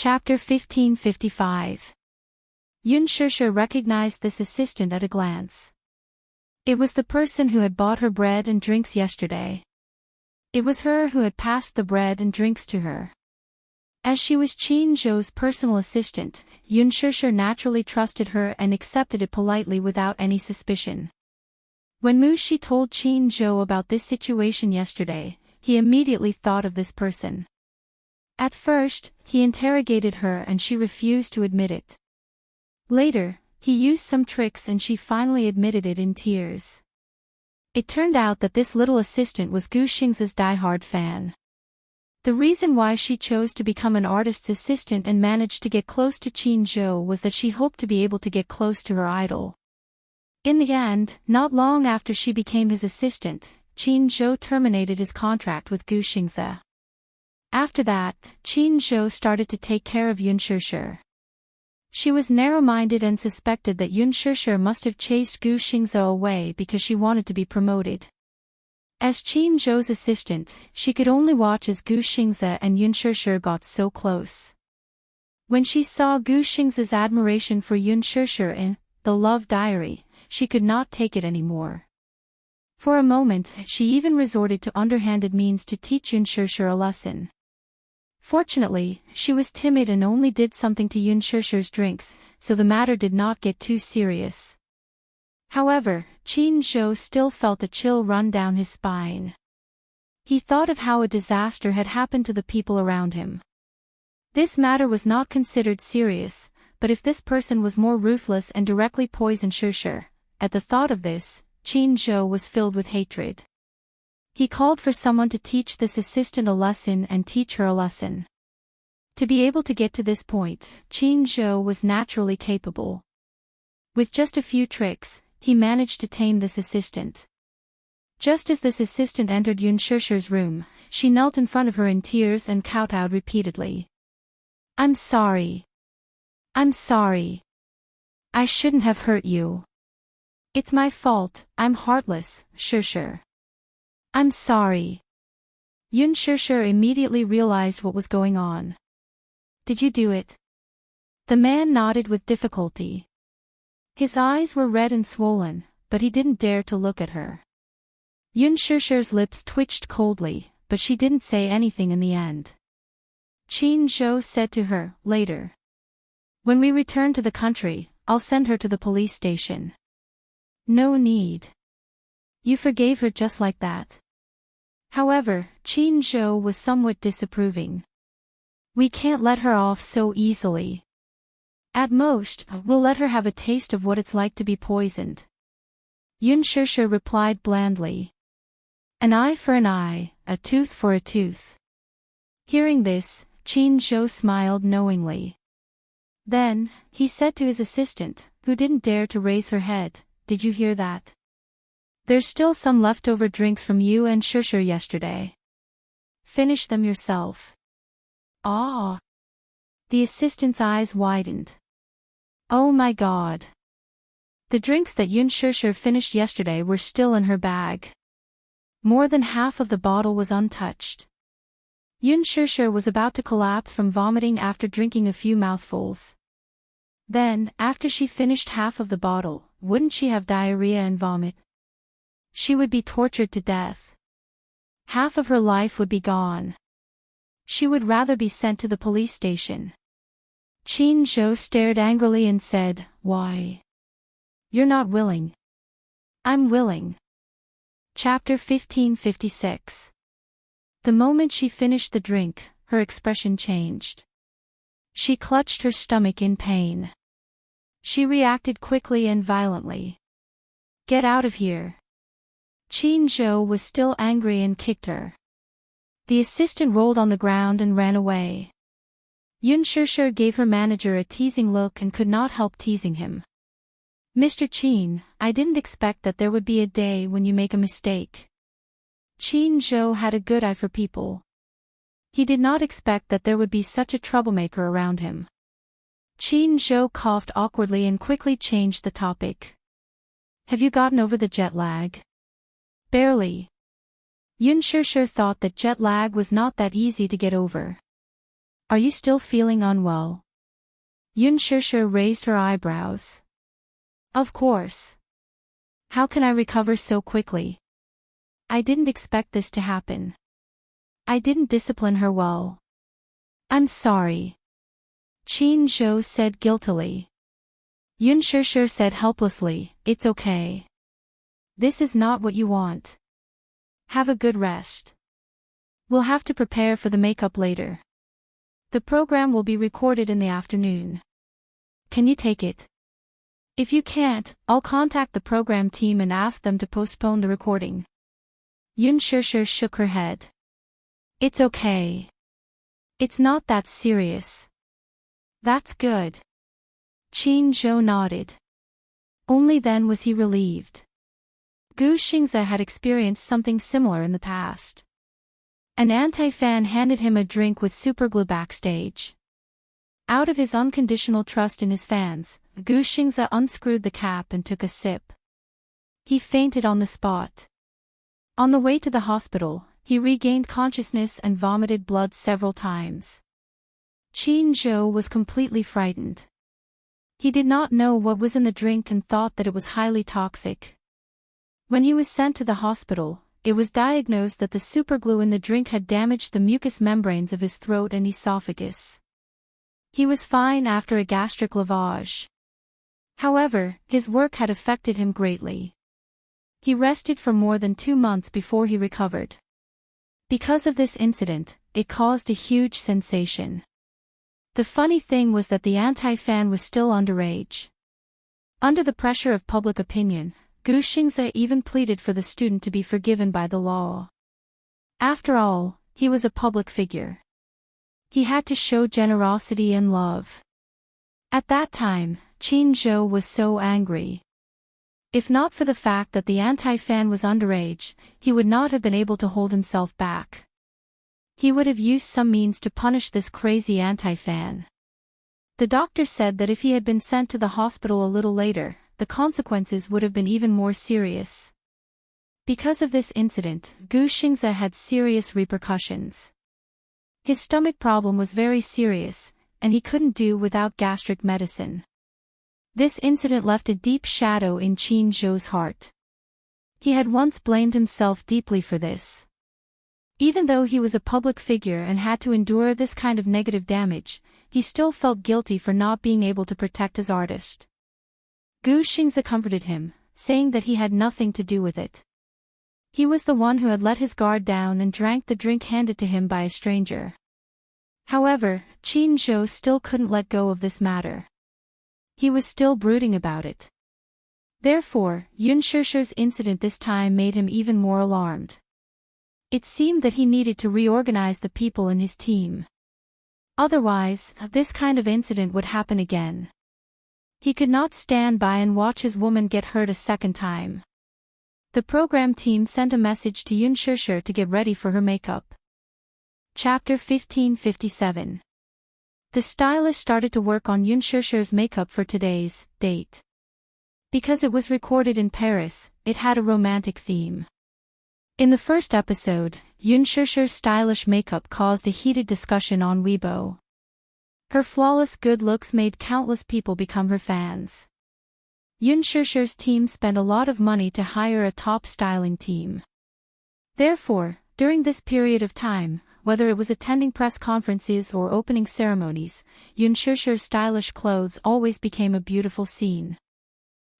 Chapter 1555. Yun Shusher recognized this assistant at a glance. It was the person who had bought her bread and drinks yesterday. It was her who had passed the bread and drinks to her. As she was Qin Zhou's personal assistant, Yun Shusher naturally trusted her and accepted it politely without any suspicion. When Mu Shi told Qin Zhou about this situation yesterday, he immediately thought of this person. At first, he interrogated her and she refused to admit it. Later, he used some tricks and she finally admitted it in tears. It turned out that this little assistant was Gu Xing's die-hard fan. The reason why she chose to become an artist's assistant and managed to get close to Qin Zhou was that she hoped to be able to get close to her idol. In the end, not long after she became his assistant, Qin Zhou terminated his contract with Gu Xing's. After that, Qin Zhou started to take care of Yun Shusher. She was narrow-minded and suspected that Yun Shusher must have chased Gu Xing's away because she wanted to be promoted. As Qin Zhou's assistant, she could only watch as Gu Xing's and Yun Shusher got so close. When she saw Gu Xing's admiration for Yun Shusher in The Love Diary, she could not take it anymore. For a moment, she even resorted to underhanded means to teach Yun Shusher a lesson. Fortunately, she was timid and only did something to Yun Shusher's drinks, so the matter did not get too serious. However, Qin Zhou still felt a chill run down his spine. He thought of how a disaster had happened to the people around him. This matter was not considered serious, but if this person was more ruthless and directly poisoned Shusher, at the thought of this, Qin Zhou was filled with hatred. He called for someone to teach this assistant a lesson and teach her a lesson. To be able to get to this point, Qin Zhou was naturally capable. With just a few tricks, he managed to tame this assistant. Just as this assistant entered Yun Shusher's room, she knelt in front of her in tears and kowtowed repeatedly. "I'm sorry. I'm sorry. I shouldn't have hurt you. It's my fault, I'm heartless, Shusher. I'm sorry." Yun Shusher immediately realized what was going on. "Did you do it?" The man nodded with difficulty. His eyes were red and swollen, but he didn't dare to look at her. Yun Shusher's lips twitched coldly, but she didn't say anything in the end. Qin Zhou said to her, later. "When we return to the country, I'll send her to the police station." "No need. You forgave her just like that." However, Qin Zhou was somewhat disapproving. "We can't let her off so easily. At most, we'll let her have a taste of what it's like to be poisoned." Yun Shusher replied blandly. "An eye for an eye, a tooth for a tooth." Hearing this, Qin Zhou smiled knowingly. Then, he said to his assistant, who didn't dare to raise her head, "Did you hear that? There's still some leftover drinks from you and Shusher yesterday. Finish them yourself." "Ah!" The assistant's eyes widened. "Oh my God." The drinks that Yun Shusher finished yesterday were still in her bag. More than half of the bottle was untouched. Yun Shusher was about to collapse from vomiting after drinking a few mouthfuls. Then, after she finished half of the bottle, wouldn't she have diarrhea and vomit? She would be tortured to death. Half of her life would be gone. She would rather be sent to the police station. Qin Zhou stared angrily and said, "Why? You're not willing." "I'm willing." Chapter 1556. The moment she finished the drink, her expression changed. She clutched her stomach in pain. She reacted quickly and violently. "Get out of here." Qin Zhou was still angry and kicked her. The assistant rolled on the ground and ran away. Yun Shusher gave her manager a teasing look and could not help teasing him. "Mr. Qin, I didn't expect that there would be a day when you make a mistake." Qin Zhou had a good eye for people. He did not expect that there would be such a troublemaker around him. Qin Zhou coughed awkwardly and quickly changed the topic. "Have you gotten over the jet lag?" "Barely." Yun Shusher thought that jet lag was not that easy to get over. Are you still feeling unwell? Yun Shushu raised her eyebrows. Of course. How can I recover so quickly? I didn't expect this to happen. I didn't discipline her well. I'm sorry. Qin Zhou said guiltily. Yun Shushu said helplessly, it's okay. This is not what you want. Have a good rest. We'll have to prepare for the makeup later. The program will be recorded in the afternoon. Can you take it? If you can't, I'll contact the program team and ask them to postpone the recording. Yun Shushu shook her head. It's okay. It's not that serious. That's good. Qin Zhou nodded. Only then was he relieved. Gu Xingze had experienced something similar in the past. An anti-fan handed him a drink with superglue backstage. Out of his unconditional trust in his fans, Gu Xingze unscrewed the cap and took a sip. He fainted on the spot. On the way to the hospital, he regained consciousness and vomited blood several times. Qin Zhou was completely frightened. He did not know what was in the drink and thought that it was highly toxic. When he was sent to the hospital, it was diagnosed that the superglue in the drink had damaged the mucous membranes of his throat and esophagus. He was fine after a gastric lavage. However, his work had affected him greatly. He rested for more than 2 months before he recovered. Because of this incident, it caused a huge sensation. The funny thing was that the anti-fan was still underage. Under the pressure of public opinion, Gu Xingze even pleaded for the student to be forgiven by the law. After all, he was a public figure. He had to show generosity and love. At that time, Qin Zhou was so angry. If not for the fact that the anti-fan was underage, he would not have been able to hold himself back. He would have used some means to punish this crazy anti-fan. The doctor said that if he had been sent to the hospital a little later, the consequences would have been even more serious. Because of this incident, Gu Xingze had serious repercussions. His stomach problem was very serious, and he couldn't do without gastric medicine. This incident left a deep shadow in Qin Zhou's heart. He had once blamed himself deeply for this. Even though he was a public figure and had to endure this kind of negative damage, he still felt guilty for not being able to protect his artist. Gu Xingze comforted him, saying that he had nothing to do with it. He was the one who had let his guard down and drank the drink handed to him by a stranger. However, Qin Zhou still couldn't let go of this matter. He was still brooding about it. Therefore, Yun Shushu's incident this time made him even more alarmed. It seemed that he needed to reorganize the people in his team. Otherwise, this kind of incident would happen again. He could not stand by and watch his woman get hurt a second time. The program team sent a message to Yun Shushu to get ready for her makeup. Chapter 1557. The stylist started to work on Yun Shushu's makeup for today's date. Because it was recorded in Paris, it had a romantic theme. In the first episode, Yun Shushu's stylish makeup caused a heated discussion on Weibo. Her flawless good looks made countless people become her fans. Yun Shushu's team spent a lot of money to hire a top styling team. Therefore, during this period of time, whether it was attending press conferences or opening ceremonies, Yun Shushu's stylish clothes always became a beautiful scene.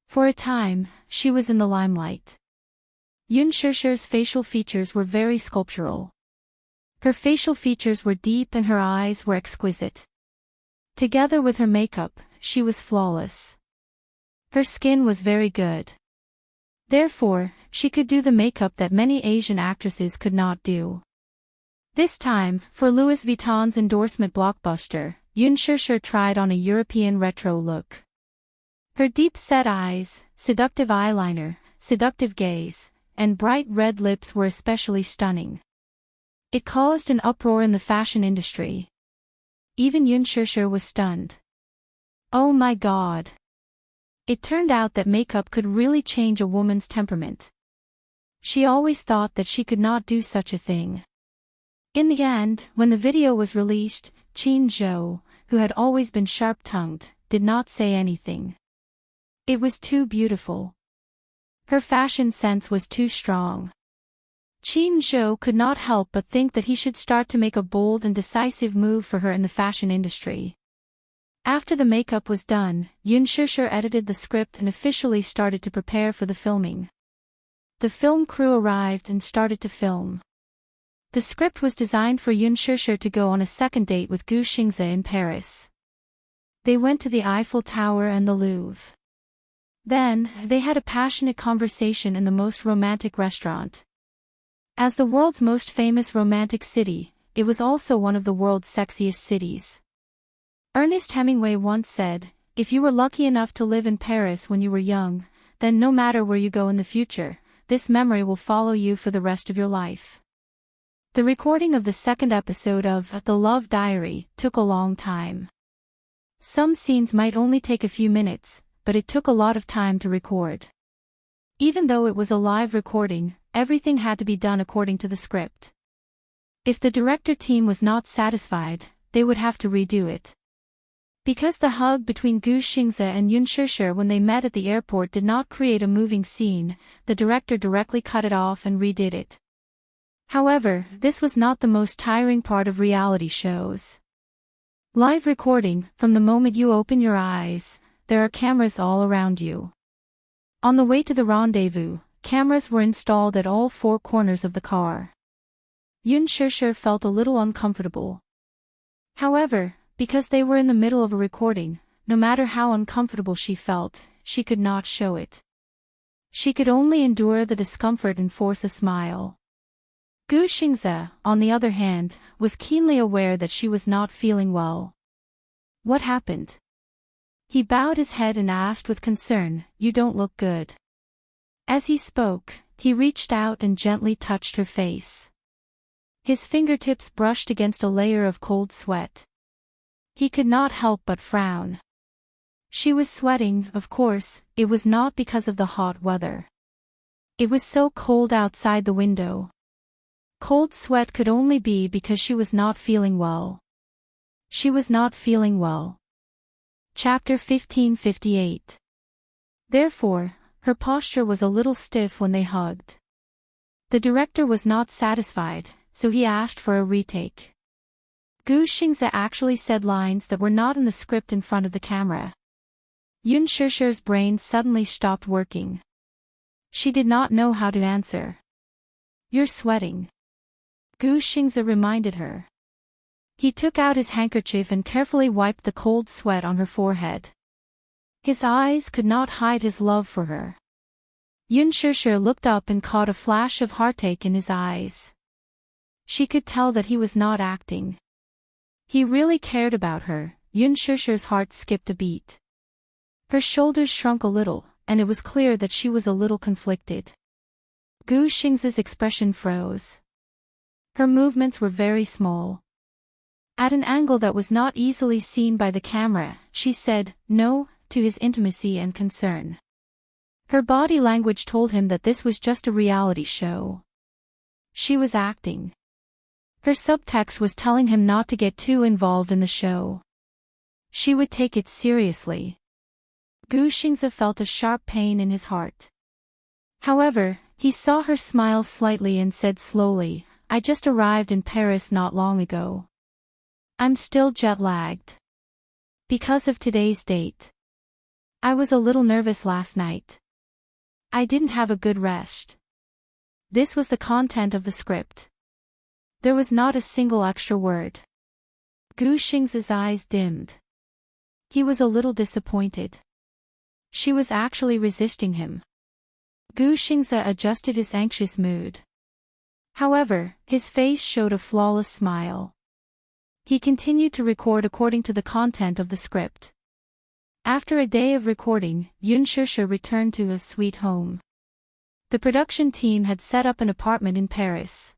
For a time, she was in the limelight. Yun Shushu's facial features were very sculptural. Her facial features were deep and her eyes were exquisite. Together with her makeup, she was flawless. Her skin was very good. Therefore, she could do the makeup that many Asian actresses could not do. This time, for Louis Vuitton's endorsement blockbuster, Yun Shushu tried on a European retro look. Her deep-set eyes, seductive eyeliner, seductive gaze, and bright red lips were especially stunning. It caused an uproar in the fashion industry. Even Yun Shushu was stunned. Oh my God! It turned out that makeup could really change a woman's temperament. She always thought that she could not do such a thing. In the end, when the video was released, Qin Zhou, who had always been sharp-tongued, did not say anything. It was too beautiful. Her fashion sense was too strong. Qin Zhou could not help but think that he should start to make a bold and decisive move for her in the fashion industry. After the makeup was done, Yun Shishir edited the script and officially started to prepare for the filming. The film crew arrived and started to film. The script was designed for Yun Shishir to go on a second date with Gu Xingze in Paris. They went to the Eiffel Tower and the Louvre. Then, they had a passionate conversation in the most romantic restaurant. As the world's most famous romantic city, it was also one of the world's sexiest cities. Ernest Hemingway once said, "If you were lucky enough to live in Paris when you were young, then no matter where you go in the future, this memory will follow you for the rest of your life." The recording of the second episode of The Love Diary took a long time. Some scenes might only take a few minutes, but it took a lot of time to record. Even though it was a live recording, everything had to be done according to the script. If the director team was not satisfied, they would have to redo it. Because the hug between Gu Xingze and Yun Shishir when they met at the airport did not create a moving scene, the director directly cut it off and redid it. However, this was not the most tiring part of reality shows. Live recording, from the moment you open your eyes, there are cameras all around you. On the way to the rendezvous, cameras were installed at all four corners of the car. Yun Shishir felt a little uncomfortable. However, because they were in the middle of a recording, no matter how uncomfortable she felt, she could not show it. She could only endure the discomfort and force a smile. Gu Xingze, on the other hand, was keenly aware that she was not feeling well. What happened? He bowed his head and asked with concern, "You don't look good." As he spoke, he reached out and gently touched her face. His fingertips brushed against a layer of cold sweat. He could not help but frown. She was sweating, of course, it was not because of the hot weather. It was so cold outside the window. Cold sweat could only be because she was not feeling well. She was not feeling well. Chapter 1558. Therefore, her posture was a little stiff when they hugged. The director was not satisfied, so he asked for a retake. Gu Xingze actually said lines that were not in the script in front of the camera. Yun Shishir's brain suddenly stopped working. She did not know how to answer. "You're sweating," Gu Xingze reminded her. He took out his handkerchief and carefully wiped the cold sweat on her forehead. His eyes could not hide his love for her. Yun Shishir looked up and caught a flash of heartache in his eyes. She could tell that he was not acting. He really cared about her. Yun Shishir's heart skipped a beat. Her shoulders shrunk a little, and it was clear that she was a little conflicted. Gu Xingze's expression froze. Her movements were very small. At an angle that was not easily seen by the camera, she said, "No," to his intimacy and concern. Her body language told him that this was just a reality show. She was acting. Her subtext was telling him not to get too involved in the show. She would take it seriously. Gu Xingze felt a sharp pain in his heart. However, he saw her smile slightly and said slowly, "I just arrived in Paris not long ago. I'm still jet-lagged. Because of today's date. I was a little nervous last night. I didn't have a good rest." This was the content of the script. There was not a single extra word. Gu Xingze's eyes dimmed. He was a little disappointed. She was actually resisting him. Gu Xingze adjusted his anxious mood. However, his face showed a flawless smile. He continued to record according to the content of the script. After a day of recording, Yun Shishir returned to a sweet home. The production team had set up an apartment in Paris.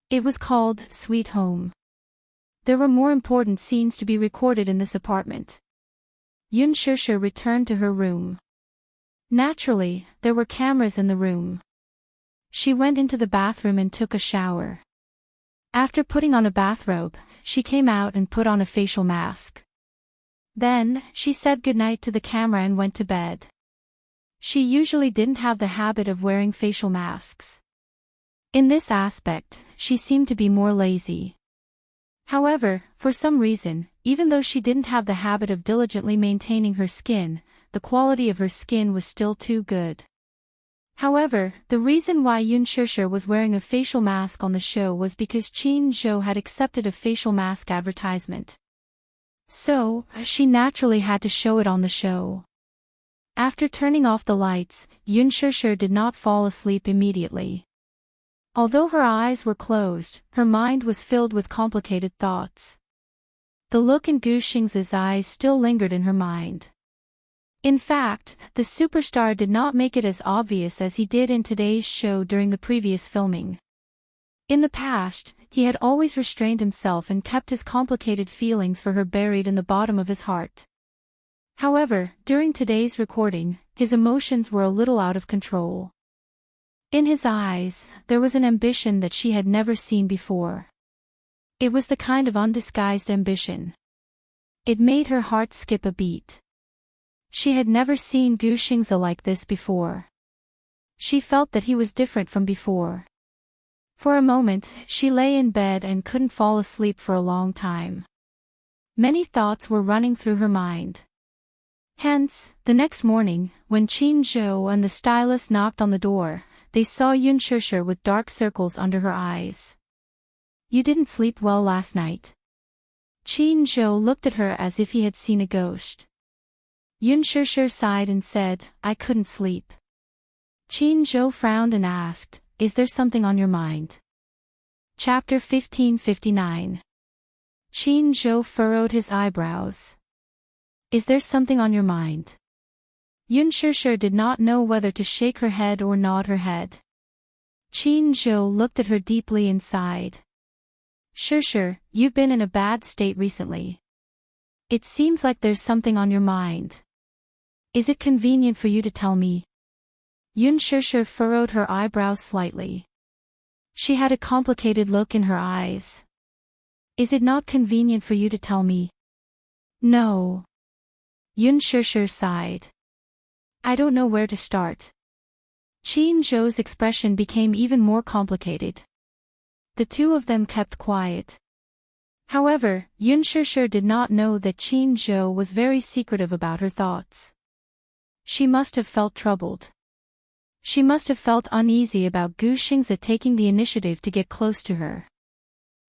It was called Sweet Home. There were more important scenes to be recorded in this apartment. Yun Shishir returned to her room. Naturally, there were cameras in the room. She went into the bathroom and took a shower. After putting on a bathrobe, she came out and put on a facial mask. Then, she said goodnight to the camera and went to bed. She usually didn't have the habit of wearing facial masks. In this aspect, she seemed to be more lazy. However, for some reason, even though she didn't have the habit of diligently maintaining her skin, the quality of her skin was still too good. However, the reason why Yoon Shusher was wearing a facial mask on the show was because Chin Zhou had accepted a facial mask advertisement. So, she naturally had to show it on the show. After turning off the lights, Yoon Shusher did not fall asleep immediately. Although her eyes were closed, her mind was filled with complicated thoughts. The look in Gu Xing's eyes still lingered in her mind. In fact, the superstar did not make it as obvious as he did in today's show during the previous filming. In the past, he had always restrained himself and kept his complicated feelings for her buried in the bottom of his heart. However, during today's recording, his emotions were a little out of control. In his eyes, there was an ambition that she had never seen before. It was the kind of undisguised ambition. It made her heart skip a beat. She had never seen Gu Xingze like this before. She felt that he was different from before. For a moment, she lay in bed and couldn't fall asleep for a long time. Many thoughts were running through her mind. Hence, the next morning, when Qin Zhou and the stylist knocked on the door, they saw Yoon Shusher with dark circles under her eyes. "You didn't sleep well last night." Qin Zhou looked at her as if he had seen a ghost. Yoon Shusher sighed and said, "I couldn't sleep." Qin Zhou frowned and asked, "Is there something on your mind?" Chapter 1559. Qin Zhou furrowed his eyebrows. "Is there something on your mind?" Yoon Shusher did not know whether to shake her head or nod her head. Qin Zhou looked at her deeply and sighed. "Shusher, you've been in a bad state recently. It seems like there's something on your mind. Is it convenient for you to tell me?" Yoon Shusher furrowed her eyebrows slightly. She had a complicated look in her eyes. "Is it not convenient for you to tell me?" "No." Yoon Shusher sighed. "I don't know where to start." Qin Zhou's expression became even more complicated. The two of them kept quiet. However, Yoon Shusher did not know that Qin Zhou was very secretive about her thoughts. She must have felt troubled. She must have felt uneasy about Gu Xingze taking the initiative to get close to her.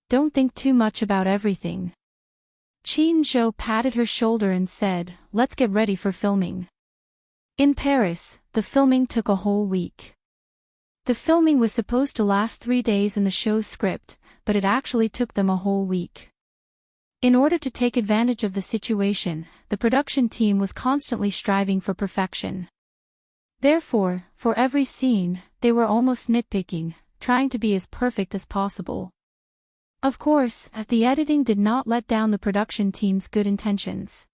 "Don't think too much about everything." Qin Zhou patted her shoulder and said, "Let's get ready for filming." In Paris, the filming took a whole week. The filming was supposed to last 3 days in the show's script, but it actually took them a whole week. In order to take advantage of the situation, the production team was constantly striving for perfection. Therefore, for every scene, they were almost nitpicking, trying to be as perfect as possible. Of course, the editing did not let down the production team's good intentions.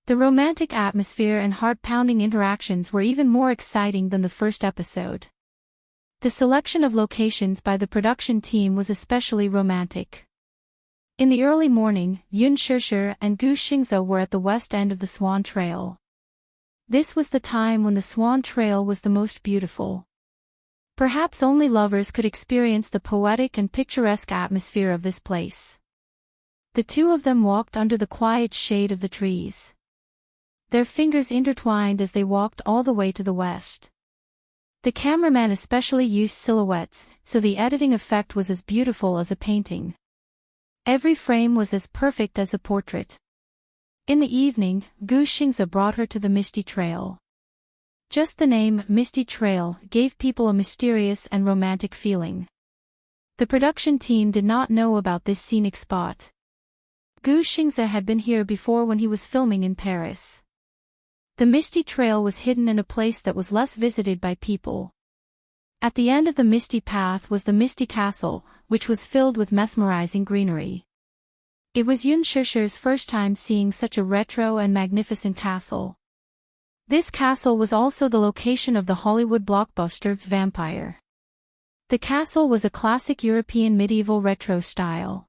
The romantic atmosphere and heart-pounding interactions were even more exciting than the first episode. The selection of locations by the production team was especially romantic. In the early morning, Yoon Shusher and Gu Xingze were at the west end of the Swan Trail. This was the time when the Swan Trail was the most beautiful. Perhaps only lovers could experience the poetic and picturesque atmosphere of this place. The two of them walked under the quiet shade of the trees. Their fingers intertwined as they walked all the way to the west. The cameraman especially used silhouettes, so the editing effect was as beautiful as a painting. Every frame was as perfect as a portrait. In the evening, Gu Xingze brought her to the Misty Trail. Just the name, Misty Trail, gave people a mysterious and romantic feeling. The production team did not know about this scenic spot. Gu Xingze had been here before when he was filming in Paris. The Misty Trail was hidden in a place that was less visited by people. At the end of the Misty Path was the Misty Castle, which was filled with mesmerizing greenery. It was Yoon Shusher's first time seeing such a retro and magnificent castle. This castle was also the location of the Hollywood blockbuster Vampire. The castle was a classic European medieval retro style.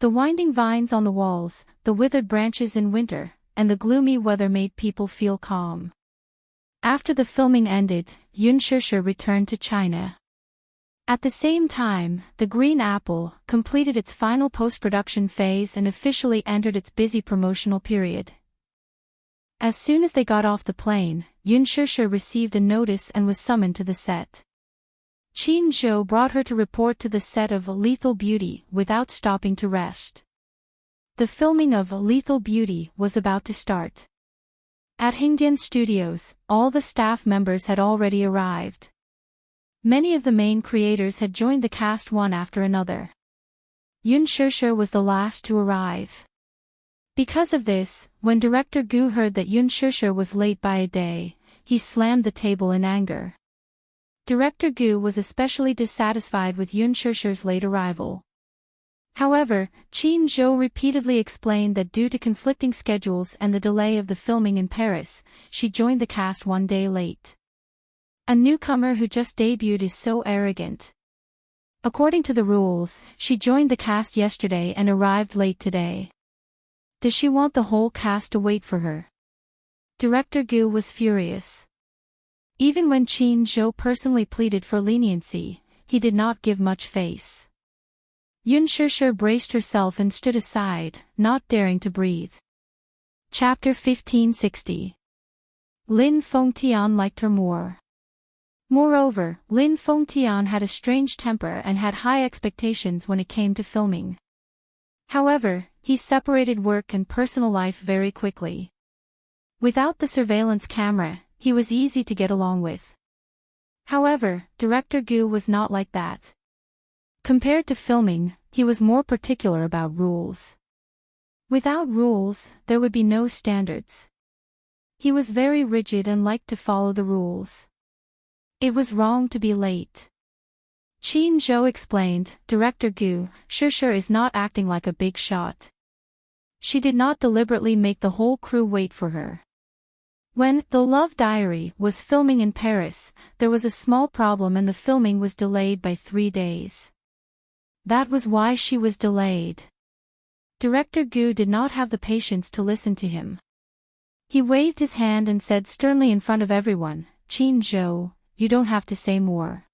The winding vines on the walls, the withered branches in winter, and the gloomy weather made people feel calm. After the filming ended, Yun Shusha returned to China. At the same time, The Green Apple completed its final post-production phase and officially entered its busy promotional period. As soon as they got off the plane, Yun Shusha received a notice and was summoned to the set. Qin Zhou brought her to report to the set of Lethal Beauty without stopping to rest. The filming of Lethal Beauty was about to start. At Hingdian Studios, all the staff members had already arrived. Many of the main creators had joined the cast one after another. Yun Shusha was the last to arrive. Because of this, when director Gu heard that Yun Shusha was late by a day, he slammed the table in anger. Director Gu was especially dissatisfied with Yun Shusha's late arrival. However, Qin Zhou repeatedly explained that due to conflicting schedules and the delay of the filming in Paris, she joined the cast one day late. A newcomer who just debuted is so arrogant. According to the rules, she joined the cast yesterday and arrived late today. Does she want the whole cast to wait for her? Director Gu was furious. Even when Qin Zhou personally pleaded for leniency, he did not give much face. Yun Shusha braced herself and stood aside, not daring to breathe. Chapter 1560. Lin Fengtian liked her more. Moreover, Lin Fengtian had a strange temper and had high expectations when it came to filming. However, he separated work and personal life very quickly. Without the surveillance camera, he was easy to get along with. However, director Gu was not like that. Compared to filming, he was more particular about rules. Without rules, there would be no standards. He was very rigid and liked to follow the rules. It was wrong to be late. Qin Zhou explained, Director Gu, Shusha is not acting like a big shot. She did not deliberately make the whole crew wait for her. When The Love Diary was filming in Paris, there was a small problem and the filming was delayed by 3 days. That was why she was delayed. Director Gu did not have the patience to listen to him. He waved his hand and said sternly in front of everyone, Qin Zhou, you don't have to say more.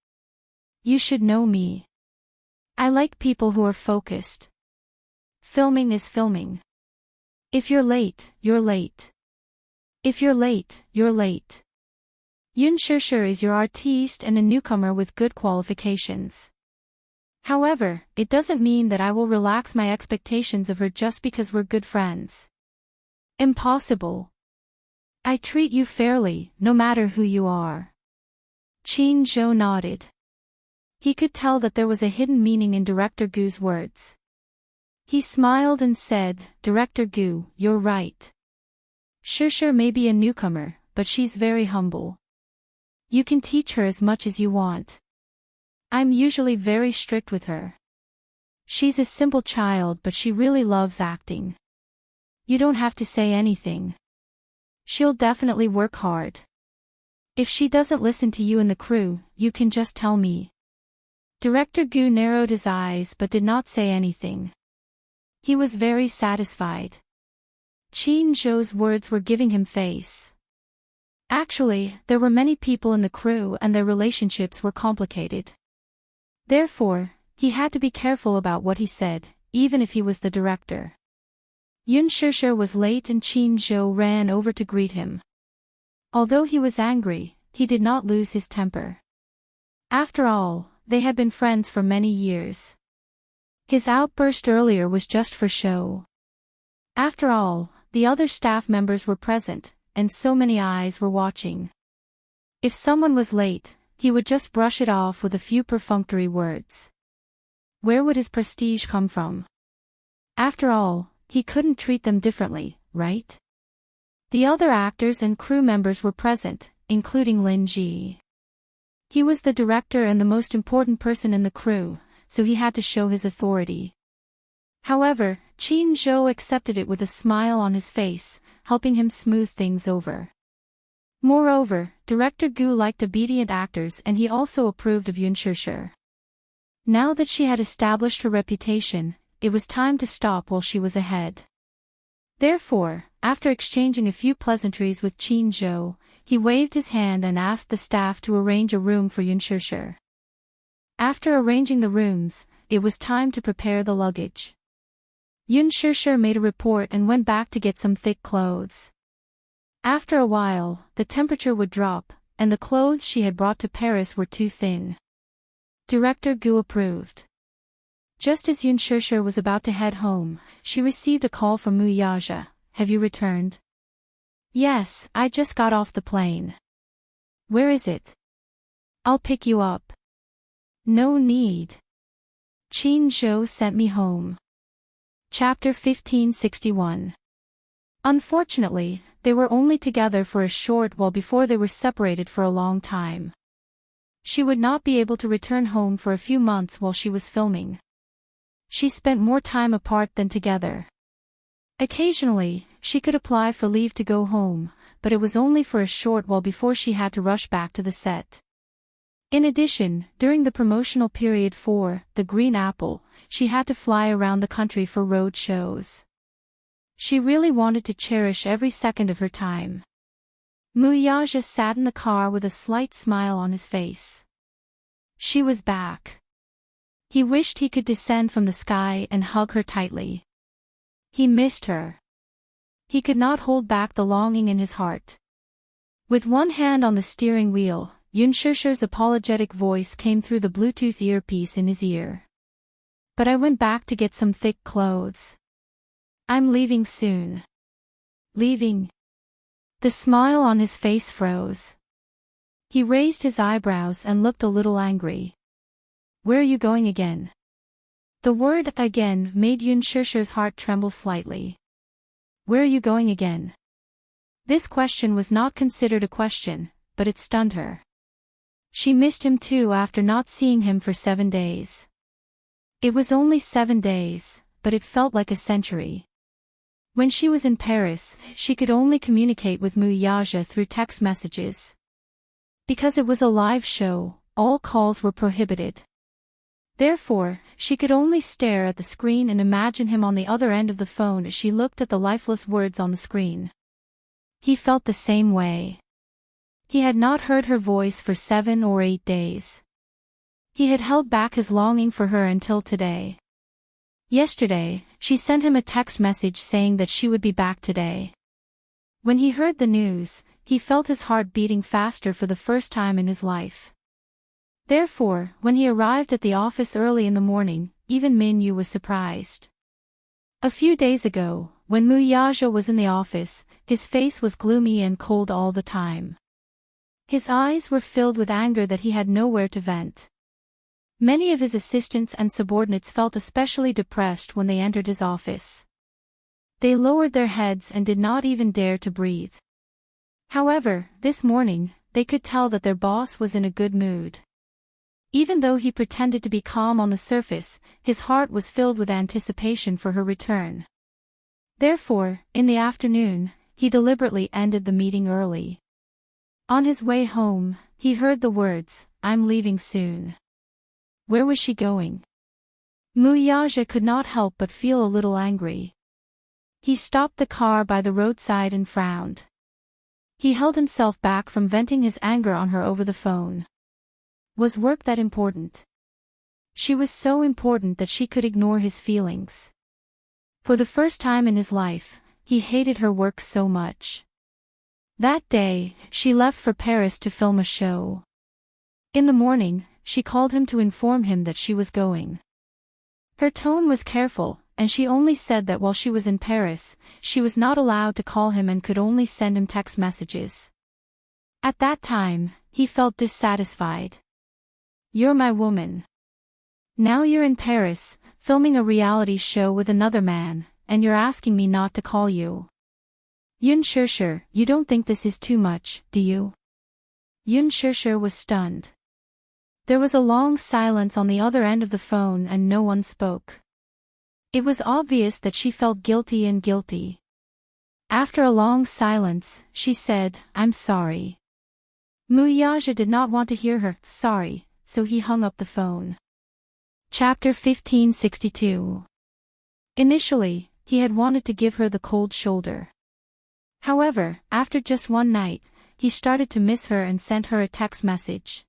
You should know me. I like people who are focused. Filming is filming. If you're late, you're late. If you're late, you're late. Yun Shusha is your artiste and a newcomer with good qualifications. However, it doesn't mean that I will relax my expectations of her just because we're good friends. Impossible. I treat you fairly, no matter who you are. Qin Zhou nodded. He could tell that there was a hidden meaning in Director Gu's words. He smiled and said, Director Gu, you're right. Shusha may be a newcomer, but she's very humble. You can teach her as much as you want. I'm usually very strict with her. She's a simple child but she really loves acting. You don't have to say anything. She'll definitely work hard. If she doesn't listen to you and the crew, you can just tell me. Director Gu narrowed his eyes but did not say anything. He was very satisfied. Qin Zhou's words were giving him face. Actually, there were many people in the crew and their relationships were complicated. Therefore, he had to be careful about what he said, even if he was the director. Yun Shusha was late and Qin Zhou ran over to greet him. Although he was angry, he did not lose his temper. After all, they had been friends for many years. His outburst earlier was just for show. After all, the other staff members were present, and so many eyes were watching. If someone was late, he would just brush it off with a few perfunctory words. Where would his prestige come from? After all, he couldn't treat them differently, right? The other actors and crew members were present, including Lin Ji. He was the director and the most important person in the crew, so he had to show his authority. However, Qin Zhou accepted it with a smile on his face, helping him smooth things over. Moreover, Director Gu liked obedient actors and he also approved of Yoon Shusher. Now that she had established her reputation, it was time to stop while she was ahead. Therefore, after exchanging a few pleasantries with Qin Zhou, he waved his hand and asked the staff to arrange a room for Yoon Shusher. After arranging the rooms, it was time to prepare the luggage. Yoon Shusher made a report and went back to get some thick clothes. After a while, the temperature would drop, and the clothes she had brought to Paris were too thin. Director Gu approved. Just as Yoon Shusher was about to head home, she received a call from Mu Yaja. Have you returned? Yes, I just got off the plane. Where is it? I'll pick you up. No need. Qin Zhou sent me home. Chapter 1561. Unfortunately, they were only together for a short while before they were separated for a long time. She would not be able to return home for a few months while she was filming. She spent more time apart than together. Occasionally, she could apply for leave to go home, but it was only for a short while before she had to rush back to the set. In addition, during the promotional period for The Green Apple, she had to fly around the country for road shows. She really wanted to cherish every second of her time. Mu Yaja sat in the car with a slight smile on his face. She was back. He wished he could descend from the sky and hug her tightly. He missed her. He could not hold back the longing in his heart. With one hand on the steering wheel, Yoon Shusher's apologetic voice came through the Bluetooth earpiece in his ear. But I went back to get some thick clothes. I'm leaving soon. Leaving? The smile on his face froze. He raised his eyebrows and looked a little angry. Where are you going again? The word again made Yoon Shusher's heart tremble slightly. Where are you going again? This question was not considered a question, but it stunned her. She missed him too after not seeing him for 7 days. It was only 7 days, but it felt like a century. When she was in Paris, she could only communicate with Mu Yaja through text messages. Because it was a live show, all calls were prohibited. Therefore, she could only stare at the screen and imagine him on the other end of the phone as she looked at the lifeless words on the screen. He felt the same way. He had not heard her voice for 7 or 8 days. He had held back his longing for her until today. Yesterday, she sent him a text message saying that she would be back today. When he heard the news, he felt his heart beating faster for the first time in his life. Therefore, when he arrived at the office early in the morning, even Min Yu was surprised. A few days ago, when Mu Yaja was in the office, his face was gloomy and cold all the time. His eyes were filled with anger that he had nowhere to vent. Many of his assistants and subordinates felt especially depressed when they entered his office. They lowered their heads and did not even dare to breathe. However, this morning, they could tell that their boss was in a good mood. Even though he pretended to be calm on the surface, his heart was filled with anticipation for her return. Therefore, in the afternoon, he deliberately ended the meeting early. On his way home, he heard the words, "I'm leaving soon." Where was she going? Mu Yaja could not help but feel a little angry. He stopped the car by the roadside and frowned. He held himself back from venting his anger on her over the phone. Was work that important? She was so important that she could ignore his feelings. For the first time in his life, he hated her work so much. That day, she left for Paris to film a show. In the morning, she called him to inform him that she was going. Her tone was careful, and she only said that while she was in Paris, she was not allowed to call him and could only send him text messages. At that time, he felt dissatisfied. "You're my woman. Now you're in Paris, filming a reality show with another man, and you're asking me not to call you. Yoon Shusher, you don't think this is too much, do you?" Yoon Shusher was stunned. There was a long silence on the other end of the phone and no one spoke. It was obvious that she felt guilty and guilty. After a long silence, she said, "I'm sorry." Muyaja did not want to hear her sorry, so he hung up the phone. Chapter 1562. Initially, he had wanted to give her the cold shoulder. However, after just one night, he started to miss her and sent her a text message.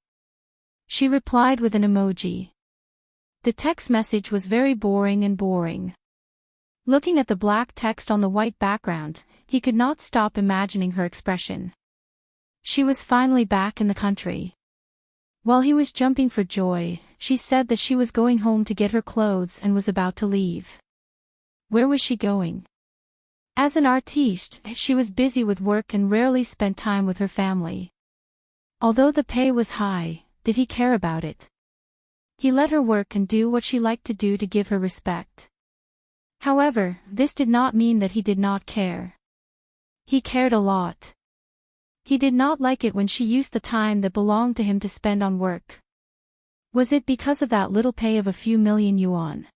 She replied with an emoji. The text message was very boring. Looking at the black text on the white background, he could not stop imagining her expression. She was finally back in the country. While he was jumping for joy, she said that she was going home to get her clothes and was about to leave. Where was she going? As an artiste, she was busy with work and rarely spent time with her family. Although the pay was high, did he care about it? He let her work and do what she liked to do to give her respect. However, this did not mean that he did not care. He cared a lot. He did not like it when she used the time that belonged to him to spend on work. Was it because of that little pay of a few million yuan?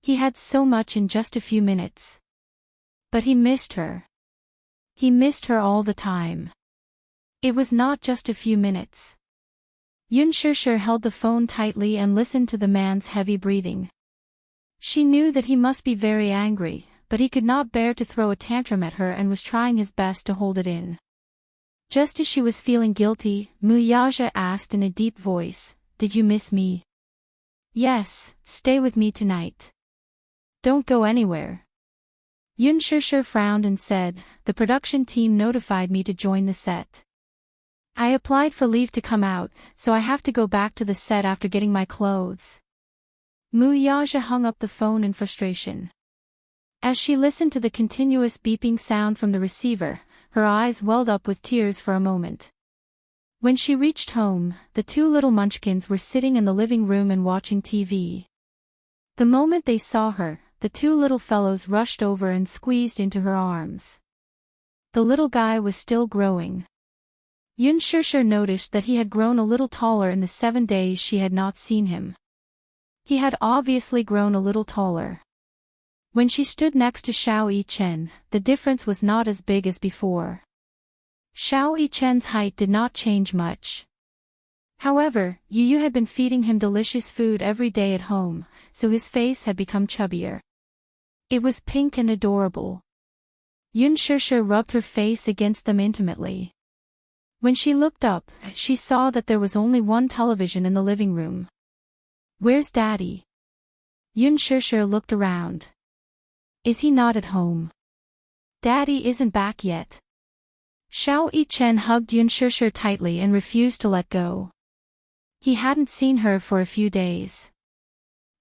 He had so much in just a few minutes. But he missed her. He missed her all the time. It was not just a few minutes. Yun Shishir held the phone tightly and listened to the man's heavy breathing. She knew that he must be very angry, but he could not bear to throw a tantrum at her and was trying his best to hold it in. Just as she was feeling guilty, Muyaja asked in a deep voice, "Did you miss me?" "Yes, stay with me tonight. Don't go anywhere." Yun Shishir frowned and said, "The production team notified me to join the set. I applied for leave to come out, so I have to go back to the set after getting my clothes." Muyaja hung up the phone in frustration. As she listened to the continuous beeping sound from the receiver, her eyes welled up with tears for a moment. When she reached home, the two little munchkins were sitting in the living room and watching TV. The moment they saw her, the two little fellows rushed over and squeezed into her arms. The little guy was still growing. Yun Shishir noticed that he had grown a little taller in the 7 days she had not seen him. He had obviously grown a little taller. When she stood next to Xiao Yichen, the difference was not as big as before. Xiao Yichen's height did not change much. However, Yu had been feeding him delicious food every day at home, so his face had become chubbier. It was pink and adorable. Yun Shishir rubbed her face against them intimately. When she looked up, she saw that there was only one television in the living room. "Where's Daddy?" Yun Shishir looked around. "Is he not at home?" "Daddy isn't back yet." Xiao Yichen hugged Yun Shishir tightly and refused to let go. He hadn't seen her for a few days.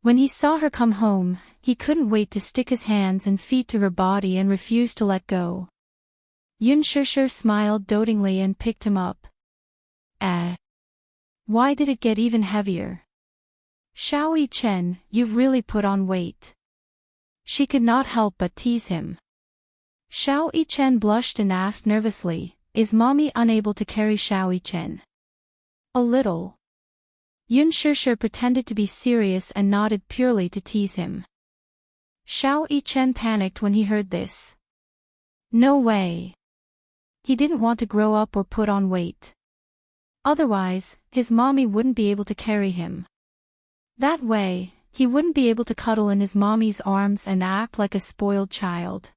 When he saw her come home, he couldn't wait to stick his hands and feet to her body and refused to let go. Yun Shishir smiled dotingly and picked him up. Why did it get even heavier?" "Xiao Yichen, you've really put on weight." She could not help but tease him. Xiao Yichen blushed and asked nervously, "Is mommy unable to carry Xiao Yichen?" "A little." Yun Shishir pretended to be serious and nodded purely to tease him. Xiao Yichen panicked when he heard this. No way. He didn't want to grow up or put on weight. Otherwise, his mommy wouldn't be able to carry him. That way, he wouldn't be able to cuddle in his mommy's arms and act like a spoiled child.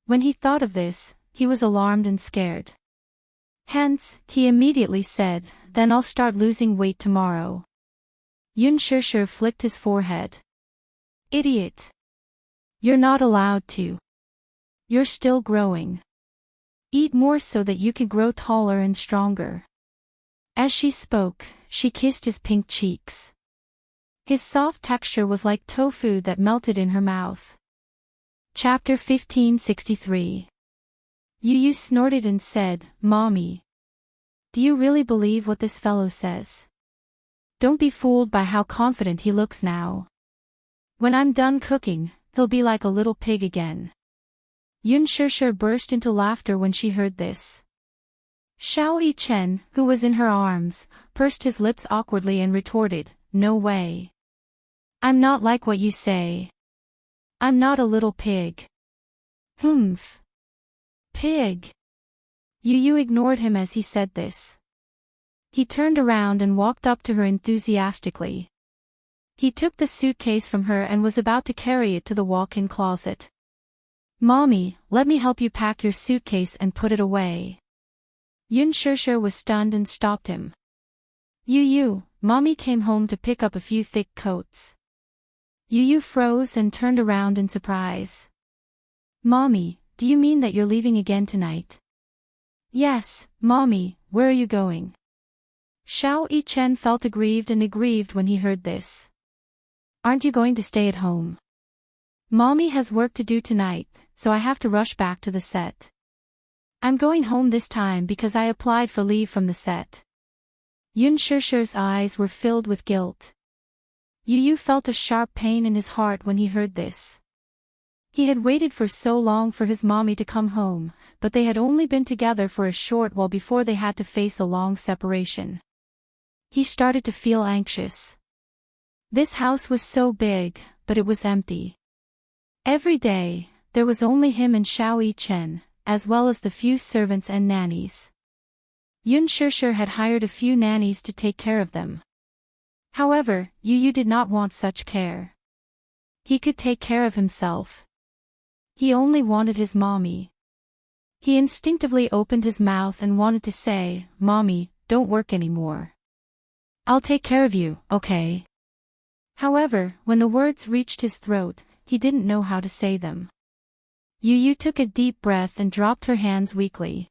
When he thought of this, he was alarmed and scared. Hence, he immediately said, "Then I'll start losing weight tomorrow." Yun Shishir flicked his forehead. "Idiot. You're not allowed to. You're still growing. Eat more so that you can grow taller and stronger." As she spoke, she kissed his pink cheeks. His soft texture was like tofu that melted in her mouth. Chapter 1563. Yu snorted and said, "Mommy. Do you really believe what this fellow says? Don't be fooled by how confident he looks now. When I'm done cooking, he'll be like a little pig again." Yun Shishir burst into laughter when she heard this. Xiao Yichen, who was in her arms, pursed his lips awkwardly and retorted, "No way. I'm not like what you say. I'm not a little pig." "Humph. Pig! Yu ignored him as he said this. He turned around and walked up to her enthusiastically. He took the suitcase from her and was about to carry it to the walk-in closet. Mommy, let me help you pack your suitcase and put it away. Yun Shusher was stunned and stopped him. Yu, Mommy came home to pick up a few thick coats. Yu froze and turned around in surprise. Mommy, do you mean that you're leaving again tonight? Yes, Mommy, where are you going? Xiao Yichen felt aggrieved when he heard this. Aren't you going to stay at home? Mommy has work to do tonight, so I have to rush back to the set. I'm going home this time because I applied for leave from the set. Yun Shusher's eyes were filled with guilt. Yu felt a sharp pain in his heart when he heard this. He had waited for so long for his mommy to come home, but they had only been together for a short while before they had to face a long separation. He started to feel anxious. This house was so big, but it was empty. Every day, there was only him and Xiao Yichen, as well as the few servants and nannies. Yun Shusher had hired a few nannies to take care of them. However, Yu did not want such care. He could take care of himself. He only wanted his mommy. He instinctively opened his mouth and wanted to say, Mommy, don't work anymore. I'll take care of you, okay? However, when the words reached his throat, he didn't know how to say them. Yu took a deep breath and dropped her hands weakly.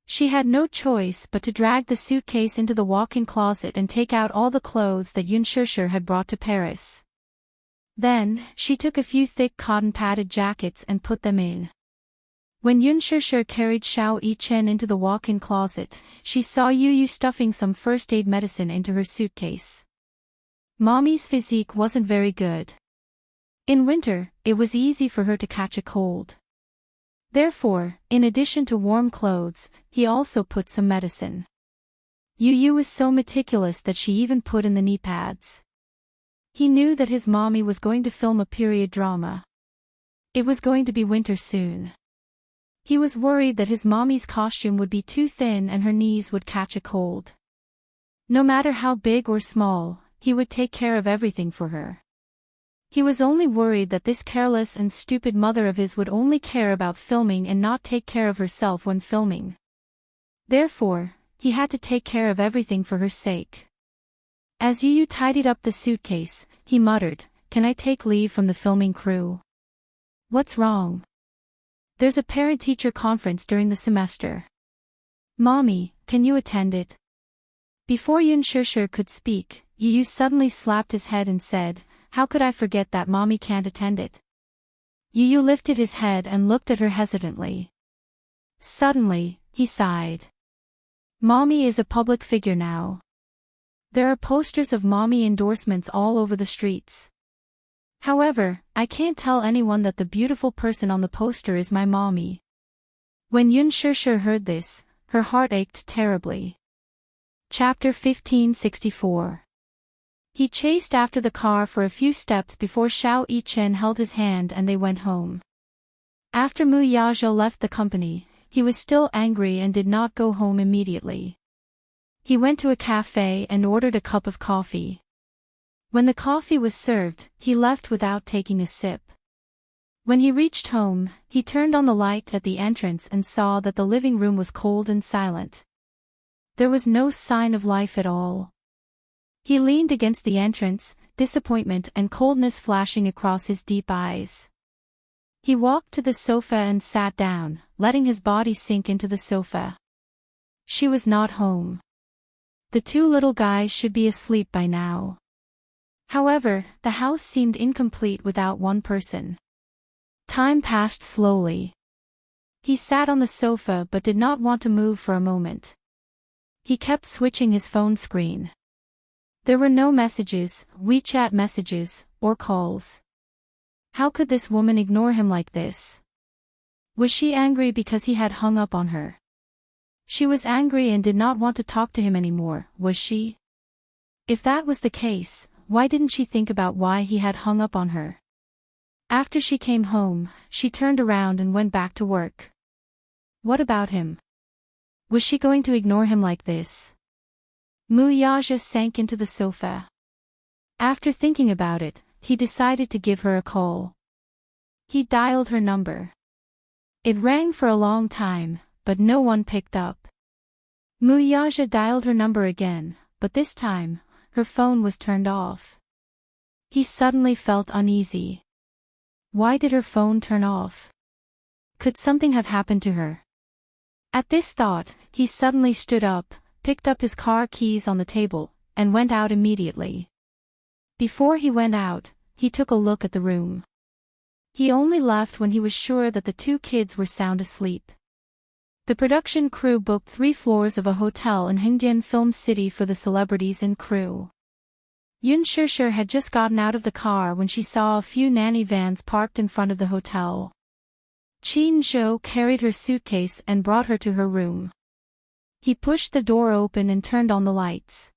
She had no choice but to drag the suitcase into the walk-in closet and take out all the clothes that Yun Shusher had brought to Paris. Then, she took a few thick cotton-padded jackets and put them in. When Yun Shusher carried Xiao Yichen into the walk-in closet, she saw Yu stuffing some first-aid medicine into her suitcase. Mommy's physique wasn't very good. In winter, it was easy for her to catch a cold. Therefore, in addition to warm clothes, he also put some medicine. Yu was so meticulous that she even put in the knee pads. He knew that his mommy was going to film a period drama. It was going to be winter soon. He was worried that his mommy's costume would be too thin and her knees would catch a cold. No matter how big or small, he would take care of everything for her. He was only worried that this careless and stupid mother of his would only care about filming and not take care of herself when filming. Therefore, he had to take care of everything for her sake. As Yu tidied up the suitcase, he muttered, Can I take leave from the filming crew? What's wrong? There's a parent-teacher conference during the semester. Mommy, can you attend it? Before Yun Shusher could speak, Yu suddenly slapped his head and said, How could I forget that Mommy can't attend it? Yu lifted his head and looked at her hesitantly. Suddenly, he sighed. Mommy is a public figure now. There are posters of Mommy endorsements all over the streets. However, I can't tell anyone that the beautiful person on the poster is my mommy. When Yun Shusher heard this, her heart ached terribly. Chapter 1564. He chased after the car for a few steps before Xiao Yichen held his hand and they went home. After Mu Yazhou left the company, he was still angry and did not go home immediately. He went to a cafe and ordered a cup of coffee. When the coffee was served, he left without taking a sip. When he reached home, he turned on the light at the entrance and saw that the living room was cold and silent. There was no sign of life at all. He leaned against the entrance, disappointment and coldness flashing across his deep eyes. He walked to the sofa and sat down, letting his body sink into the sofa. She was not home. The two little guys should be asleep by now. However, the house seemed incomplete without one person. Time passed slowly. He sat on the sofa but did not want to move for a moment. He kept switching his phone screen. There were no messages, WeChat messages, or calls. How could this woman ignore him like this? Was she angry because he had hung up on her? She was angry and did not want to talk to him anymore, was she? If that was the case, why didn't she think about why he had hung up on her? After she came home, she turned around and went back to work. What about him? Was she going to ignore him like this? Muyaja sank into the sofa. After thinking about it, he decided to give her a call. He dialed her number. It rang for a long time, but no one picked up. Muyaja dialed her number again, but this time, her phone was turned off. He suddenly felt uneasy. Why did her phone turn off? Could something have happened to her? At this thought, he suddenly stood up, picked up his car keys on the table, and went out immediately. Before he went out, he took a look at the room. He only left when he was sure that the two kids were sound asleep. The production crew booked 3 floors of a hotel in Hengdian Film City for the celebrities and crew. Yun Shishir had just gotten out of the car when she saw a few nanny vans parked in front of the hotel. Qin Zhou carried her suitcase and brought her to her room. He pushed the door open and turned on the lights.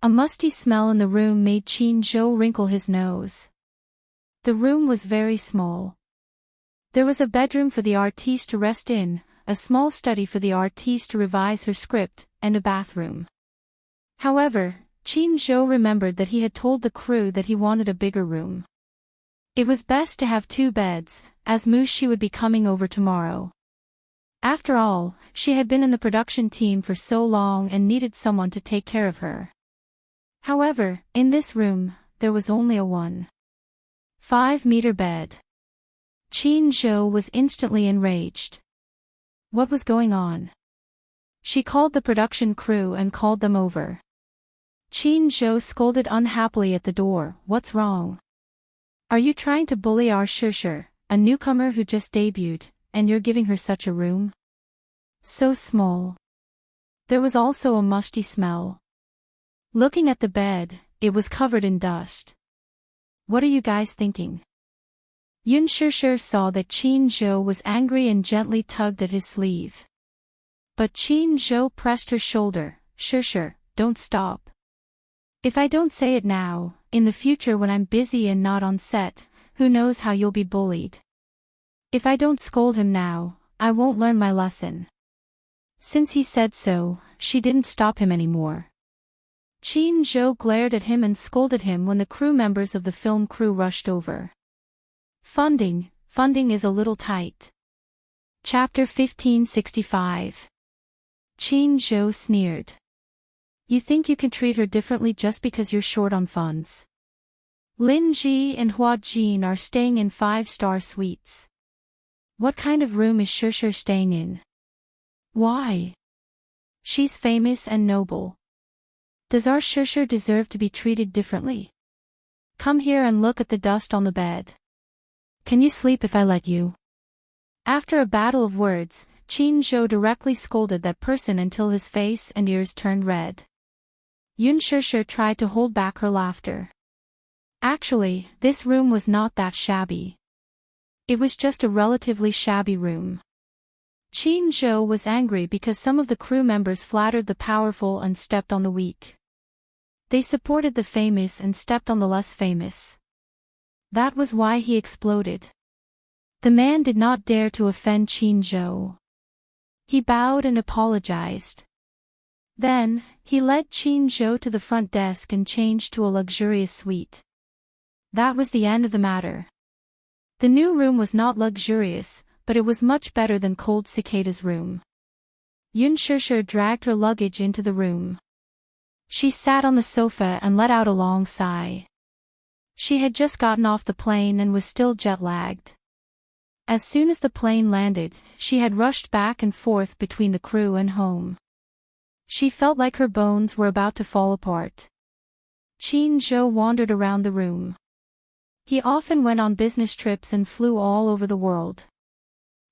A musty smell in the room made Qin Zhou wrinkle his nose. The room was very small. There was a bedroom for the artiste to rest in, a small study for the artiste to revise her script, and a bathroom. However, Qin Zhou remembered that he had told the crew that he wanted a bigger room. It was best to have 2 beds, as Mushi would be coming over tomorrow. After all, she had been in the production team for so long and needed someone to take care of her. However, in this room, there was only a 1.5-meter bed. Qin Zhou was instantly enraged. What was going on? She called the production crew and called them over. Qin Zhou scolded unhappily at the door. What's wrong? Are you trying to bully our Shishir, a newcomer who just debuted, and you're giving her such a room? So small. There was also a musty smell. Looking at the bed, it was covered in dust. What are you guys thinking? Yun Shishir saw that Qin Zhou was angry and gently tugged at his sleeve. But Qin Zhou pressed her shoulder. Shishir, don't stop. If I don't say it now, in the future when I'm busy and not on set, who knows how you'll be bullied. If I don't scold him now, I won't learn my lesson. Since he said so, she didn't stop him anymore. Qin Zhou glared at him and scolded him when the crew members of the film crew rushed over. Funding is a little tight. Chapter 1565. Qin Zhou sneered. You think you can treat her differently just because you're short on funds? Lin Ji and Hua Jin are staying in 5-star suites. What kind of room is Shishir staying in? Why? She's famous and noble. Does our Shishir deserve to be treated differently? Come here and look at the dust on the bed. Can you sleep if I let you? After a battle of words, Qin Zhou directly scolded that person until his face and ears turned red. Yun Shishir tried to hold back her laughter. Actually, this room was not that shabby. It was just a relatively shabby room. Qin Zhou was angry because some of the crew members flattered the powerful and stepped on the weak. They supported the famous and stepped on the less famous. That was why he exploded. The man did not dare to offend Qin Zhou. He bowed and apologized. Then, he led Qin Zhou to the front desk and changed to a luxurious suite. That was the end of the matter. The new room was not luxurious, but it was much better than Cold Cicada's room. Yun Shishir dragged her luggage into the room. She sat on the sofa and let out a long sigh. She had just gotten off the plane and was still jet-lagged. As soon as the plane landed, she had rushed back and forth between the crew and home. She felt like her bones were about to fall apart. Qin Zhou wandered around the room. He often went on business trips and flew all over the world.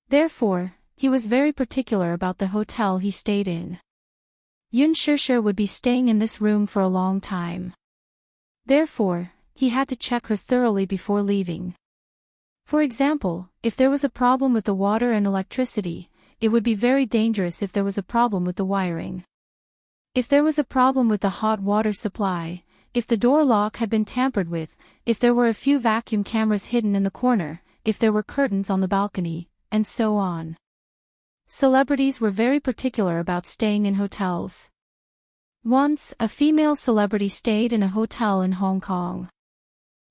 Therefore, he was very particular about the hotel he stayed in. Yun Shishir would be staying in this room for a long time. Therefore, he had to check her thoroughly before leaving. For example, if there was a problem with the water and electricity, it would be very dangerous if there was a problem with the wiring. If there was a problem with the hot water supply, if the door lock had been tampered with, if there were a few vacuum cameras hidden in the corner, if there were curtains on the balcony, and so on. Celebrities were very particular about staying in hotels. Once, a female celebrity stayed in a hotel in Hong Kong.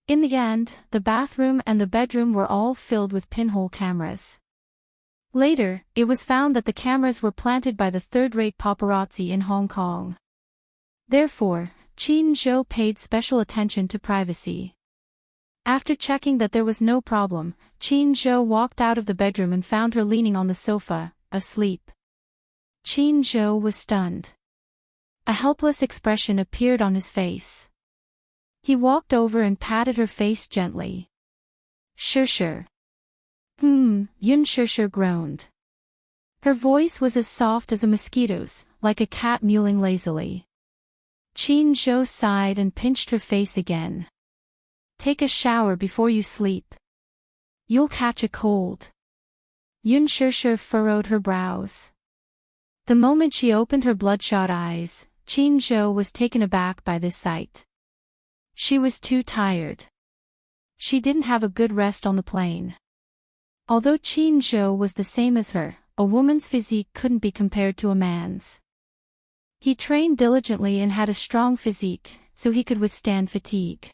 In the end, the bathroom and the bedroom were all filled with pinhole cameras. Later, it was found that the cameras were planted by the third-rate paparazzi in Hong Kong. Therefore, Qin Zhou paid special attention to privacy. After checking that there was no problem, Qin Zhou walked out of the bedroom and found her leaning on the sofa, asleep. Qin Zhou was stunned. A helpless expression appeared on his face. He walked over and patted her face gently. Sure. Yun Sure groaned. Her voice was as soft as a mosquito's, like a cat mewling lazily. Qin Zhou sighed and pinched her face again. Take a shower before you sleep. You'll catch a cold. Yun Sure furrowed her brows. The moment she opened her bloodshot eyes, Qin Zhou was taken aback by this sight. She was too tired. She didn't have a good rest on the plane. Although Qin Zhou was the same as her, a woman's physique couldn't be compared to a man's. He trained diligently and had a strong physique, so he could withstand fatigue.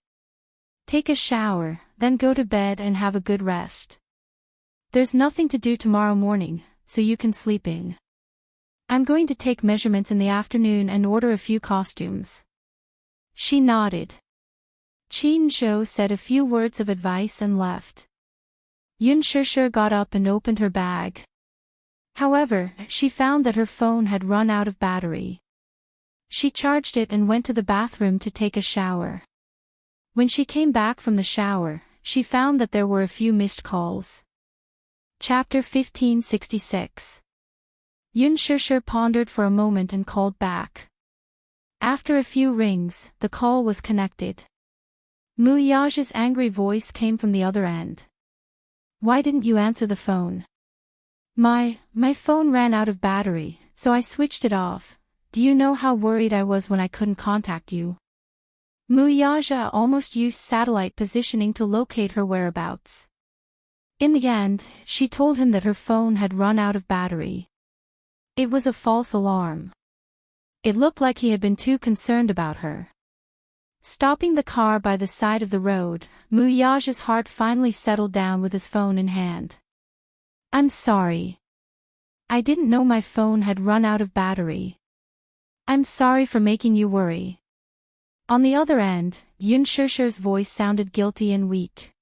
Take a shower, then go to bed and have a good rest. There's nothing to do tomorrow morning, so you can sleep in. I'm going to take measurements in the afternoon and order a few costumes. She nodded. Qin Zhou said a few words of advice and left. Yun Sure got up and opened her bag. However, she found that her phone had run out of battery. She charged it and went to the bathroom to take a shower. When she came back from the shower, she found that there were a few missed calls. Chapter 1566. Yun Sure pondered for a moment and called back. After a few rings, the call was connected. Mu Yage's angry voice came from the other end. Why didn't you answer the phone? My phone ran out of battery, so I switched it off. Do you know how worried I was when I couldn't contact you? Mu Yage almost used satellite positioning to locate her whereabouts. In the end, she told him that her phone had run out of battery. It was a false alarm. It looked like he had been too concerned about her. Stopping the car by the side of the road, Mu Yage's heart finally settled down with his phone in hand. I'm sorry. I didn't know my phone had run out of battery. I'm sorry for making you worry. On the other end, Yun Sure's voice sounded guilty and weak.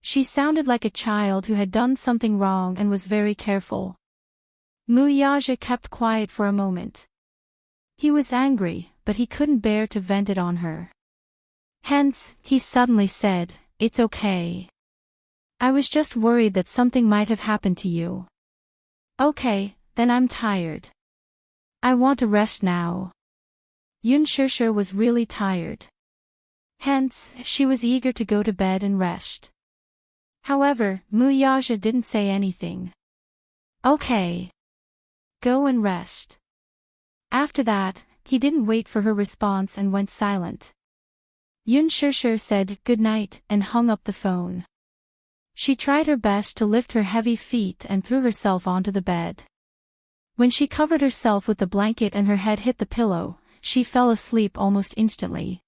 She sounded like a child who had done something wrong and was very careful. Mu Yage kept quiet for a moment. He was angry, but he couldn't bear to vent it on her. Hence, he suddenly said, It's okay. I was just worried that something might have happened to you. Okay, then I'm tired. I want to rest now. Yun Sure was really tired. Hence, she was eager to go to bed and rest. However, Mu Yage didn't say anything. Okay. Go and rest. After that, he didn't wait for her response and went silent. Yun Sure said good night and hung up the phone. She tried her best to lift her heavy feet and threw herself onto the bed. When she covered herself with the blanket and her head hit the pillow, she fell asleep almost instantly.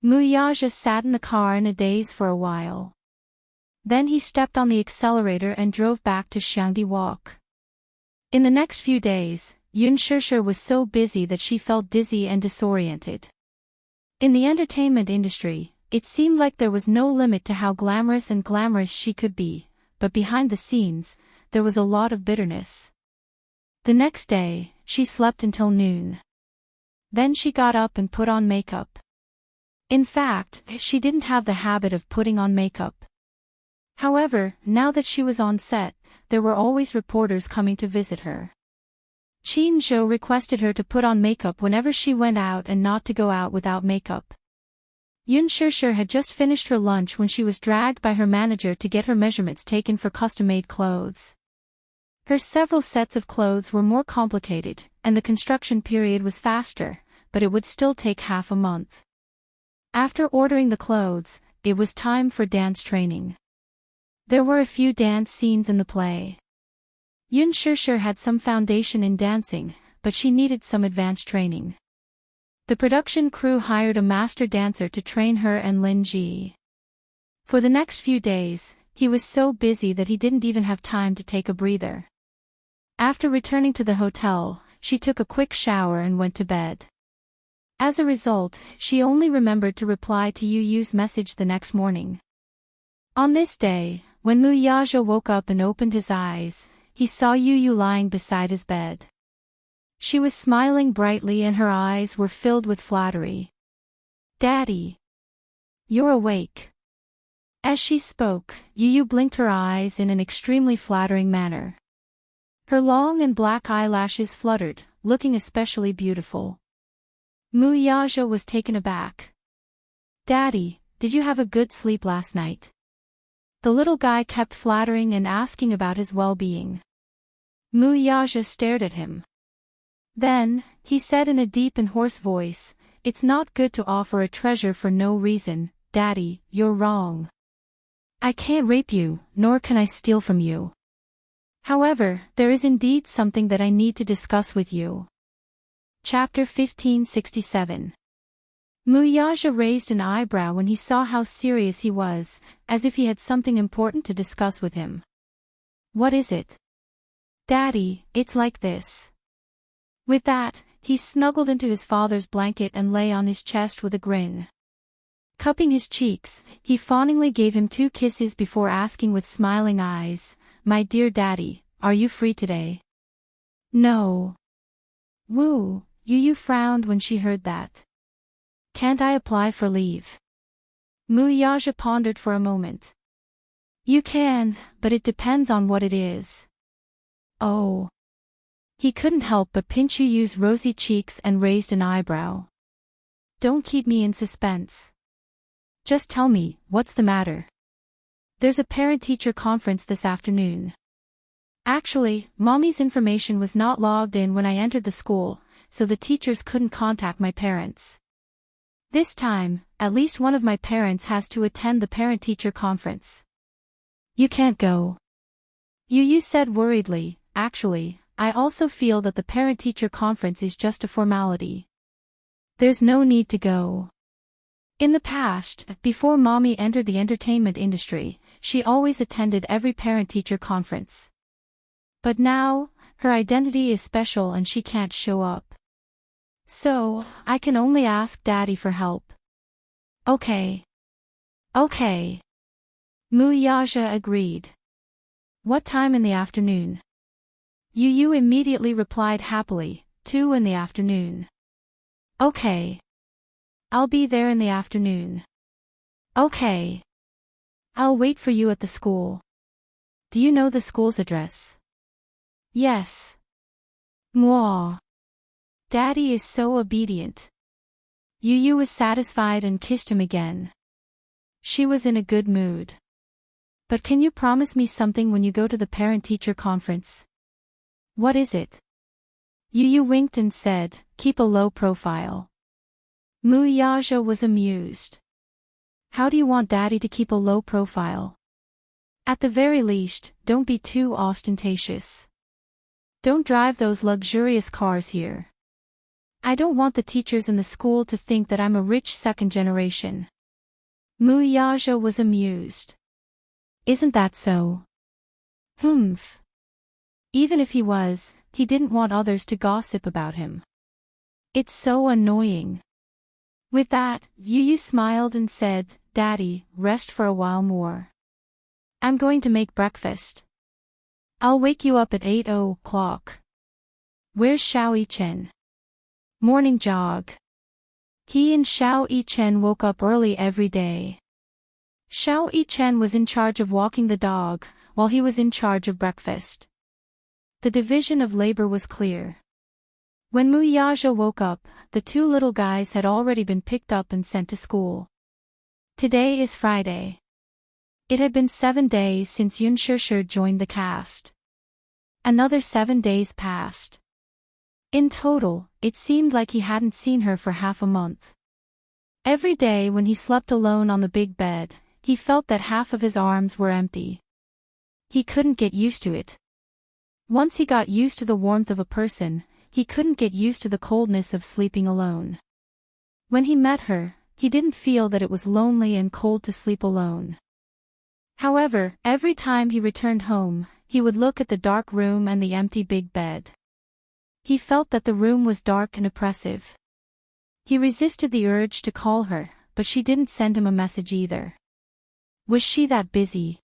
Mu Yage sat in the car in a daze for a while. Then he stepped on the accelerator and drove back to Xiangdi Walk. In the next few days, Yun Sure was so busy that she felt dizzy and disoriented. In the entertainment industry, it seemed like there was no limit to how glamorous she could be, but behind the scenes, there was a lot of bitterness. The next day, she slept until noon. Then she got up and put on makeup. In fact, she didn't have the habit of putting on makeup. However, now that she was on set, there were always reporters coming to visit her. Qin Zhou requested her to put on makeup whenever she went out and not to go out without makeup. Yun Sure had just finished her lunch when she was dragged by her manager to get her measurements taken for custom-made clothes. Her several sets of clothes were more complicated, and the construction period was faster, but it would still take half a month. After ordering the clothes, it was time for dance training. There were a few dance scenes in the play. Yun Shishir had some foundation in dancing, but she needed some advanced training. The production crew hired a master dancer to train her and Lin Ji. For the next few days, he was so busy that he didn't even have time to take a breather. After returning to the hotel, she took a quick shower and went to bed. As a result, she only remembered to reply to Yu Yu's message the next morning. On this day, when Mu Yaja woke up and opened his eyes, he saw Yu Yu lying beside his bed. She was smiling brightly and her eyes were filled with flattery. "Daddy! You're awake." As she spoke, Yu Yu blinked her eyes in an extremely flattering manner. Her long and black eyelashes fluttered, looking especially beautiful. Mu Yaja was taken aback. "Daddy, did you have a good sleep last night?" The little guy kept flattering and asking about his well-being. Mu Yaja stared at him. Then, he said in a deep and hoarse voice, "It's not good to offer a treasure for no reason, Daddy, you're wrong. I can't rape you, nor can I steal from you. However, there is indeed something that I need to discuss with you." Chapter 1567. Mu Yaja raised an eyebrow when he saw how serious he was, as if he had something important to discuss with him. "What is it?" "Daddy, it's like this." With that, he snuggled into his father's blanket and lay on his chest with a grin. Cupping his cheeks, he fawningly gave him 2 kisses before asking with smiling eyes, "My dear Daddy, are you free today?" "No." "Woo," Yu Yu frowned when she heard that. "Can't I apply for leave?" Mu Yaja pondered for a moment. "You can, but it depends on what it is." "Oh." He couldn't help but pinch Yu Yu's rosy cheeks and raised an eyebrow. "Don't keep me in suspense. Just tell me, what's the matter?" "There's a parent-teacher conference this afternoon." Actually, Mommy's information was not logged in when I entered the school, so the teachers couldn't contact my parents. This time, at least one of my parents has to attend the parent-teacher conference. "You can't go." Yu Yu said worriedly, "Actually, I also feel that the parent-teacher conference is just a formality. There's no need to go." In the past, before Mommy entered the entertainment industry, she always attended every parent-teacher conference. But now, her identity is special and she can't show up. So, I can only ask Daddy for help. "Okay. Okay." Mu Yaja agreed. "What time in the afternoon?" Yu Yu immediately replied happily, 2 in the afternoon. "Okay. I'll be there in the afternoon." "Okay. I'll wait for you at the school." "Do you know the school's address?" "Yes." "Mwah. Daddy is so obedient." Yu Yu was satisfied and kissed him again. She was in a good mood. "But can you promise me something when you go to the parent-teacher conference?" "What is it?" Yu Yu winked and said, "Keep a low profile." Mu Yaja was amused. "How do you want Daddy to keep a low profile?" "At the very least, don't be too ostentatious. Don't drive those luxurious cars here. I don't want the teachers in the school to think that I'm a rich second generation." Mu Yaja was amused. "Isn't that so?" "Humph." Even if he was, he didn't want others to gossip about him. "It's so annoying." With that, Yu Yu smiled and said, "Daddy, rest for a while more. I'm going to make breakfast. I'll wake you up at 8 o'clock. Where's Xiao Yichen?" "Morning jog." He and Xiao Yichen woke up early every day. Xiao Yichen was in charge of walking the dog, while he was in charge of breakfast. The division of labor was clear. When Mu Yaja woke up, the 2 little guys had already been picked up and sent to school. Today is Friday. It had been 7 days since Yun Shishir joined the cast. Another 7 days passed. In total, it seemed like he hadn't seen her for half a month. Every day when he slept alone on the big bed, he felt that half of his arms were empty. He couldn't get used to it. Once he got used to the warmth of a person, he couldn't get used to the coldness of sleeping alone. When he met her, he didn't feel that it was lonely and cold to sleep alone. However, every time he returned home, he would look at the dark room and the empty big bed. He felt that the room was dark and oppressive. He resisted the urge to call her, but she didn't send him a message either. Was she that busy?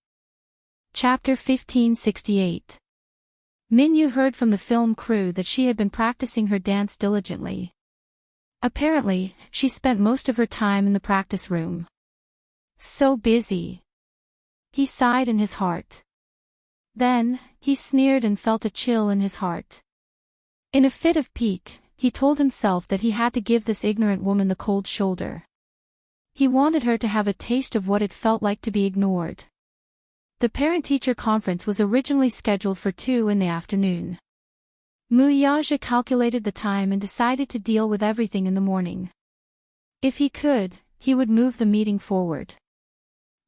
Chapter 1568. Minyu heard from the film crew that she had been practicing her dance diligently. Apparently, she spent most of her time in the practice room. So busy. He sighed in his heart. Then, he sneered and felt a chill in his heart. In a fit of pique, he told himself that he had to give this ignorant woman the cold shoulder. He wanted her to have a taste of what it felt like to be ignored. The parent-teacher conference was originally scheduled for 2 in the afternoon. Muyaja calculated the time and decided to deal with everything in the morning. If he could, he would move the meeting forward.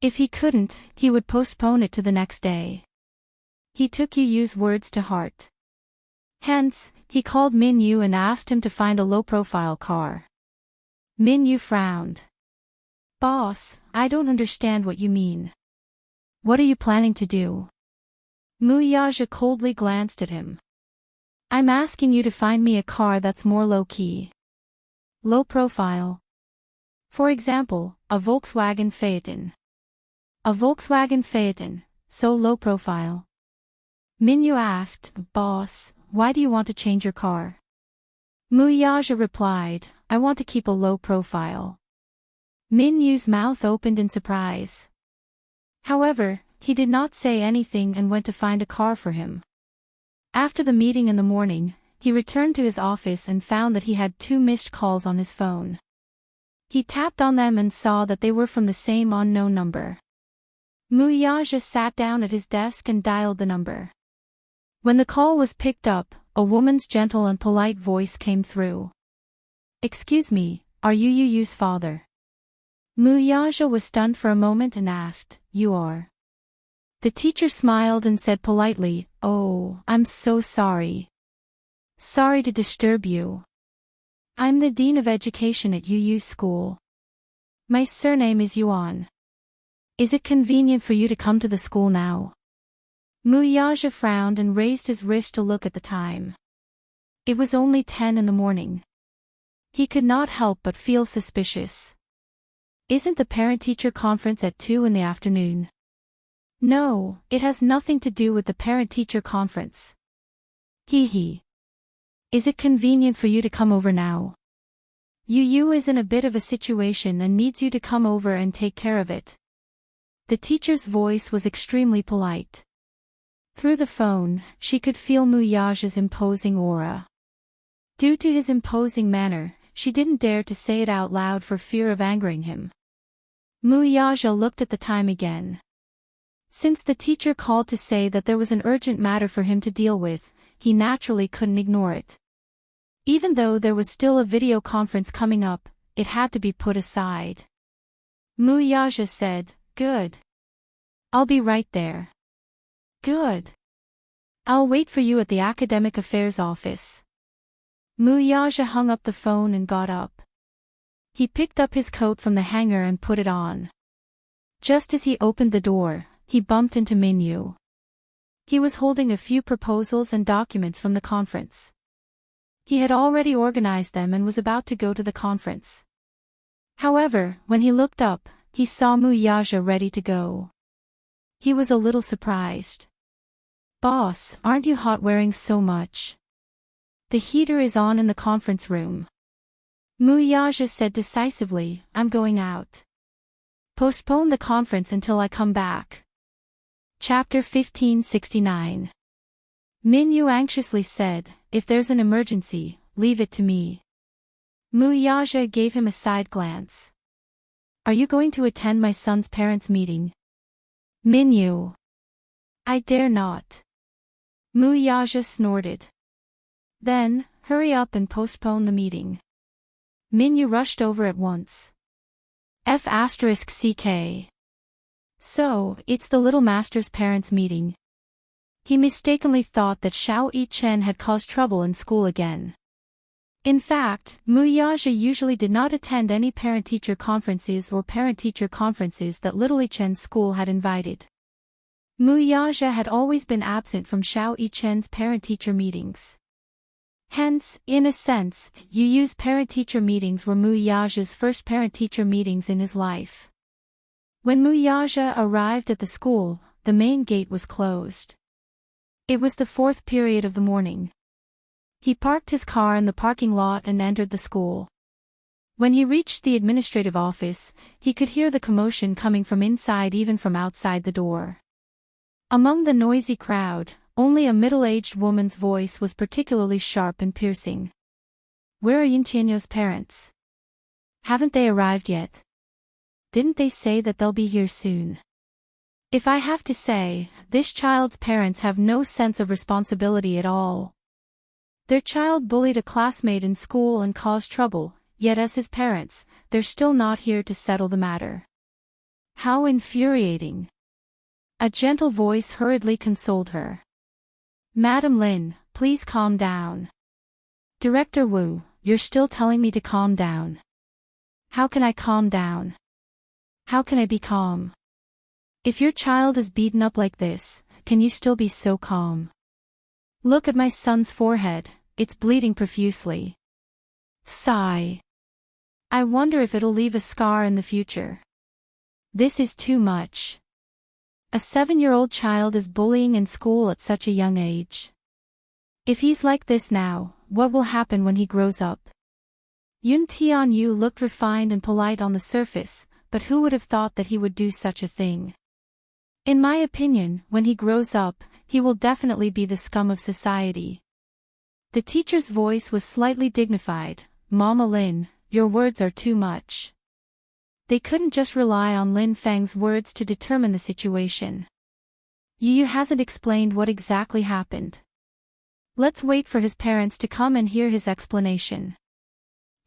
If he couldn't, he would postpone it to the next day. He took Yu's words to heart. Hence, he called Minyu and asked him to find a low-profile car. Minyu frowned. "Boss, I don't understand what you mean. What are you planning to do?" Muyaja coldly glanced at him. "I'm asking you to find me a car that's more low-key. Low profile. For example, a Volkswagen Phaeton." "A Volkswagen Phaeton, so low profile?" Minyu asked. "Boss, why do you want to change your car?" Muyaja replied, "I want to keep a low profile." Minyu's mouth opened in surprise. However, he did not say anything and went to find a car for him. After the meeting in the morning, he returned to his office and found that he had 2 missed calls on his phone. He tapped on them and saw that they were from the same unknown number. Muyaja sat down at his desk and dialed the number. When the call was picked up, a woman's gentle and polite voice came through. "Excuse me, are you Yu's father?" Muyaja was stunned for a moment and asked, "You are?" The teacher smiled and said politely, "Oh, I'm so sorry. Sorry to disturb you. I'm the Dean of Education at Yu's school. My surname is Yuan. Is it convenient for you to come to the school now?" Muyaja frowned and raised his wrist to look at the time. It was only 10 in the morning. He could not help but feel suspicious. Isn't the parent-teacher conference at 2 in the afternoon? No, it has nothing to do with the parent-teacher conference. Hee. Is it convenient for you to come over now? Yu is in a bit of a situation and needs you to come over and take care of it. The teacher's voice was extremely polite. Through the phone, she could feel Muyaja's imposing aura. Due to his imposing manner, she didn't dare to say it out loud for fear of angering him. Muyaja looked at the time again. Since the teacher called to say that there was an urgent matter for him to deal with, he naturally couldn't ignore it. Even though there was still a video conference coming up, it had to be put aside. Muyaja said, "Good. I'll be right there." "Good. I'll wait for you at the Academic Affairs office." Muyaja hung up the phone and got up. He picked up his coat from the hanger and put it on. Just as he opened the door, he bumped into Minyu. He was holding a few proposals and documents from the conference. He had already organized them and was about to go to the conference. However, when he looked up, he saw Muyaja ready to go. He was a little surprised. "Boss, aren't you hot wearing so much? The heater is on in the conference room." Muyaja said decisively, "I'm going out. Postpone the conference until I come back." Chapter 1569. Minyu anxiously said, "If there's an emergency, leave it to me." Muyaja gave him a side glance. "Are you going to attend my son's parents' meeting?" Minyu. "I dare not." Muyaja snorted. "Then, hurry up and postpone the meeting." Minyu rushed over at once. F***CK. "So, it's the little master's parents' meeting. He mistakenly thought that Xiao Yichen had caused trouble in school again. In fact, Mu Yaja usually did not attend any parent-teacher conferences or parent-teacher conferences that Little Yichen's school had invited. Mu Yaja had always been absent from Xiao Yichen's parent-teacher meetings. Hence, in a sense, Yu Yu's parent-teacher meetings were Mu Yaja's first parent-teacher meetings in his life. When Mu Yaja arrived at the school, the main gate was closed. It was the fourth period of the morning. He parked his car in the parking lot and entered the school. When he reached the administrative office, he could hear the commotion coming from inside, even from outside the door. Among the noisy crowd, only a middle-aged woman's voice was particularly sharp and piercing. "Where are Yintianyo's parents? Haven't they arrived yet? Didn't they say that they'll be here soon?" If I have to say, this child's parents have no sense of responsibility at all. Their child bullied a classmate in school and caused trouble, yet as his parents, they're still not here to settle the matter. How infuriating. A gentle voice hurriedly consoled her. "Madam Lin, please calm down." "Director Wu, you're still telling me to calm down. How can I calm down? How can I be calm? If your child is beaten up like this, can you still be so calm? Look at my son's forehead, it's bleeding profusely. Sigh. I wonder if it'll leave a scar in the future. This is too much. A 7-year-old child is bullying in school at such a young age. If he's like this now, what will happen when he grows up?" Yun Tianyu looked refined and polite on the surface, but who would have thought that he would do such a thing? "In my opinion, when he grows up, he will definitely be the scum of society." The teacher's voice was slightly dignified. "Mama Lin, your words are too much." They couldn't just rely on Lin Feng's words to determine the situation. Yu Yu hasn't explained what exactly happened. Let's wait for his parents to come and hear his explanation.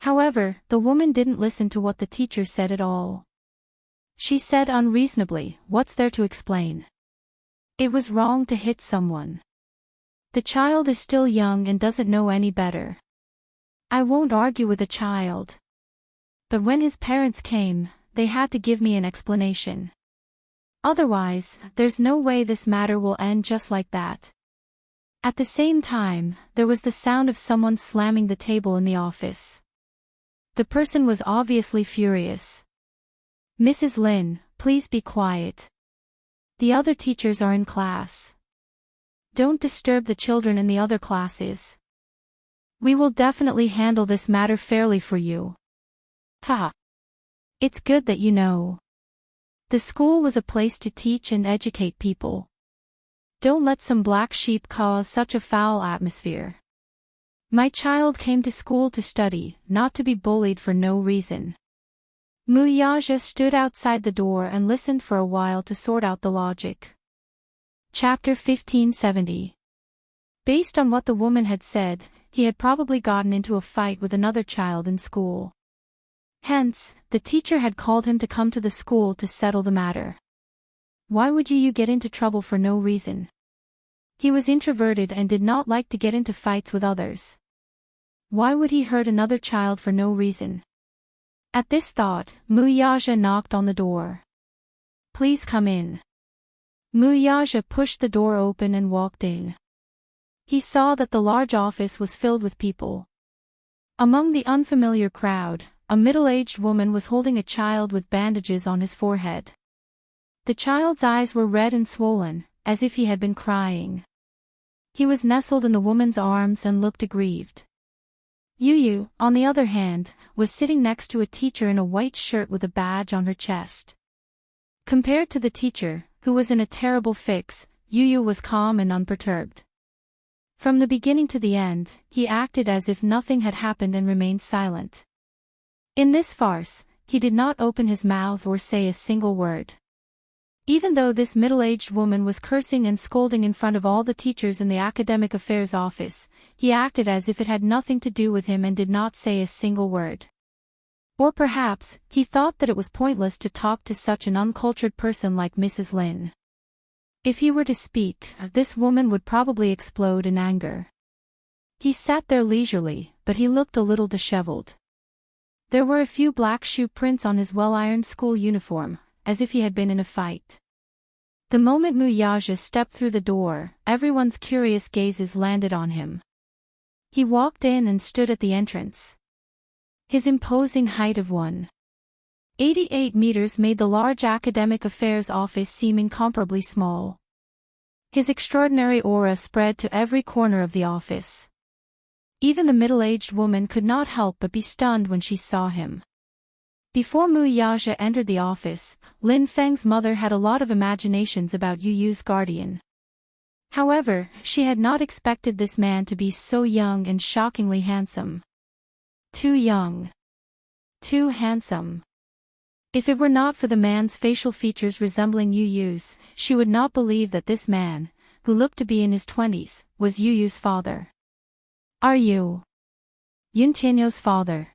However, the woman didn't listen to what the teacher said at all. She said unreasonably, "What's there to explain? It was wrong to hit someone. The child is still young and doesn't know any better. I won't argue with a child. But when his parents came, they had to give me an explanation. Otherwise, there's no way this matter will end just like that." At the same time, there was the sound of someone slamming the table in the office. The person was obviously furious. "Mrs. Lin, please be quiet. The other teachers are in class. Don't disturb the children in the other classes. We will definitely handle this matter fairly for you." Ha! It's good that you know. The school was a place to teach and educate people. Don't let some black sheep cause such a foul atmosphere. My child came to school to study, not to be bullied for no reason. Mu Yaja stood outside the door and listened for a while to sort out the logic. Chapter 1570. Based on what the woman had said, he had probably gotten into a fight with another child in school. Hence, the teacher had called him to come to the school to settle the matter. Why would you get into trouble for no reason? He was introverted and did not like to get into fights with others. Why would he hurt another child for no reason? At this thought, Mu Yaja knocked on the door. "Please come in." Mu Yaja pushed the door open and walked in. He saw that the large office was filled with people. Among the unfamiliar crowd, a middle-aged woman was holding a child with bandages on his forehead. The child's eyes were red and swollen, as if he had been crying. He was nestled in the woman's arms and looked aggrieved. Yu Yu, on the other hand, was sitting next to a teacher in a white shirt with a badge on her chest. Compared to the teacher, who was in a terrible fix, Yu Yu was calm and unperturbed. From the beginning to the end, he acted as if nothing had happened and remained silent. In this farce, he did not open his mouth or say a single word. Even though this middle-aged woman was cursing and scolding in front of all the teachers in the academic affairs office, he acted as if it had nothing to do with him and did not say a single word. Or perhaps, he thought that it was pointless to talk to such an uncultured person like Mrs. Lin. If he were to speak, this woman would probably explode in anger. He sat there leisurely, but he looked a little disheveled. There were a few black shoe prints on his well-ironed school uniform, as if he had been in a fight. The moment Muyaja stepped through the door, everyone's curious gazes landed on him. He walked in and stood at the entrance. His imposing height of 188 meters made the large academic affairs office seem incomparably small. His extraordinary aura spread to every corner of the office. Even the middle-aged woman could not help but be stunned when she saw him. Before Muyaja entered the office, Lin Feng's mother had a lot of imaginations about Yu Yu's guardian. However, she had not expected this man to be so young and shockingly handsome. Too young. Too handsome. If it were not for the man's facial features resembling Yu Yu's, she would not believe that this man, who looked to be in his 20s, was Yu Yu's father. Are you Yun Tianyo's father?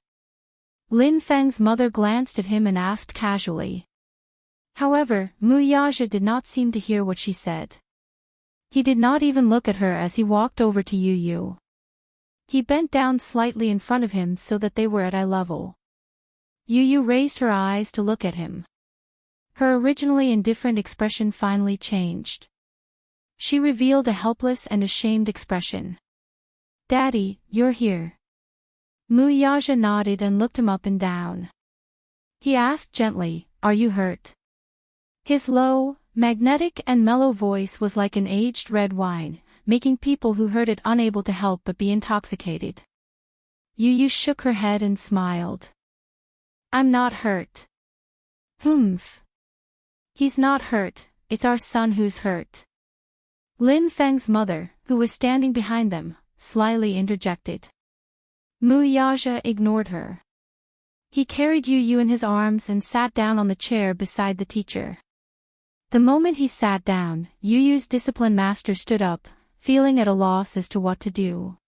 Lin Feng's mother glanced at him and asked casually. However, Muyaja did not seem to hear what she said. He did not even look at her as he walked over to Yu Yu. He bent down slightly in front of him so that they were at eye level. Yu Yu raised her eyes to look at him. Her originally indifferent expression finally changed. She revealed a helpless and ashamed expression. Daddy, you're here. Muyaja nodded and looked him up and down. He asked gently, are you hurt? His low, magnetic and mellow voice was like an aged red wine, making people who heard it unable to help but be intoxicated. Yu Yu shook her head and smiled. I'm not hurt. Humph. He's not hurt, it's our son who's hurt. Lin Feng's mother, who was standing behind them, slyly interjected. Muyaja ignored her. He carried Yu Yu in his arms and sat down on the chair beside the teacher. The moment he sat down, Yu Yu's discipline master stood up, feeling at a loss as to what to do.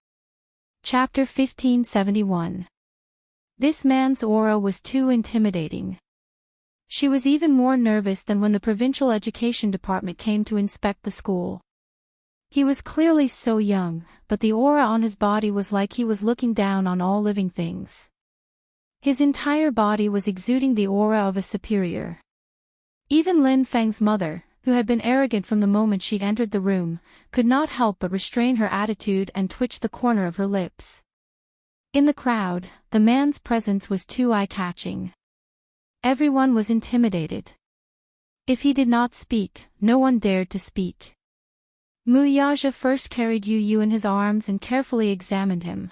Chapter 1571. This man's aura was too intimidating. She was even more nervous than when the provincial education department came to inspect the school. He was clearly so young, but the aura on his body was like he was looking down on all living things. His entire body was exuding the aura of a superior. Even Lin Feng's mother, who had been arrogant from the moment she'd entered the room, could not help but restrain her attitude and twitch the corner of her lips. In the crowd, the man's presence was too eye-catching. Everyone was intimidated. If he did not speak, no one dared to speak. Muyaja first carried Yu Yu in his arms and carefully examined him.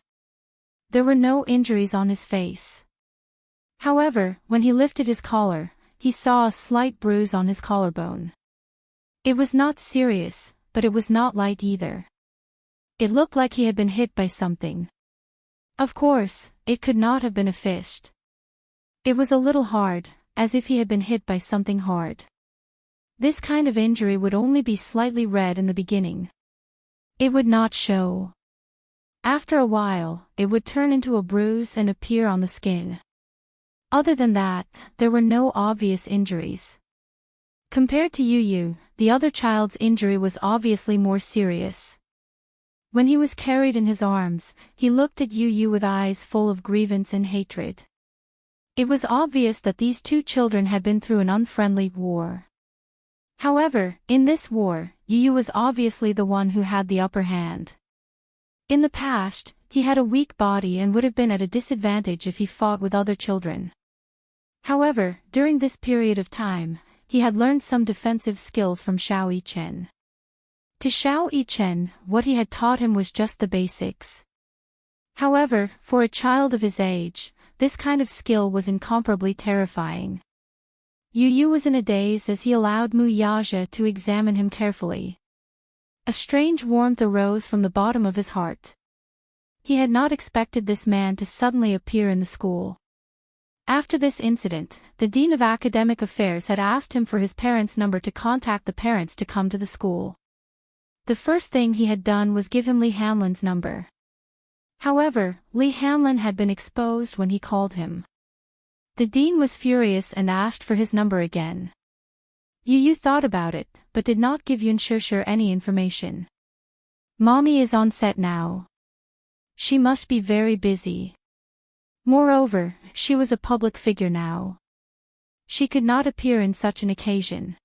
There were no injuries on his face. However, when he lifted his collar, he saw a slight bruise on his collarbone. It was not serious, but it was not light either. It looked like he had been hit by something. Of course, it could not have been a fist. It was a little hard, as if he had been hit by something hard. This kind of injury would only be slightly red in the beginning. It would not show. After a while, it would turn into a bruise and appear on the skin. Other than that, there were no obvious injuries. Compared to Yu Yu, the other child's injury was obviously more serious. When he was carried in his arms, he looked at Yu Yu with eyes full of grievance and hatred. It was obvious that these two children had been through an unfriendly war. However, in this war, Yu Yu was obviously the one who had the upper hand. In the past, he had a weak body and would have been at a disadvantage if he fought with other children. However, during this period of time, he had learned some defensive skills from Xiao Yichen. To Xiao Yichen, what he had taught him was just the basics. However, for a child of his age, this kind of skill was incomparably terrifying. Yu Yu was in a daze as he allowed Muyaja to examine him carefully. A strange warmth arose from the bottom of his heart. He had not expected this man to suddenly appear in the school. After this incident, the Dean of Academic Affairs had asked him for his parents' number to contact the parents to come to the school. The first thing he had done was give him Li Hanlin's number. However, Li Hanlin had been exposed when he called him. The dean was furious and asked for his number again. Yu Yu thought about it, but did not give Yunshushu any information. Mommy is on set now. She must be very busy. Moreover, she was a public figure now. She could not appear in such an occasion.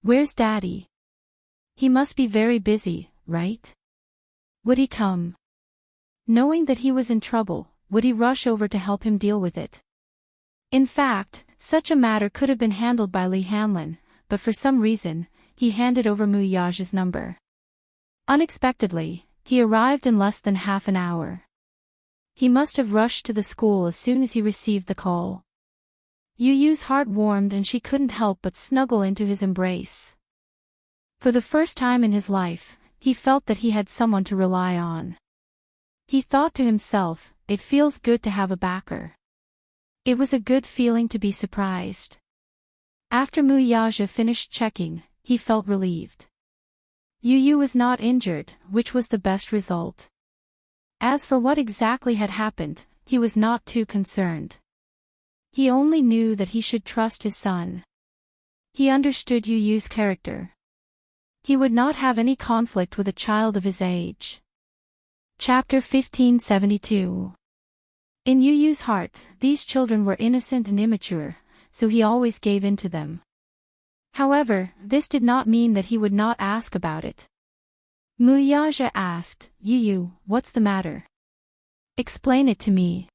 Where's Daddy? He must be very busy, right? Would he come? Knowing that he was in trouble, would he rush over to help him deal with it? In fact, such a matter could have been handled by Li Hanlin, but for some reason, he handed over Mu Yaja's number. Unexpectedly, he arrived in less than half an hour. He must have rushed to the school as soon as he received the call. Yu Yu's heart warmed and she couldn't help but snuggle into his embrace. For the first time in his life, he felt that he had someone to rely on. He thought to himself, it feels good to have a backer. It was a good feeling to be surprised. After Mu Yaja finished checking, he felt relieved. Yu Yu was not injured, which was the best result. As for what exactly had happened, he was not too concerned. He only knew that he should trust his son. He understood Yu Yu's character. He would not have any conflict with a child of his age. Chapter 1572. In Yu Yu's heart, these children were innocent and immature, so he always gave in to them. However, this did not mean that he would not ask about it. Mu Yaja asked, Yu Yu, what's the matter? Explain it to me.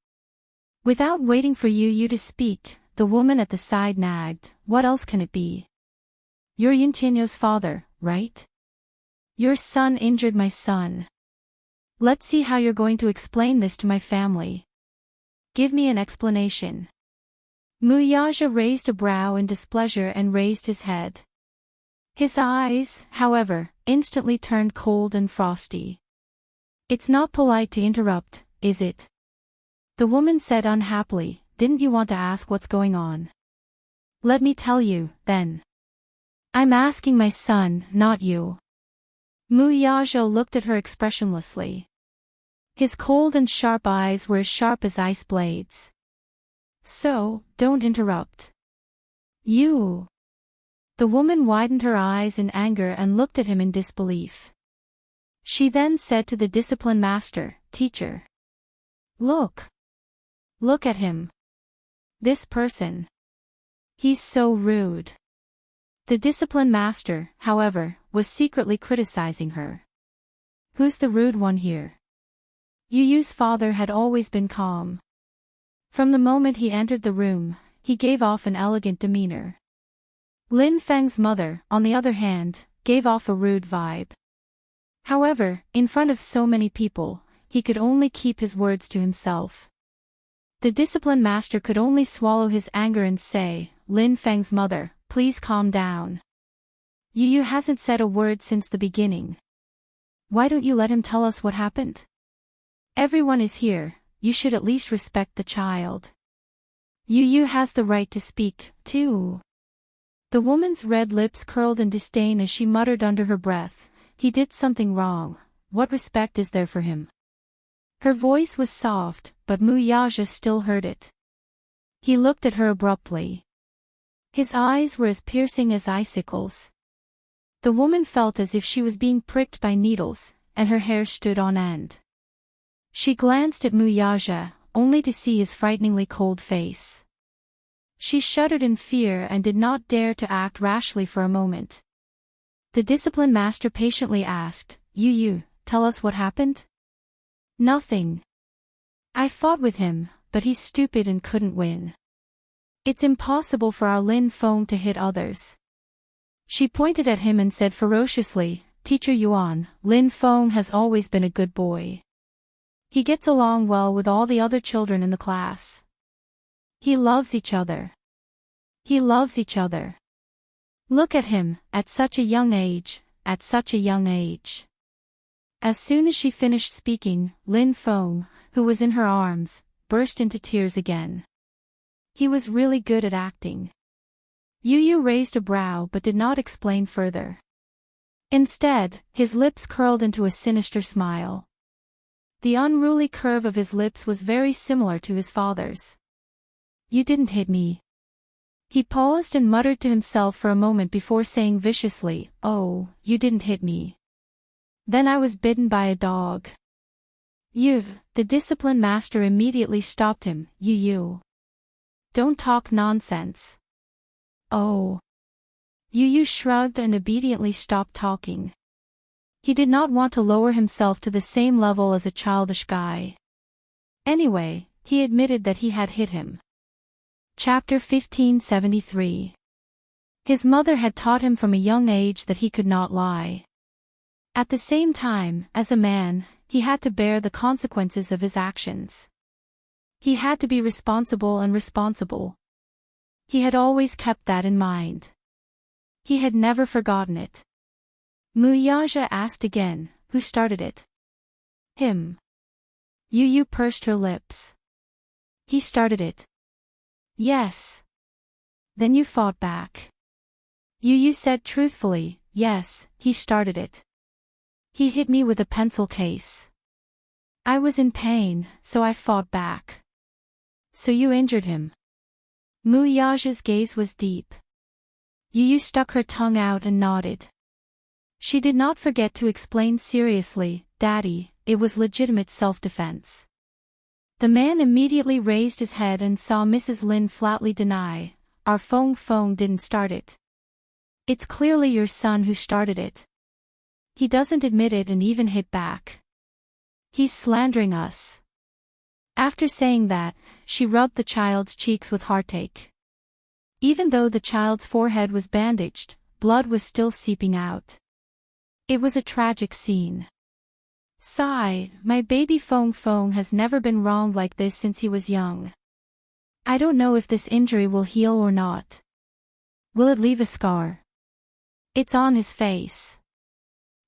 Without waiting for Yu Yu to speak, the woman at the side nagged, what else can it be? You're Yuntinyo's father, right? Your son injured my son. Let's see how you're going to explain this to my family. Give me an explanation. Mu Yaja raised a brow in displeasure and raised his head. His eyes, however, instantly turned cold and frosty. It's not polite to interrupt, is it? The woman said unhappily, didn't you want to ask what's going on? Let me tell you, then. I'm asking my son, not you. Mu Yaja looked at her expressionlessly. His cold and sharp eyes were as sharp as ice blades. So, don't interrupt. You. The woman widened her eyes in anger and looked at him in disbelief. She then said to the discipline master, Teacher. Look. Look at him. This person. He's so rude. The discipline master, however, was secretly criticizing her. Who's the rude one here? Yu Yu's father had always been calm. From the moment he entered the room, he gave off an elegant demeanor. Lin Feng's mother, on the other hand, gave off a rude vibe. However, in front of so many people, he could only keep his words to himself. The discipline master could only swallow his anger and say, Lin Feng's mother, please calm down. Yu Yu hasn't said a word since the beginning. Why don't you let him tell us what happened? Everyone is here, you should at least respect the child. Yu Yu has the right to speak, too. The woman's red lips curled in disdain as she muttered under her breath, he did something wrong, what respect is there for him? Her voice was soft, but Mu Yaja still heard it. He looked at her abruptly. His eyes were as piercing as icicles. The woman felt as if she was being pricked by needles, and her hair stood on end. She glanced at Mu Yaja, only to see his frighteningly cold face. She shuddered in fear and did not dare to act rashly for a moment. The discipline master patiently asked, Yu Yu, tell us what happened? Nothing. I fought with him, but he's stupid and couldn't win. It's impossible for our Lin Feng to hit others. She pointed at him and said ferociously, Teacher Yuan, Lin Feng has always been a good boy. He gets along well with all the other children in the class. He loves each other. He loves each other. Look at him, at such a young age, at such a young age. As soon as she finished speaking, Lin Feng, who was in her arms, burst into tears again. He was really good at acting. Yu Yu raised a brow but did not explain further. Instead, his lips curled into a sinister smile. The unruly curve of his lips was very similar to his father's. You didn't hit me. He paused and muttered to himself for a moment before saying viciously, "Oh, you didn't hit me. Then I was bitten by a dog." The discipline master immediately stopped him. You. Don't talk nonsense." "Oh." Yu shrugged and obediently stopped talking. He did not want to lower himself to the same level as a childish guy. Anyway, he admitted that he had hit him. Chapter 1573. His mother had taught him from a young age that he could not lie. At the same time, as a man, he had to bear the consequences of his actions. He had to be responsible and responsible. He had always kept that in mind. He had never forgotten it. Muyaja asked again, "Who started it?" "Him." Yu pursed her lips. "He started it?" "Yes." "Then you fought back?" Yu said truthfully, "Yes, he started it. He hit me with a pencil case. I was in pain, so I fought back." "So you injured him?" Muyaja's gaze was deep. Yu stuck her tongue out and nodded. She did not forget to explain seriously, "Daddy, it was legitimate self-defense." The man immediately raised his head and saw Mrs. Lin flatly deny, "Our Feng didn't start it. It's clearly your son who started it. He doesn't admit it and even hit back. He's slandering us." After saying that, she rubbed the child's cheeks with heartache. Even though the child's forehead was bandaged, blood was still seeping out. It was a tragic scene. Sigh, my baby Feng has never been wronged like this since he was young. I don't know if this injury will heal or not. Will it leave a scar? It's on his face.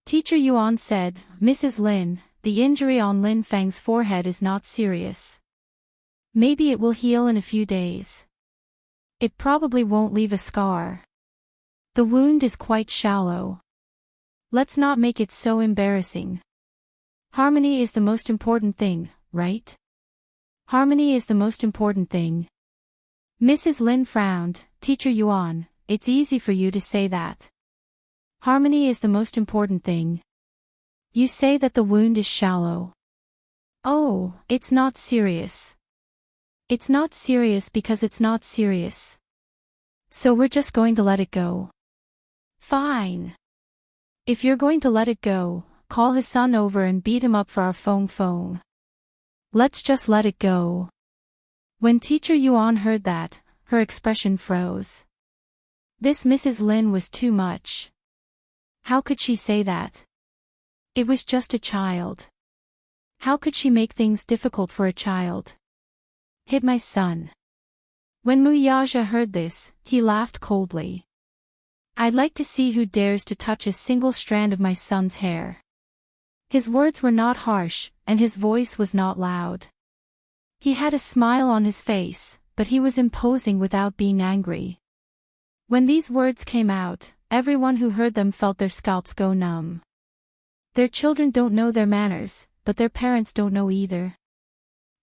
Teacher Yuan said, "Mrs. Lin, the injury on Lin Feng's forehead is not serious. Maybe it will heal in a few days. It probably won't leave a scar. The wound is quite shallow. Let's not make it so embarrassing. Harmony is the most important thing, right? Harmony is the most important thing." Mrs. Lin frowned. "Teacher Yuan, it's easy for you to say that. Harmony is the most important thing. You say that the wound is shallow. Oh, it's not serious. It's not serious because it's not serious. So we're just going to let it go." "Fine. If you're going to let it go, call his son over and beat him up for our Feng. Let's just let it go." When Teacher Yuan heard that, her expression froze. This Mrs. Lin was too much. How could she say that? It was just a child. How could she make things difficult for a child? "Hit my son." When Muyaja heard this, he laughed coldly. "I'd like to see who dares to touch a single strand of my son's hair." His words were not harsh, and his voice was not loud. He had a smile on his face, but he was imposing without being angry. When these words came out, everyone who heard them felt their scalps go numb. Their children don't know their manners, but their parents don't know either.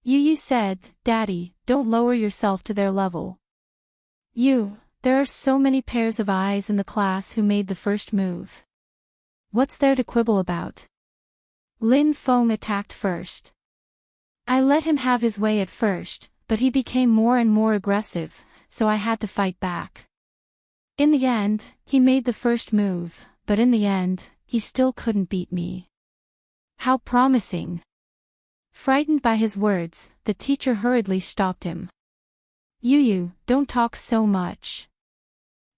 Yu said, "Daddy, don't lower yourself to their level. There are so many pairs of eyes in the class who made the first move. What's there to quibble about? Lin Feng attacked first. I let him have his way at first, but he became more and more aggressive, so I had to fight back. In the end, he made the first move, but in the end, he still couldn't beat me." "How promising." Frightened by his words, the teacher hurriedly stopped him. "Yu, don't talk so much."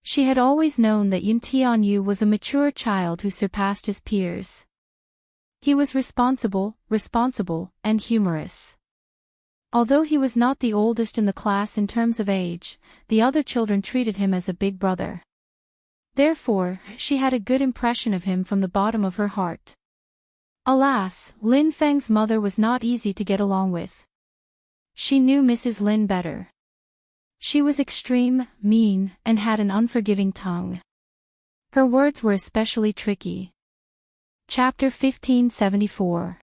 She had always known that Yun Tianyu was a mature child who surpassed his peers. He was responsible, and humorous. Although he was not the oldest in the class in terms of age, the other children treated him as a big brother. Therefore, she had a good impression of him from the bottom of her heart. Alas, Lin Feng's mother was not easy to get along with. She knew Mrs. Lin better. She was extreme, mean, and had an unforgiving tongue. Her words were especially tricky. Chapter 1574.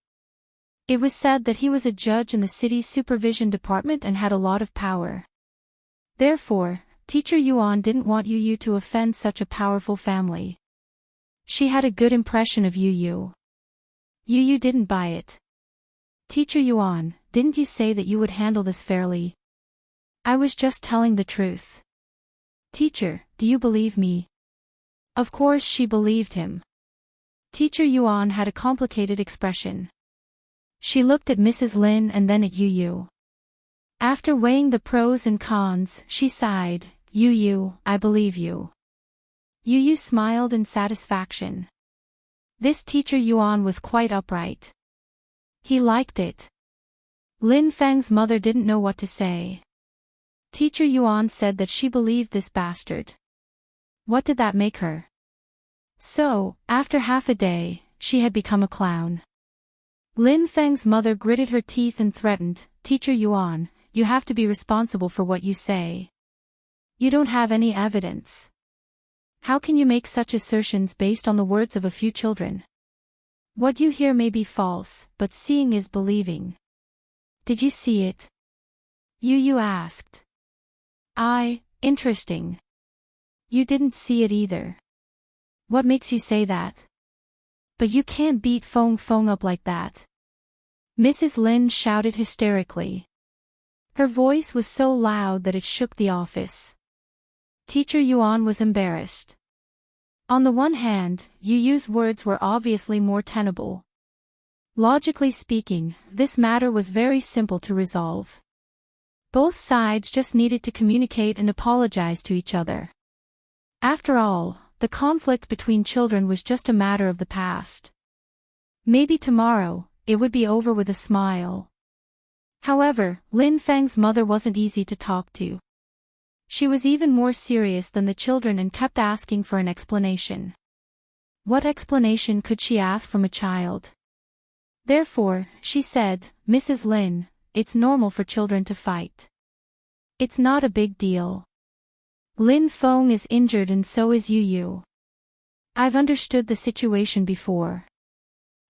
It was said that he was a judge in the city's supervision department and had a lot of power. Therefore, Teacher Yuan didn't want Yu Yu to offend such a powerful family. She had a good impression of Yu Yu. Yu Yu didn't buy it. Teacher Yuan, didn't you say that you would handle this fairly? I was just telling the truth. Teacher, do you believe me? Of course she believed him. Teacher Yuan had a complicated expression. She looked at Mrs. Lin and then at Yu Yu. After weighing the pros and cons, she sighed, Yu Yu, I believe you. Yu Yu smiled in satisfaction. This Teacher Yuan was quite upright. He liked it. Lin Feng's mother didn't know what to say. Teacher Yuan said that she believed this bastard. What did that make her? So, after half a day, she had become a clown. Lin Feng's mother gritted her teeth and threatened, Teacher Yuan, you have to be responsible for what you say. You don't have any evidence. How can you make such assertions based on the words of a few children? What you hear may be false, but seeing is believing. Did you see it? Yu Yu asked. Interesting. You didn't see it either. What makes you say that? But you can't beat Feng Feng up like that. Mrs. Lin shouted hysterically. Her voice was so loud that it shook the office. Teacher Yuan was embarrassed. On the one hand, Yu Yu's words were obviously more tenable. Logically speaking, this matter was very simple to resolve. Both sides just needed to communicate and apologize to each other. After all, the conflict between children was just a matter of the past. Maybe tomorrow, it would be over with a smile. However, Lin Feng's mother wasn't easy to talk to. She was even more serious than the children and kept asking for an explanation. What explanation could she ask from a child? Therefore, she said, Mrs. Lin, it's normal for children to fight. It's not a big deal. Lin Feng is injured and so is Yu Yu. I've understood the situation before.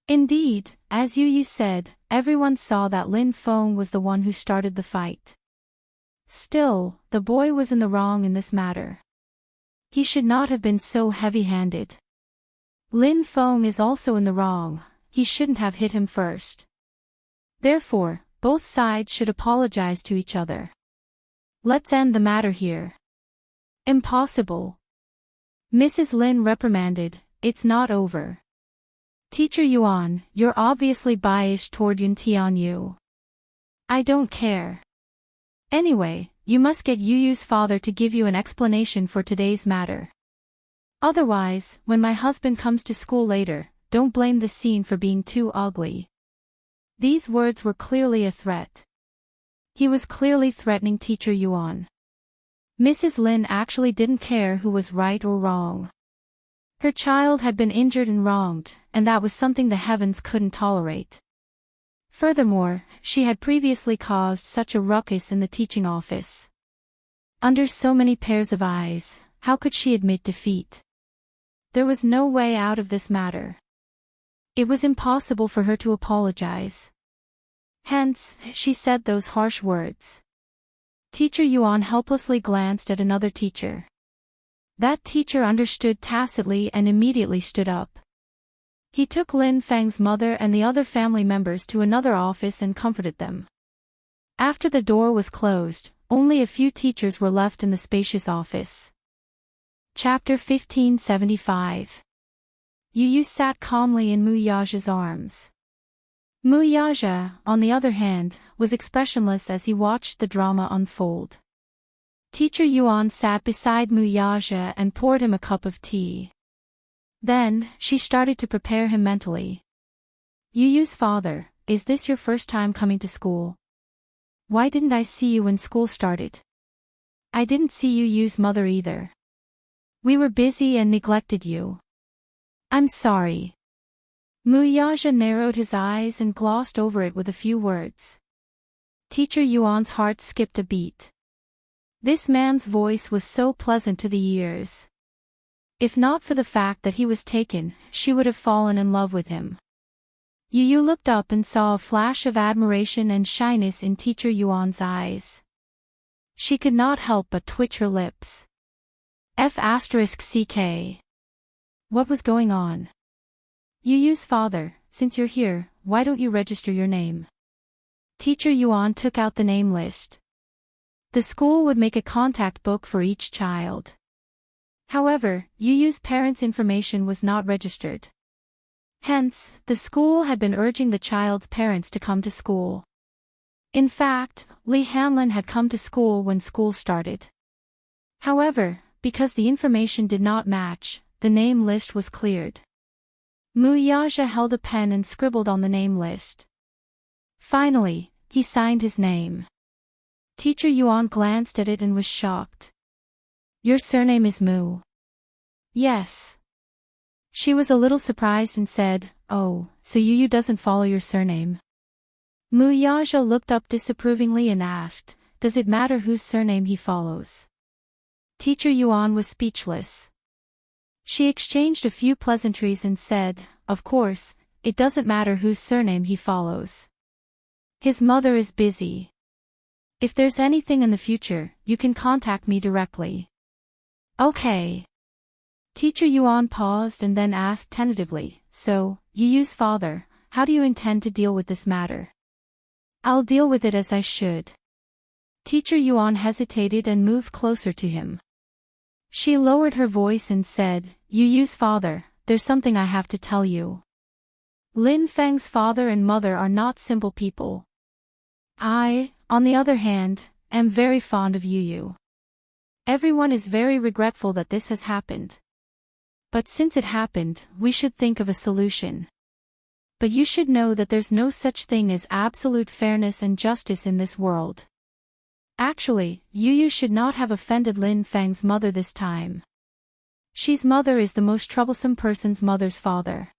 Indeed, as Yu Yu said, everyone saw that Lin Feng was the one who started the fight. Still, the boy was in the wrong in this matter. He should not have been so heavy-handed. Lin Feng is also in the wrong, he shouldn't have hit him first. Therefore, both sides should apologize to each other. Let's end the matter here. Impossible. Mrs. Lin reprimanded, it's not over. Teacher Yuan, you're obviously biased toward Yun Tianyu. I don't care. Anyway, you must get Yu Yu's father to give you an explanation for today's matter. Otherwise, when my husband comes to school later, don't blame the scene for being too ugly. These words were clearly a threat. He was clearly threatening Teacher Yuan. Mrs. Lin actually didn't care who was right or wrong. Her child had been injured and wronged, and that was something the heavens couldn't tolerate. Furthermore, she had previously caused such a ruckus in the teaching office. Under so many pairs of eyes, how could she admit defeat? There was no way out of this matter. It was impossible for her to apologize. Hence, she said those harsh words. Teacher Yuan helplessly glanced at another teacher. That teacher understood tacitly and immediately stood up. He took Lin Feng's mother and the other family members to another office and comforted them. After the door was closed, only a few teachers were left in the spacious office. Chapter 1575. Yu Yu sat calmly in Mu Yaja's arms. Mu Yaja, on the other hand, was expressionless as he watched the drama unfold. Teacher Yuan sat beside Mu Yaja and poured him a cup of tea. Then, she started to prepare him mentally. Yu Yu's father, is this your first time coming to school? Why didn't I see you when school started? I didn't see Yu Yu's mother either. We were busy and neglected you. I'm sorry. Mu Yaja narrowed his eyes and glossed over it with a few words. Teacher Yuan's heart skipped a beat. This man's voice was so pleasant to the ears. If not for the fact that he was taken, she would have fallen in love with him. Yu Yu looked up and saw a flash of admiration and shyness in Teacher Yuan's eyes. She could not help but twitch her lips. F***ck. What was going on? Yu's father, since you're here, why don't you register your name? Teacher Yuan took out the name list. The school would make a contact book for each child. However, Yu's parents' information was not registered. Hence, the school had been urging the child's parents to come to school. In fact, Li Hanlin had come to school when school started. However, because the information did not match, the name list was cleared. Mu Yaja held a pen and scribbled on the name list. Finally, he signed his name. Teacher Yuan glanced at it and was shocked. Your surname is Mu. Yes. She was a little surprised and said, oh, so Yu doesn't follow your surname. Mu Yaja looked up disapprovingly and asked, does it matter whose surname he follows? Teacher Yuan was speechless. She exchanged a few pleasantries and said, of course, it doesn't matter whose surname he follows. His mother is busy. If there's anything in the future, you can contact me directly. Okay. Teacher Yuan paused and then asked tentatively, so, Yu's father, how do you intend to deal with this matter? I'll deal with it as I should. Teacher Yuan hesitated and moved closer to him. She lowered her voice and said, Yu's father, there's something I have to tell you. Lin Feng's father and mother are not simple people. I, on the other hand, am very fond of Yu. Everyone is very regretful that this has happened. But since it happened, we should think of a solution. But you should know that there's no such thing as absolute fairness and justice in this world. Actually, Yu should not have offended Lin Feng's mother this time. She's mother is the most troublesome person's mother's father.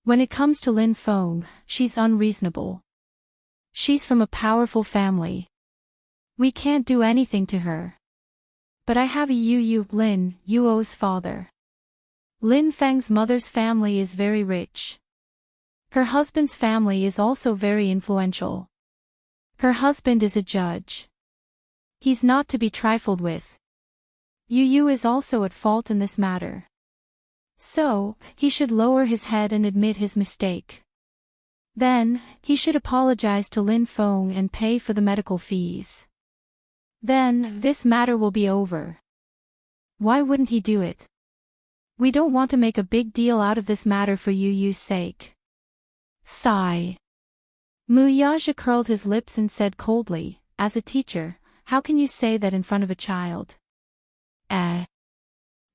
When it comes to Lin Feng, she's unreasonable. She's from a powerful family. We can't do anything to her. But I have a Lin Yuo's father. Lin Feng's mother's family is very rich. Her husband's family is also very influential. Her husband is a judge. He's not to be trifled with. Yu is also at fault in this matter. So, he should lower his head and admit his mistake. Then, he should apologize to Lin Feng and pay for the medical fees. Then, this matter will be over. Why wouldn't he do it? We don't want to make a big deal out of this matter for Yu's sake. Sigh. Mu Yaja curled his lips and said coldly, as a teacher, how can you say that in front of a child?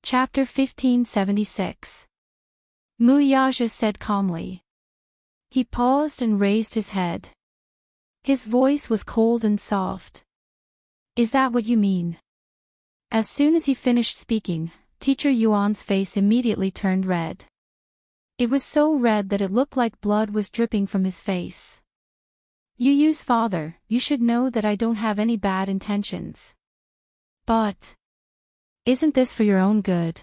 Chapter 1576. Mu Yaja said calmly. He paused and raised his head. His voice was cold and soft. Is that what you mean? As soon as he finished speaking, Teacher Yuan's face immediately turned red. It was so red that it looked like blood was dripping from his face. Yu's father, you should know that I don't have any bad intentions. But isn't this for your own good?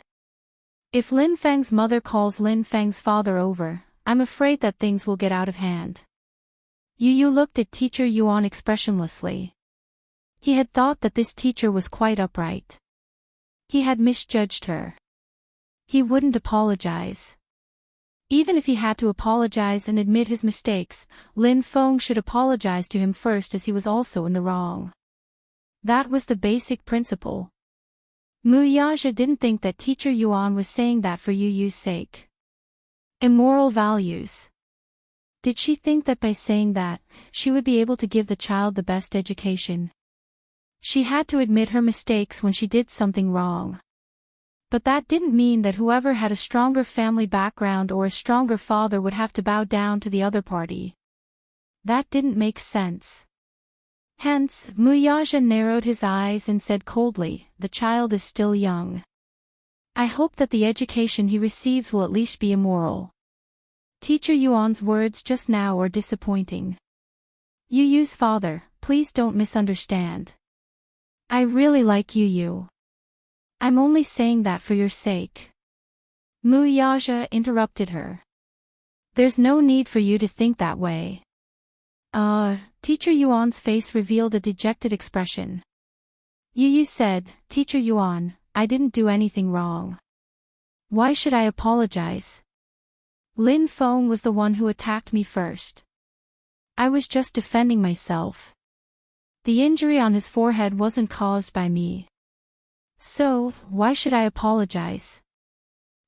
If Lin Feng's mother calls Lin Feng's father over, I'm afraid that things will get out of hand. Yu looked at Teacher Yuan expressionlessly. He had thought that this teacher was quite upright. He had misjudged her. He wouldn't apologize. Even if he had to apologize and admit his mistakes, Lin Feng should apologize to him first as he was also in the wrong. That was the basic principle. Mu Yaja didn't think that Teacher Yuan was saying that for Yu's sake. Immoral values. Did she think that by saying that, she would be able to give the child the best education? She had to admit her mistakes when she did something wrong. But that didn't mean that whoever had a stronger family background or a stronger father would have to bow down to the other party. That didn't make sense. Hence, Mu Yaja narrowed his eyes and said coldly, the child is still young. I hope that the education he receives will at least be immoral. Teacher Yuan's words just now are disappointing. Yu's father, please don't misunderstand. I really like Yu. I'm only saying that for your sake. Mu Yaja interrupted her. There's no need for you to think that way. Teacher Yuan's face revealed a dejected expression. Yu Yu said, Teacher Yuan, I didn't do anything wrong. Why should I apologize? Lin Feng was the one who attacked me first. I was just defending myself. The injury on his forehead wasn't caused by me. So, why should I apologize?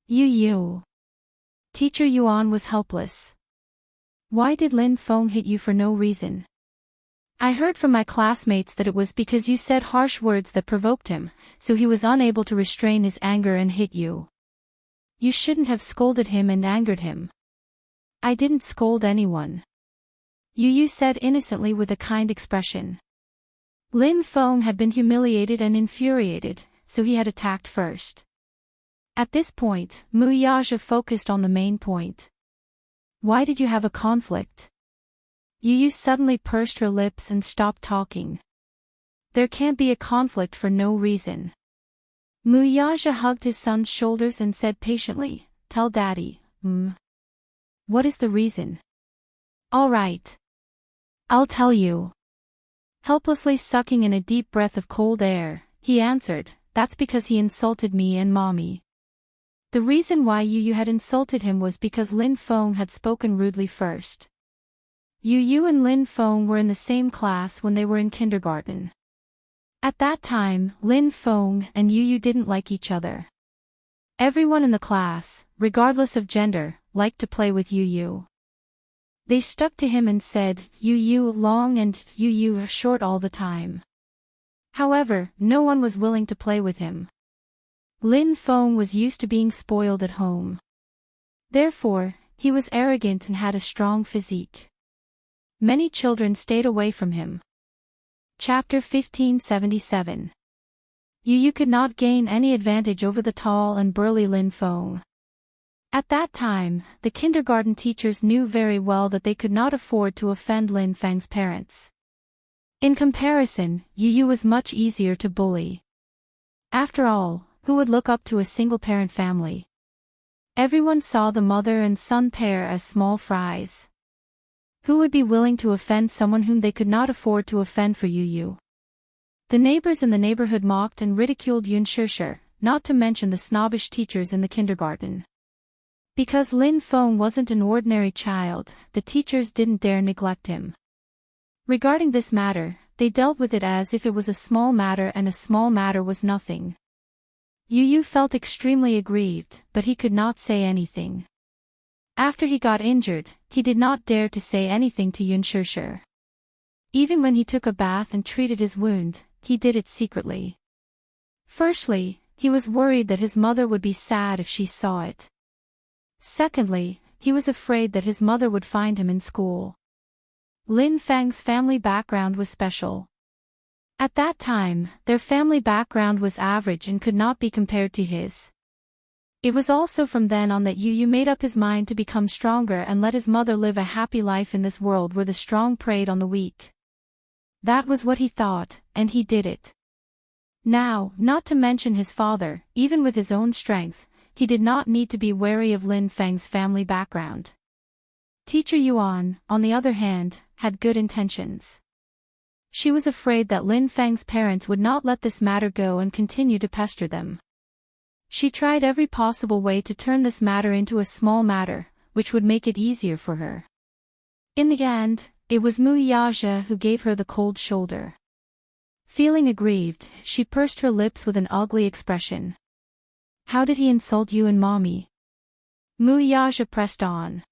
Yu Yu. Teacher Yuan was helpless. Why did Lin Feng hit you for no reason? I heard from my classmates that it was because you said harsh words that provoked him, so he was unable to restrain his anger and hit you. You shouldn't have scolded him and angered him. I didn't scold anyone. Yu Yu said innocently with a kind expression. Lin Feng had been humiliated and infuriated, so he had attacked first. At this point, Mu Yaja focused on the main point. Why did you have a conflict? Yu Yu suddenly pursed her lips and stopped talking. There can't be a conflict for no reason. Mu Yaja hugged his son's shoulders and said patiently, Tell Daddy, What is the reason? All right. I'll tell you. Helplessly sucking in a deep breath of cold air, he answered, That's because he insulted me and Mommy. The reason why Yu Yu had insulted him was because Lin Feng had spoken rudely first. Yu Yu and Lin Feng were in the same class when they were in kindergarten. At that time, Lin Feng and Yu Yu didn't like each other. Everyone in the class, regardless of gender, liked to play with Yu Yu. They stuck to him and said, Yu Yu long and Yu Yu short all the time. However, no one was willing to play with him. Lin Feng was used to being spoiled at home. Therefore, he was arrogant and had a strong physique. Many children stayed away from him. Chapter 1577. Yu Yu could not gain any advantage over the tall and burly Lin Feng. At that time, the kindergarten teachers knew very well that they could not afford to offend Lin Feng's parents. In comparison, Yu Yu was much easier to bully. After all, who would look up to a single-parent family? Everyone saw the mother and son pair as small fries. Who would be willing to offend someone whom they could not afford to offend for Yu Yu? The neighbors in the neighborhood mocked and ridiculed Yun Shishir, not to mention the snobbish teachers in the kindergarten. Because Lin Feng wasn't an ordinary child, the teachers didn't dare neglect him. Regarding this matter, they dealt with it as if it was a small matter, and a small matter was nothing. Yu Yu felt extremely aggrieved, but he could not say anything. After he got injured, he did not dare to say anything to Yun Shishir. Even when he took a bath and treated his wound, he did it secretly. Firstly, he was worried that his mother would be sad if she saw it. Secondly, he was afraid that his mother would find him in school. Lin Feng's family background was special. At that time, their family background was average and could not be compared to his. It was also from then on that Yu Yu made up his mind to become stronger and let his mother live a happy life in this world where the strong preyed on the weak. That was what he thought, and he did it. Now, not to mention his father, even with his own strength, he did not need to be wary of Lin Feng's family background. Teacher Yuan, on the other hand, had good intentions. She was afraid that Lin Feng's parents would not let this matter go and continue to pester them. She tried every possible way to turn this matter into a small matter, which would make it easier for her. In the end, it was Mu Yaja who gave her the cold shoulder. Feeling aggrieved, she pursed her lips with an ugly expression. How did he insult you and Mommy? Mu Yaja pressed on.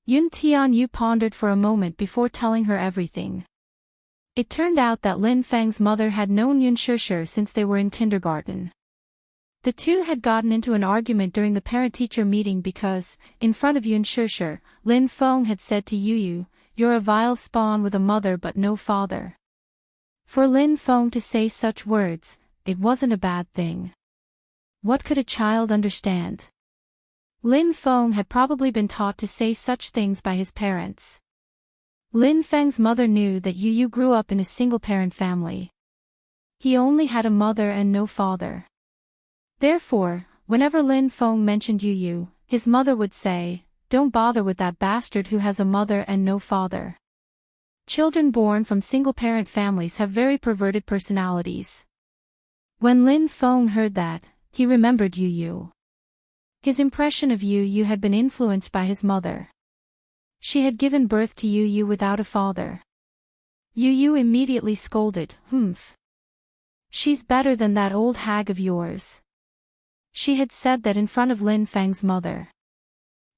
Yun Tianyu pondered for a moment before telling her everything. It turned out that Lin Feng's mother had known Yun Shishir since they were in kindergarten. The two had gotten into an argument during the parent-teacher meeting because, in front of Yun Shishir, Lin Feng had said to Yu Yu, You're a vile spawn with a mother but no father. For Lin Feng to say such words, it wasn't a bad thing. What could a child understand? Lin Feng had probably been taught to say such things by his parents. Lin Feng's mother knew that Yu Yu grew up in a single-parent family. He only had a mother and no father. Therefore, whenever Lin Feng mentioned Yu Yu, his mother would say, Don't bother with that bastard who has a mother and no father. Children born from single-parent families have very perverted personalities. When Lin Feng heard that, he remembered Yu Yu. His impression of Yu Yu had been influenced by his mother. She had given birth to Yu Yu without a father. Yu Yu immediately scolded, "Humph. She's better than that old hag of yours." She had said that in front of Lin Feng's mother.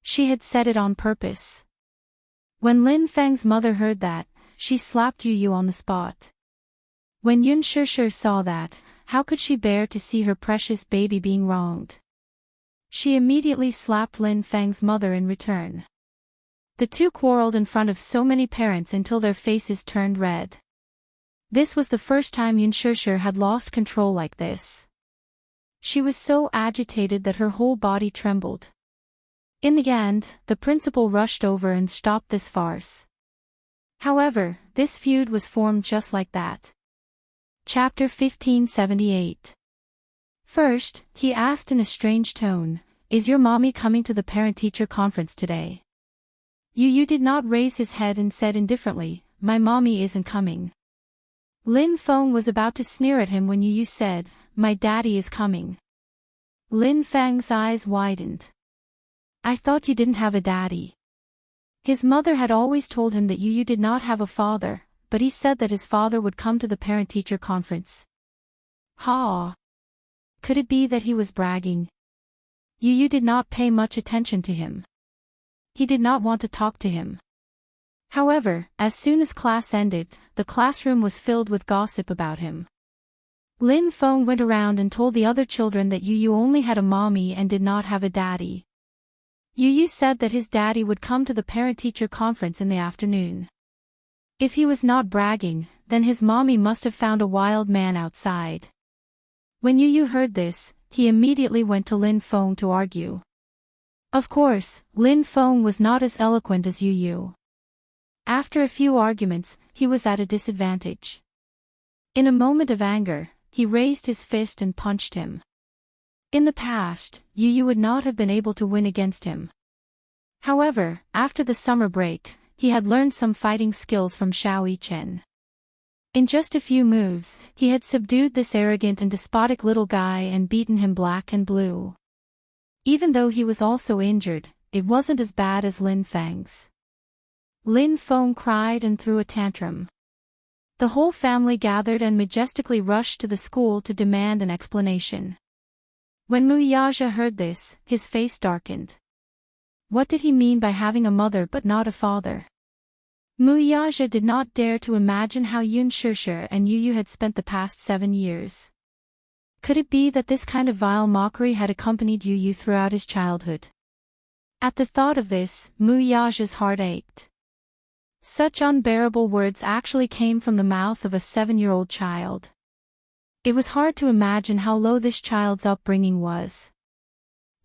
She had said it on purpose. When Lin Feng's mother heard that, she slapped Yu Yu on the spot. When Yun Shishir saw that, how could she bear to see her precious baby being wronged? She immediately slapped Lin Feng's mother in return. The two quarreled in front of so many parents until their faces turned red. This was the first time Yun Shishir had lost control like this. She was so agitated that her whole body trembled. In the end, the principal rushed over and stopped this farce. However, this feud was formed just like that. Chapter 1578. First, he asked in a strange tone, "Is your mommy coming to the parent-teacher conference today?" Yu Yu did not raise his head and said indifferently, "My mommy isn't coming." Lin Feng was about to sneer at him when Yu Yu said, "My daddy is coming." Lin Feng's eyes widened. "I thought you didn't have a daddy." His mother had always told him that Yu Yu did not have a father, but he said that his father would come to the parent-teacher conference. Ha! Could it be that he was bragging? Yu Yu did not pay much attention to him. He did not want to talk to him. However, as soon as class ended, the classroom was filled with gossip about him. Lin Feng went around and told the other children that Yu Yu only had a mommy and did not have a daddy. Yu Yu said that his daddy would come to the parent-teacher conference in the afternoon. If he was not bragging, then his mommy must have found a wild man outside. When Yu Yu heard this, he immediately went to Lin Feng to argue. Of course, Lin Feng was not as eloquent as Yu Yu. After a few arguments, he was at a disadvantage. In a moment of anger, he raised his fist and punched him. In the past, Yu Yu would not have been able to win against him. However, after the summer break, he had learned some fighting skills from Xiao Yichen. In just a few moves, he had subdued this arrogant and despotic little guy and beaten him black and blue. Even though he was also injured, it wasn't as bad as Lin Feng's. Lin Feng cried and threw a tantrum. The whole family gathered and majestically rushed to the school to demand an explanation. When Mu Yaja heard this, his face darkened. What did he mean by having a mother but not a father? Mu Yaja did not dare to imagine how Yun Shishir and Yu Yu had spent the past 7 years. Could it be that this kind of vile mockery had accompanied Yu Yu throughout his childhood? At the thought of this, Mu Yaja's heart ached. Such unbearable words actually came from the mouth of a 7-year-old child. It was hard to imagine how low this child's upbringing was.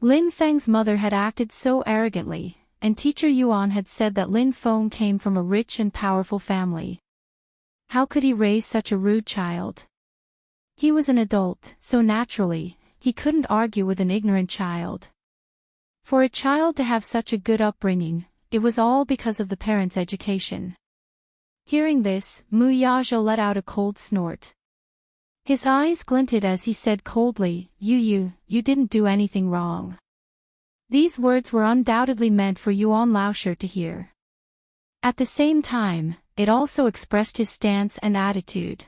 Lin Feng's mother had acted so arrogantly, and teacher Yuan had said that Lin Feng came from a rich and powerful family. How could he raise such a rude child? He was an adult, so naturally, he couldn't argue with an ignorant child. For a child to have such a good upbringing, it was all because of the parents' education. Hearing this, Mu Yaja let out a cold snort. His eyes glinted as he said coldly, You didn't do anything wrong." These words were undoubtedly meant for Yuan Laoshi to hear. At the same time, it also expressed his stance and attitude.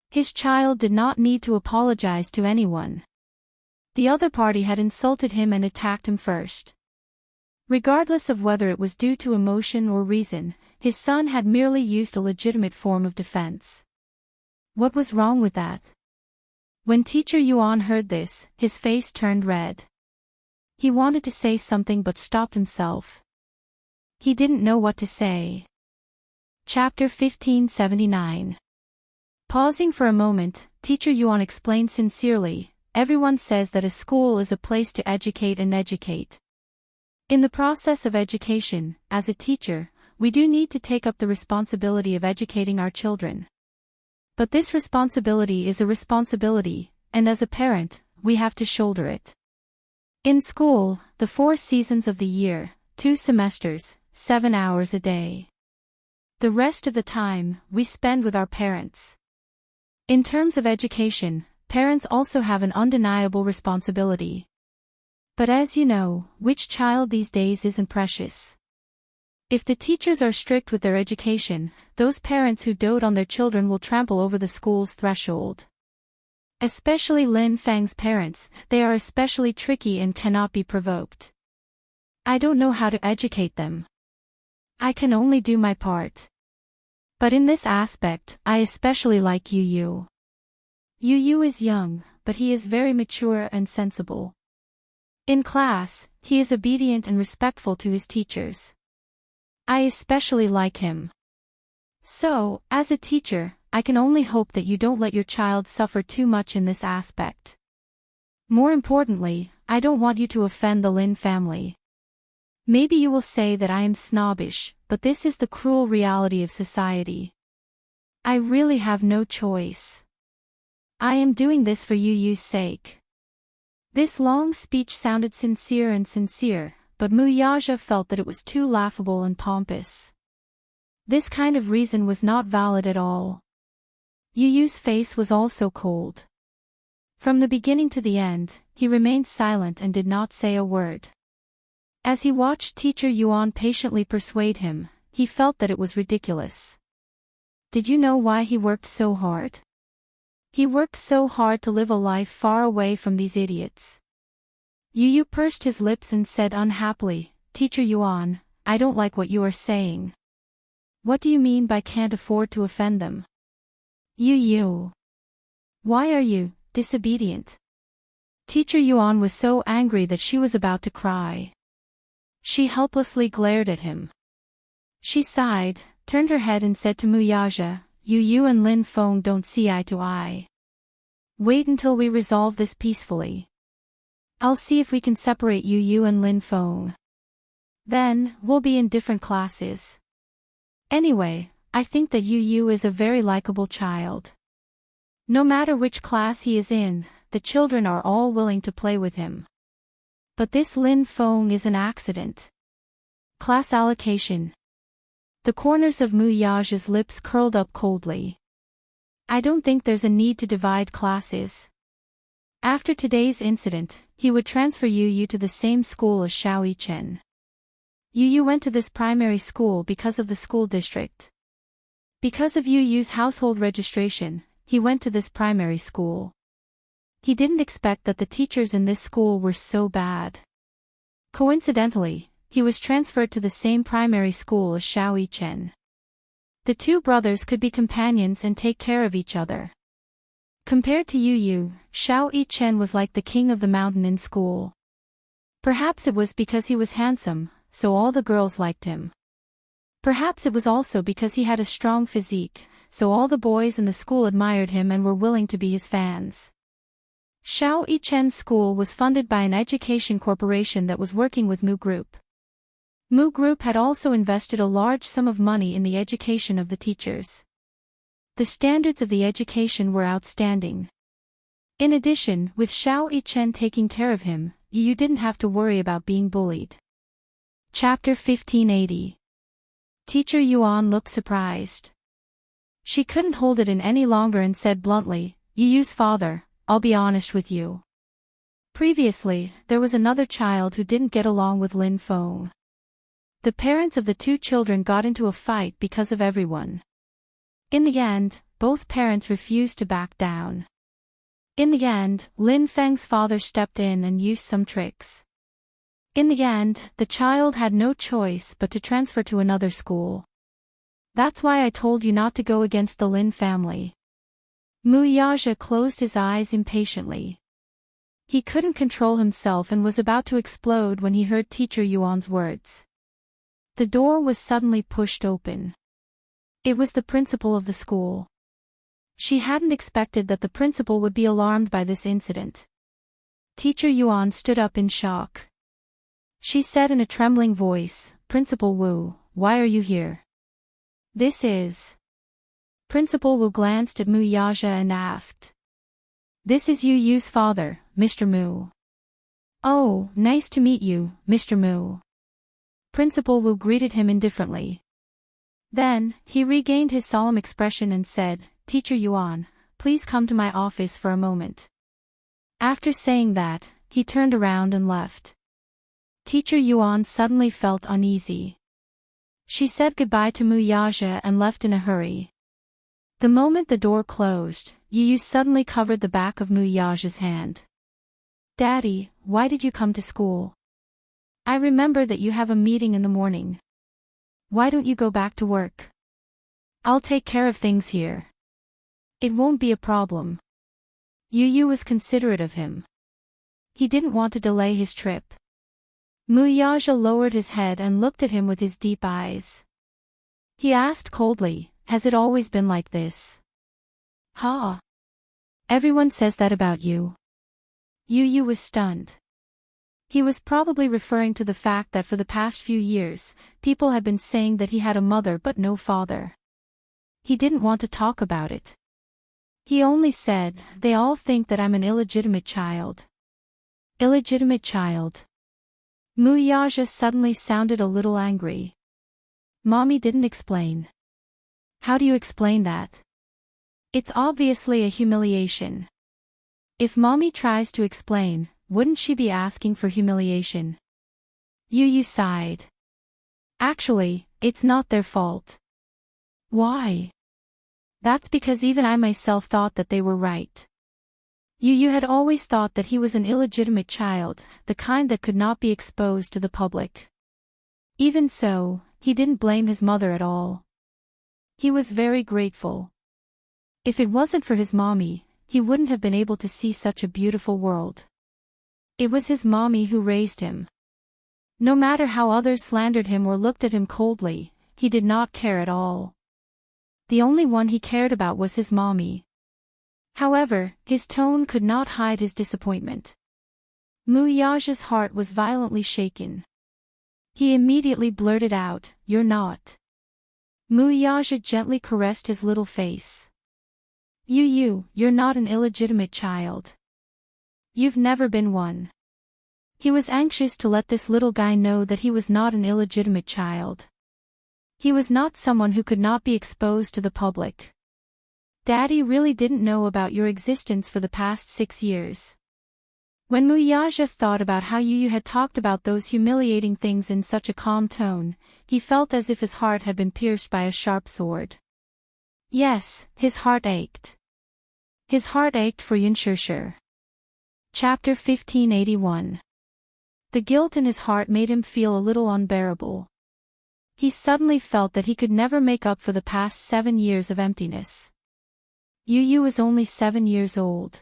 His child did not need to apologize to anyone. The other party had insulted him and attacked him first. Regardless of whether it was due to emotion or reason, his son had merely used a legitimate form of defense. What was wrong with that? When teacher Yuan heard this, his face turned red. He wanted to say something but stopped himself. He didn't know what to say. Chapter 1579. Pausing for a moment, teacher Yuan explained sincerely, "Everyone says that a school is a place to educate and educate. In the process of education, as a teacher, we do need to take up the responsibility of educating our children. But this responsibility is a responsibility, and as a parent, we have to shoulder it. In school, the 4 seasons of the year, 2 semesters, 7 hours a day. The rest of the time, we spend with our parents. In terms of education, parents also have an undeniable responsibility. But as you know, which child these days isn't precious? If the teachers are strict with their education, those parents who dote on their children will trample over the school's threshold. Especially Lin Fang's parents, they are especially tricky and cannot be provoked. I don't know how to educate them. I can only do my part. But in this aspect, I especially like Yu Yu. Yu Yu is young, but he is very mature and sensible. In class, he is obedient and respectful to his teachers. I especially like him. So, as a teacher, I can only hope that you don't let your child suffer too much in this aspect. More importantly, I don't want you to offend the Lin family. Maybe you will say that I am snobbish, but this is the cruel reality of society. I really have no choice. I am doing this for Yu Yu's sake. This long speech sounded sincere, but Mu Yaja felt that it was too laughable and pompous. This kind of reason was not valid at all. Yu Yu's face was also cold. From the beginning to the end, he remained silent and did not say a word. As he watched Teacher Yuan patiently persuade him, he felt that it was ridiculous. Did you know why he worked so hard? He worked so hard to live a life far away from these idiots. Yu Yu pursed his lips and said unhappily, Teacher Yuan, I don't like what you are saying. What do you mean by can't afford to offend them? Yu Yu. Why are you disobedient? Teacher Yuan was so angry that she was about to cry. She helplessly glared at him. She sighed, turned her head and said to Mu Yaja, Yu Yu and Lin Feng don't see eye to eye. Wait until we resolve this peacefully. I'll see if we can separate Yu Yu and Lin Feng. Then, we'll be in different classes. Anyway, I think that Yu Yu is a very likable child. No matter which class he is in, the children are all willing to play with him. But this Lin Feng is an accident. Class allocation. The corners of Mu Yaja's lips curled up coldly. I don't think there's a need to divide classes. After today's incident, he would transfer Yu Yu to the same school as Xiao Yichen. Yu Yu went to this primary school because of the school district. Because of Yu Yu's household registration, he went to this primary school. He didn't expect that the teachers in this school were so bad. Coincidentally, he was transferred to the same primary school as Xiao Yichen. The two brothers could be companions and take care of each other. Compared to Yu Yu, Xiao Yichen was like the king of the mountain in school. Perhaps it was because he was handsome, so all the girls liked him. Perhaps it was also because he had a strong physique, so all the boys in the school admired him and were willing to be his fans. Xiao Yichen's school was funded by an education corporation that was working with Mu Group. Mu Group had also invested a large sum of money in the education of the teachers. The standards of the education were outstanding. In addition, with Xiao Yichen taking care of him, Yu didn't have to worry about being bullied. Chapter 1580. Teacher Yuan looked surprised. She couldn't hold it in any longer and said bluntly, Yu Yu's father, I'll be honest with you. Previously, there was another child who didn't get along with Lin Feng. The parents of the two children got into a fight because of everyone. In the end, both parents refused to back down. In the end, Lin Feng's father stepped in and used some tricks. In the end, the child had no choice but to transfer to another school. That's why I told you not to go against the Lin family. Mu Yaja closed his eyes impatiently. He couldn't control himself and was about to explode when he heard Teacher Yuan's words. The door was suddenly pushed open. It was the principal of the school. She hadn't expected that the principal would be alarmed by this incident. Teacher Yuan stood up in shock. She said in a trembling voice, Principal Wu, why are you here? This is... Principal Wu glanced at Mu Yaja and asked. This is Yu Yu's father, Mr. Mu. Oh, nice to meet you, Mr. Mu. Principal Wu greeted him indifferently. Then, he regained his solemn expression and said, Teacher Yuan, please come to my office for a moment. After saying that, he turned around and left. Teacher Yuan suddenly felt uneasy. She said goodbye to Muyaja and left in a hurry. The moment the door closed, Yu suddenly covered the back of Muyaja's hand. Daddy, why did you come to school? I remember that you have a meeting in the morning. Why don't you go back to work? I'll take care of things here. It won't be a problem. Yu was considerate of him. He didn't want to delay his trip. Muyaja lowered his head and looked at him with his deep eyes. He asked coldly, has it always been like this? Ha! Everyone says that about you. Yu was stunned. He was probably referring to the fact that for the past few years, people had been saying that he had a mother but no father. He didn't want to talk about it. He only said, they all think that I'm an illegitimate child. Illegitimate child. Muyaja suddenly sounded a little angry. Mommy didn't explain. How do you explain that? It's obviously a humiliation. If Mommy tries to explain, wouldn't she be asking for humiliation? Yu sighed. Actually, it's not their fault. Why? That's because even I myself thought that they were right. Yu had always thought that he was an illegitimate child, the kind that could not be exposed to the public. Even so, he didn't blame his mother at all. He was very grateful. If it wasn't for his mommy, he wouldn't have been able to see such a beautiful world. It was his mommy who raised him. No matter how others slandered him or looked at him coldly, he did not care at all. The only one he cared about was his mommy. However, his tone could not hide his disappointment. Muyaja's heart was violently shaken. He immediately blurted out, "You're not." Muyaja gently caressed his little face. You're not an illegitimate child. You've never been one. He was anxious to let this little guy know that he was not an illegitimate child. He was not someone who could not be exposed to the public. Daddy really didn't know about your existence for the past 6 years. When Muyaja thought about how Yu had talked about those humiliating things in such a calm tone, he felt as if his heart had been pierced by a sharp sword. Yes, his heart ached. His heart ached for Yunshushu. Chapter 1581. The guilt in his heart made him feel a little unbearable. He suddenly felt that he could never make up for the past 7 years of emptiness. Yu was only 7 years old.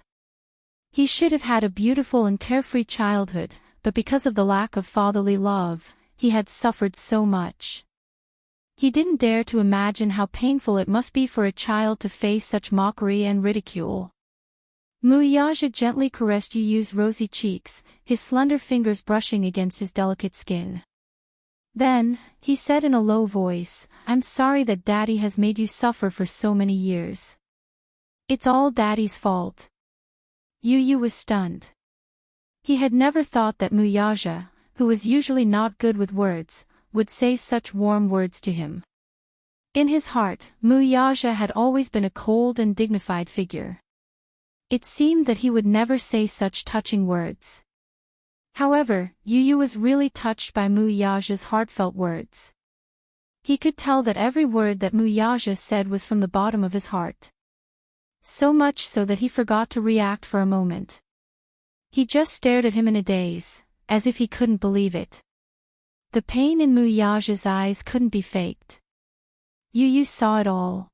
He should have had a beautiful and carefree childhood, but because of the lack of fatherly love, he had suffered so much. He didn't dare to imagine how painful it must be for a child to face such mockery and ridicule. Muyaja gently caressed Yu's rosy cheeks, his slender fingers brushing against his delicate skin. Then, he said in a low voice, "I'm sorry that Daddy has made you suffer for so many years. It's all Daddy's fault." Yu was stunned. He had never thought that Muyaja, who was usually not good with words, would say such warm words to him. In his heart, Muyaja had always been a cold and dignified figure. It seemed that he would never say such touching words. However, Yu was really touched by Muyaja's heartfelt words. He could tell that every word that Muyaja said was from the bottom of his heart. So much so that he forgot to react for a moment. He just stared at him in a daze, as if he couldn't believe it. The pain in Muyaja's eyes couldn't be faked. Yu saw it all.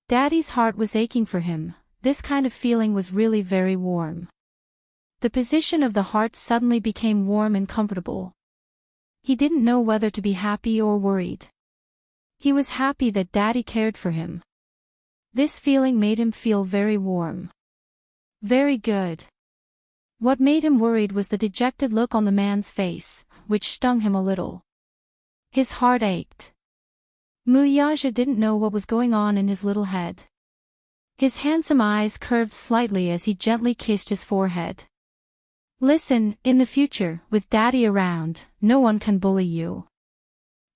Daddy's heart was aching for him. This kind of feeling was really very warm. The position of the heart suddenly became warm and comfortable. He didn't know whether to be happy or worried. He was happy that Daddy cared for him. This feeling made him feel very warm. Very good. What made him worried was the dejected look on the man's face, which stung him a little. His heart ached. Muyaja didn't know what was going on in his little head. His handsome eyes curved slightly as he gently kissed his forehead. "Listen, in the future, with Daddy around, no one can bully you."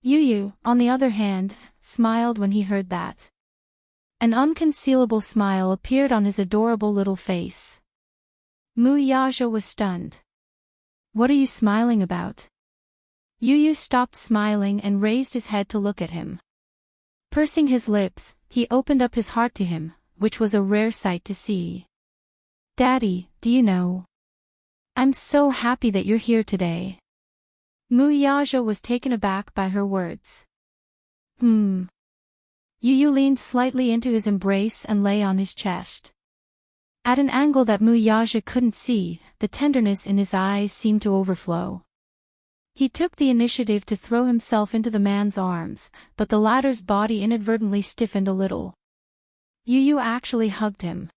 Yu, on the other hand, smiled when he heard that. An unconcealable smile appeared on his adorable little face. Mu Yaja was stunned. What are you smiling about? Yu Yu stopped smiling and raised his head to look at him. Pursing his lips, he opened up his heart to him, which was a rare sight to see. Daddy, do you know? I'm so happy that you're here today. Mu Yaja was taken aback by her words. Yu Yu leaned slightly into his embrace and lay on his chest. At an angle that Mu Yaja couldn't see, the tenderness in his eyes seemed to overflow. He took the initiative to throw himself into the man's arms, but the latter's body inadvertently stiffened a little. Yu Yu actually hugged him.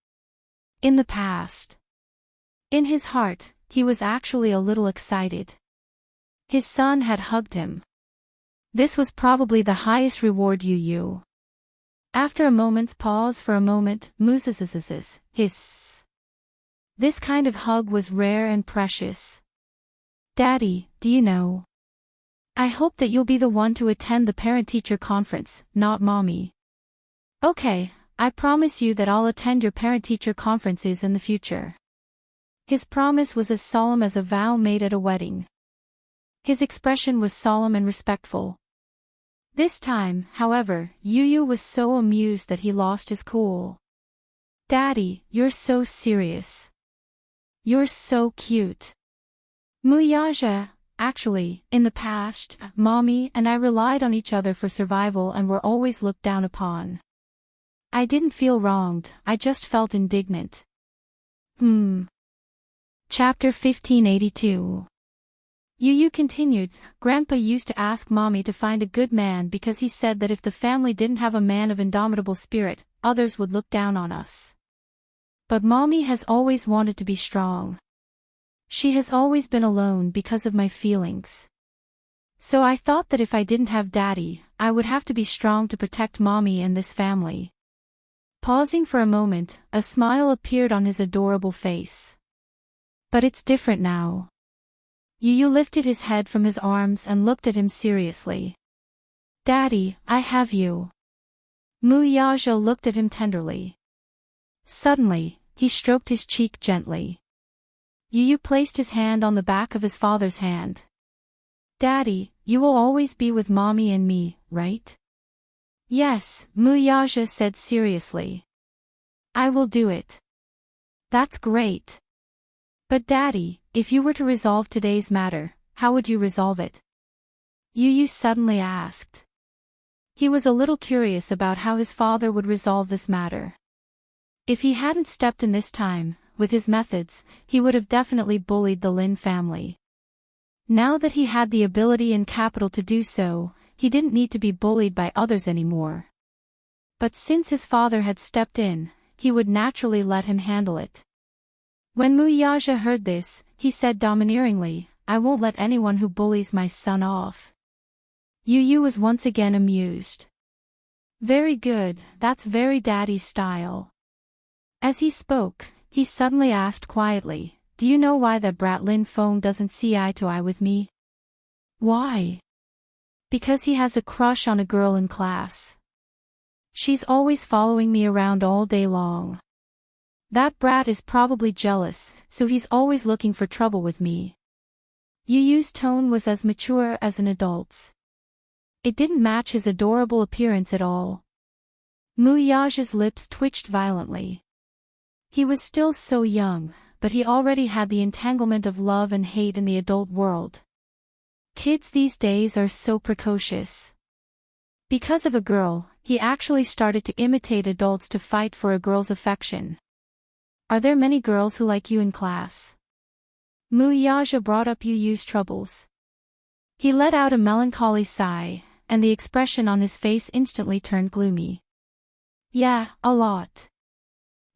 In the past. In his heart, he was actually a little excited. His son had hugged him. This was probably the highest reward. Yu Yu. After a moment's pause for a moment, hiss. This kind of hug was rare and precious. Daddy, do you know? I hope that you'll be the one to attend the parent-teacher conference, not Mommy. Okay, I promise you that I'll attend your parent-teacher conferences in the future. His promise was as solemn as a vow made at a wedding. His expression was solemn and respectful. This time, however, Yu Yu was so amused that he lost his cool. Daddy, you're so serious. You're so cute. Mu Yaja, actually, in the past, Mommy and I relied on each other for survival and were always looked down upon. I didn't feel wronged, I just felt indignant. Chapter 1582. Yu Yu continued, Grandpa used to ask Mommy to find a good man because he said that if the family didn't have a man of indomitable spirit, others would look down on us. But Mommy has always wanted to be strong. She has always been alone because of my feelings. So I thought that if I didn't have Daddy, I would have to be strong to protect Mommy and this family. Pausing for a moment, a smile appeared on his adorable face. But it's different now. Yu Yu lifted his head from his arms and looked at him seriously. Daddy, I have you. Mu Yaja looked at him tenderly. Suddenly, he stroked his cheek gently. Yu Yu placed his hand on the back of his father's hand. Daddy, you will always be with Mommy and me, right? Yes, Mu Yaja said seriously. I will do it. That's great. But Daddy, if you were to resolve today's matter, how would you resolve it? Yu Yu suddenly asked. He was a little curious about how his father would resolve this matter. If he hadn't stepped in this time, with his methods, he would have definitely bullied the Lin family. Now that he had the ability and capital to do so, he didn't need to be bullied by others anymore. But since his father had stepped in, he would naturally let him handle it. When Mu Yaja heard this, he said domineeringly, I won't let anyone who bullies my son off. Yu Yu was once again amused. Very good, that's very Daddy's style. As he spoke, he suddenly asked quietly, do you know why that brat Lin Feng doesn't see eye to eye with me? Why? Because he has a crush on a girl in class. She's always following me around all day long. That brat is probably jealous, so he's always looking for trouble with me. Yu Yu's tone was as mature as an adult's. It didn't match his adorable appearance at all. Mu Yaja's lips twitched violently. He was still so young, but he already had the entanglement of love and hate in the adult world. Kids these days are so precocious. Because of a girl, he actually started to imitate adults to fight for a girl's affection. Are there many girls who like you in class? Mu Yaja brought up Yu Yu's troubles. He let out a melancholy sigh, and the expression on his face instantly turned gloomy. Yeah, a lot.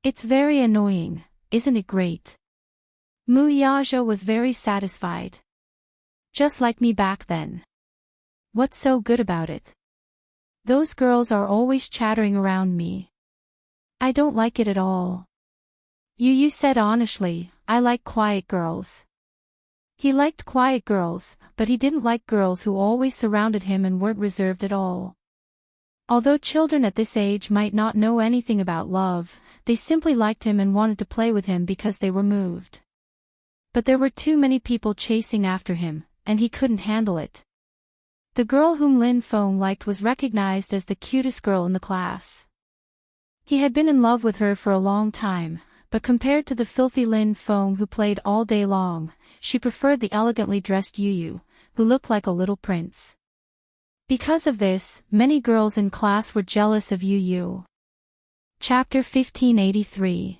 It's very annoying, isn't it great? Mu Yaja was very satisfied. Just like me back then. What's so good about it? Those girls are always chattering around me. I don't like it at all. Yu Yu said honestly, I like quiet girls. He liked quiet girls, but he didn't like girls who always surrounded him and weren't reserved at all. Although children at this age might not know anything about love, they simply liked him and wanted to play with him because they were moved. But there were too many people chasing after him, and he couldn't handle it. The girl whom Lin Feng liked was recognized as the cutest girl in the class. He had been in love with her for a long time, but compared to the filthy Lin Feng who played all day long, she preferred the elegantly dressed Yu, who looked like a little prince. Because of this, many girls in class were jealous of Yu. Chapter 1583.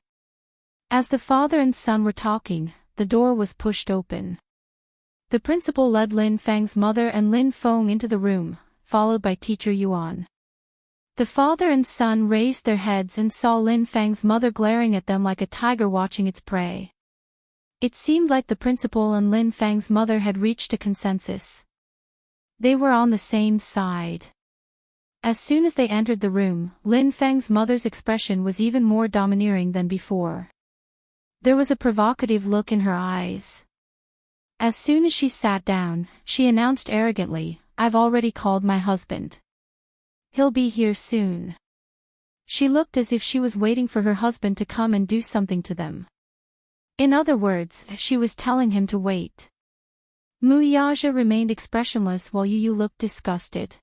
As the father and son were talking, the door was pushed open. The principal led Lin Feng's mother and Lin Feng into the room, followed by teacher Yuan. The father and son raised their heads and saw Lin Feng's mother glaring at them like a tiger watching its prey. It seemed like the principal and Lin Feng's mother had reached a consensus. They were on the same side. As soon as they entered the room, Lin Feng's mother's expression was even more domineering than before. There was a provocative look in her eyes. As soon as she sat down, she announced arrogantly, "I've already called my husband. He'll be here soon." She looked as if she was waiting for her husband to come and do something to them. In other words, she was telling him to wait. Mu Yaja remained expressionless while Yu looked disgusted.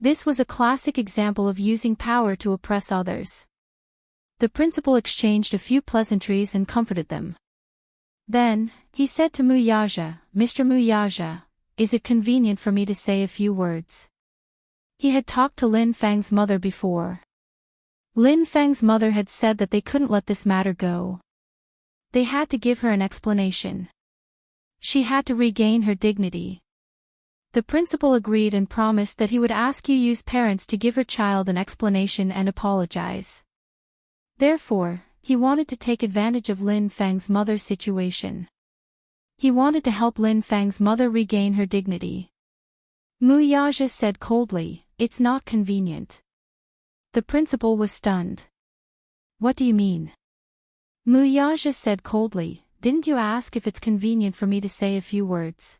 This was a classic example of using power to oppress others. The principal exchanged a few pleasantries and comforted them. Then, he said to Mu Yaja, "Mr. Mu Yaja, is it convenient for me to say a few words?" He had talked to Lin Feng's mother before. Lin Feng's mother had said that they couldn't let this matter go. They had to give her an explanation. She had to regain her dignity. The principal agreed and promised that he would ask Yu's parents to give her child an explanation and apologize. Therefore, he wanted to take advantage of Lin Feng's mother's situation. He wanted to help Lin Feng's mother regain her dignity. Mu Yaja said coldly, "It's not convenient." The principal was stunned. "What do you mean?" Mu Yaja said coldly, "Didn't you ask if it's convenient for me to say a few words?"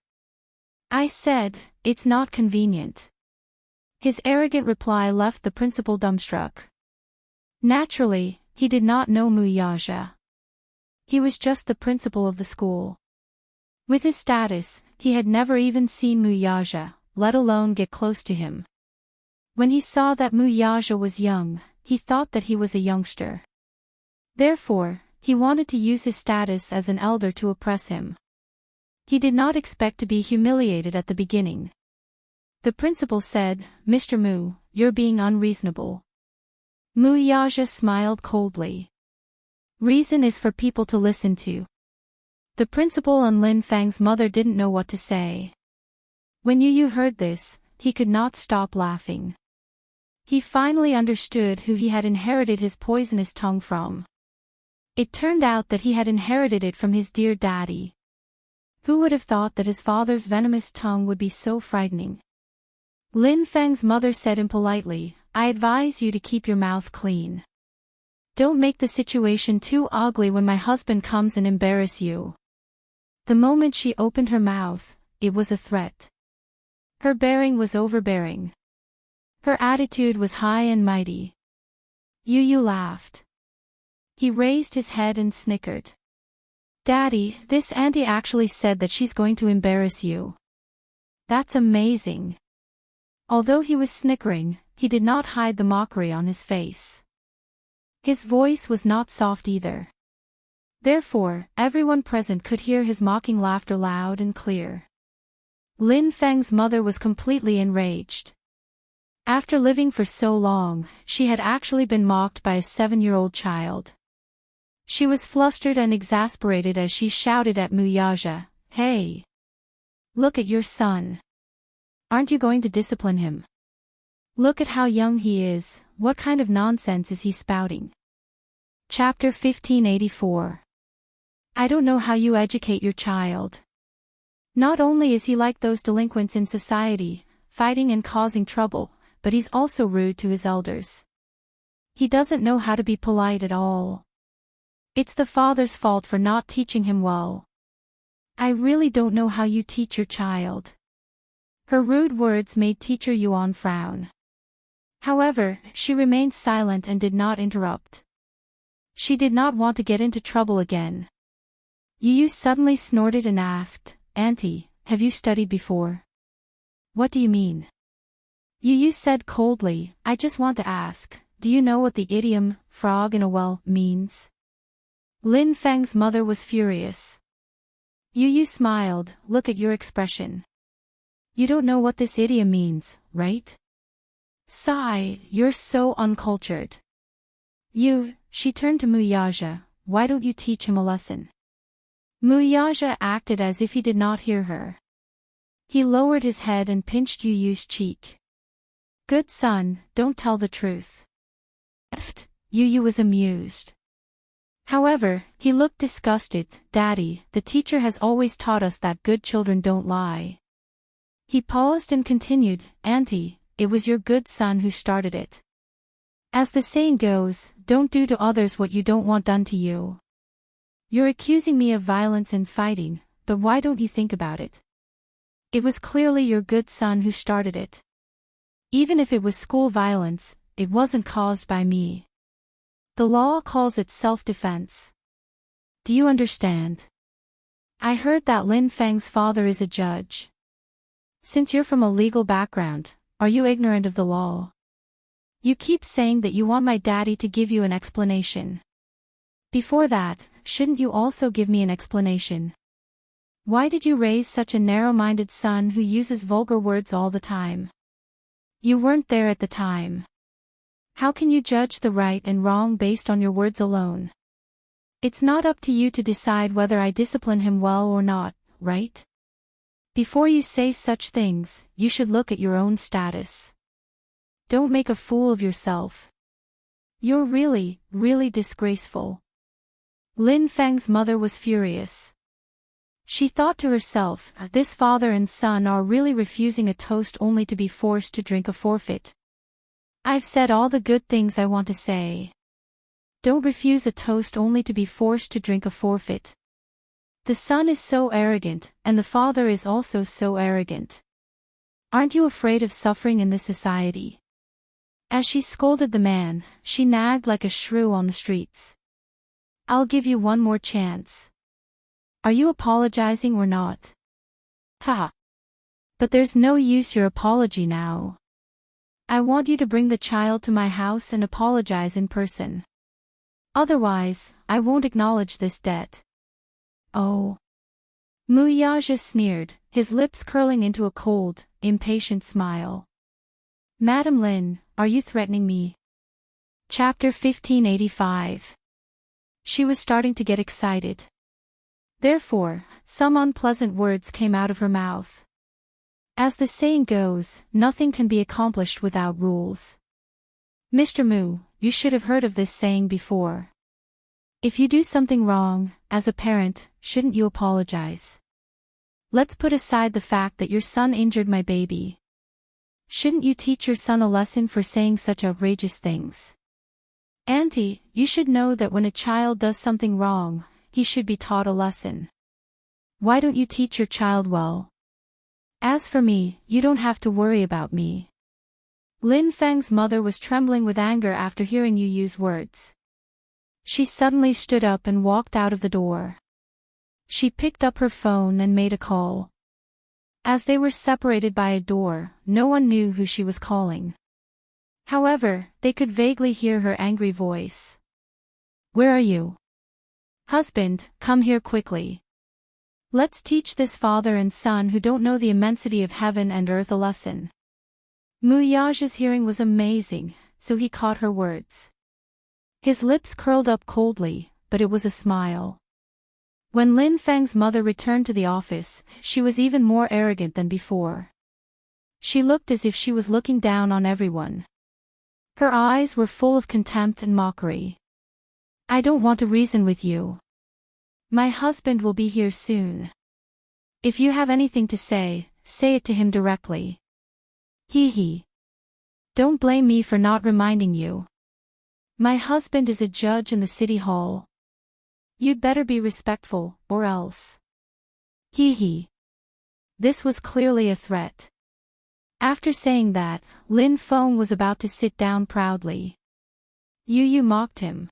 "I said, it's not convenient." His arrogant reply left the principal dumbstruck. Naturally, he did not know Mu Yaja. He was just the principal of the school. With his status, he had never even seen Mu Yaja, let alone get close to him. When he saw that Mu Yaja was young, he thought that he was a youngster. Therefore, he wanted to use his status as an elder to oppress him. He did not expect to be humiliated at the beginning. The principal said, "Mr. Mu, you're being unreasonable." Mu Yaja smiled coldly. "Reason is for people to listen to." The principal and Lin Feng's mother didn't know what to say. When Yu heard this, he could not stop laughing. He finally understood who he had inherited his poisonous tongue from. It turned out that he had inherited it from his dear daddy. Who would have thought that his father's venomous tongue would be so frightening? Lin Feng's mother said impolitely, "I advise you to keep your mouth clean. Don't make the situation too ugly when my husband comes and embarrass you." The moment she opened her mouth, it was a threat. Her bearing was overbearing. Her attitude was high and mighty. Yu laughed. He raised his head and snickered. "Daddy, this auntie actually said that she's going to embarrass you. That's amazing." Although he was snickering, he did not hide the mockery on his face. His voice was not soft either. Therefore, everyone present could hear his mocking laughter loud and clear. Lin Feng's mother was completely enraged. After living for so long, she had actually been mocked by a 7-year-old child. She was flustered and exasperated as she shouted at Mu Yaja, "Hey! Look at your son. Aren't you going to discipline him? Look at how young he is, what kind of nonsense is he spouting?" Chapter 1584. I don't know how you educate your child. Not only is he like those delinquents in society, fighting and causing trouble, but he's also rude to his elders. He doesn't know how to be polite at all. It's the father's fault for not teaching him well. I really don't know how you teach your child. Her rude words made teacher Yuan frown. However, she remained silent and did not interrupt. She did not want to get into trouble again. Yu suddenly snorted and asked, "Auntie, have you studied before?" "What do you mean?" Yu said coldly, "I just want to ask, do you know what the idiom, frog in a well, means?" Lin Feng's mother was furious. Yu smiled, "Look at your expression. You don't know what this idiom means, right? Sigh, you're so uncultured." She turned to Muyaja, "Why don't you teach him a lesson?" Muyaja acted as if he did not hear her. He lowered his head and pinched Yu's cheek. "Good son, don't tell the truth." Yu was amused. However, he looked disgusted. "Daddy, the teacher has always taught us that good children don't lie." He paused and continued, "Auntie, it was your good son who started it. As the saying goes, don't do to others what you don't want done to you. You're accusing me of violence and fighting, but why don't you think about it? It was clearly your good son who started it. Even if it was school violence, it wasn't caused by me. The law calls it self-defense. Do you understand? I heard that Lin Feng's father is a judge. Since you're from a legal background, are you ignorant of the law? You keep saying that you want my daddy to give you an explanation. Before that, shouldn't you also give me an explanation? Why did you raise such a narrow-minded son who uses vulgar words all the time? You weren't there at the time. How can you judge the right and wrong based on your words alone? It's not up to you to decide whether I discipline him well or not, right? Before you say such things, you should look at your own status. Don't make a fool of yourself. You're really, really disgraceful." Lin Feng's mother was furious. She thought to herself, this father and son are really refusing a toast only to be forced to drink a forfeit. I've said all the good things I want to say. Don't refuse a toast only to be forced to drink a forfeit. The son is so arrogant, and the father is also so arrogant. Aren't you afraid of suffering in this society? As she scolded the man, she nagged like a shrew on the streets. I'll give you one more chance. Are you apologizing or not? Ha! But there's no use your apology now. I want you to bring the child to my house and apologize in person. Otherwise, I won't acknowledge this debt. Oh. Muyaja sneered, his lips curling into a cold, impatient smile. Madam Lin, are you threatening me? Chapter 1585. She was starting to get excited. Therefore, some unpleasant words came out of her mouth. As the saying goes, nothing can be accomplished without rules. Mr. Mu, you should have heard of this saying before. If you do something wrong, as a parent, shouldn't you apologize? Let's put aside the fact that your son injured my baby. Shouldn't you teach your son a lesson for saying such outrageous things? Auntie, you should know that when a child does something wrong, he should be taught a lesson. Why don't you teach your child well? As for me, you don't have to worry about me. Lin Feng's mother was trembling with anger after hearing Yu's words. She suddenly stood up and walked out of the door. She picked up her phone and made a call. As they were separated by a door, no one knew who she was calling. However, they could vaguely hear her angry voice. Where are you? Husband, come here quickly. Let's teach this father and son who don't know the immensity of heaven and earth a lesson. Muyaja's hearing was amazing, so he caught her words. His lips curled up coldly, but it was a smile. When Lin Feng's mother returned to the office, she was even more arrogant than before. She looked as if she was looking down on everyone. Her eyes were full of contempt and mockery. I don't want to reason with you. My husband will be here soon. If you have anything to say, say it to him directly. Hee. Don't blame me for not reminding you. My husband is a judge in the city hall. You'd better be respectful, or else. Hee. This was clearly a threat. After saying that, Lin Feng was about to sit down proudly. Yu mocked him.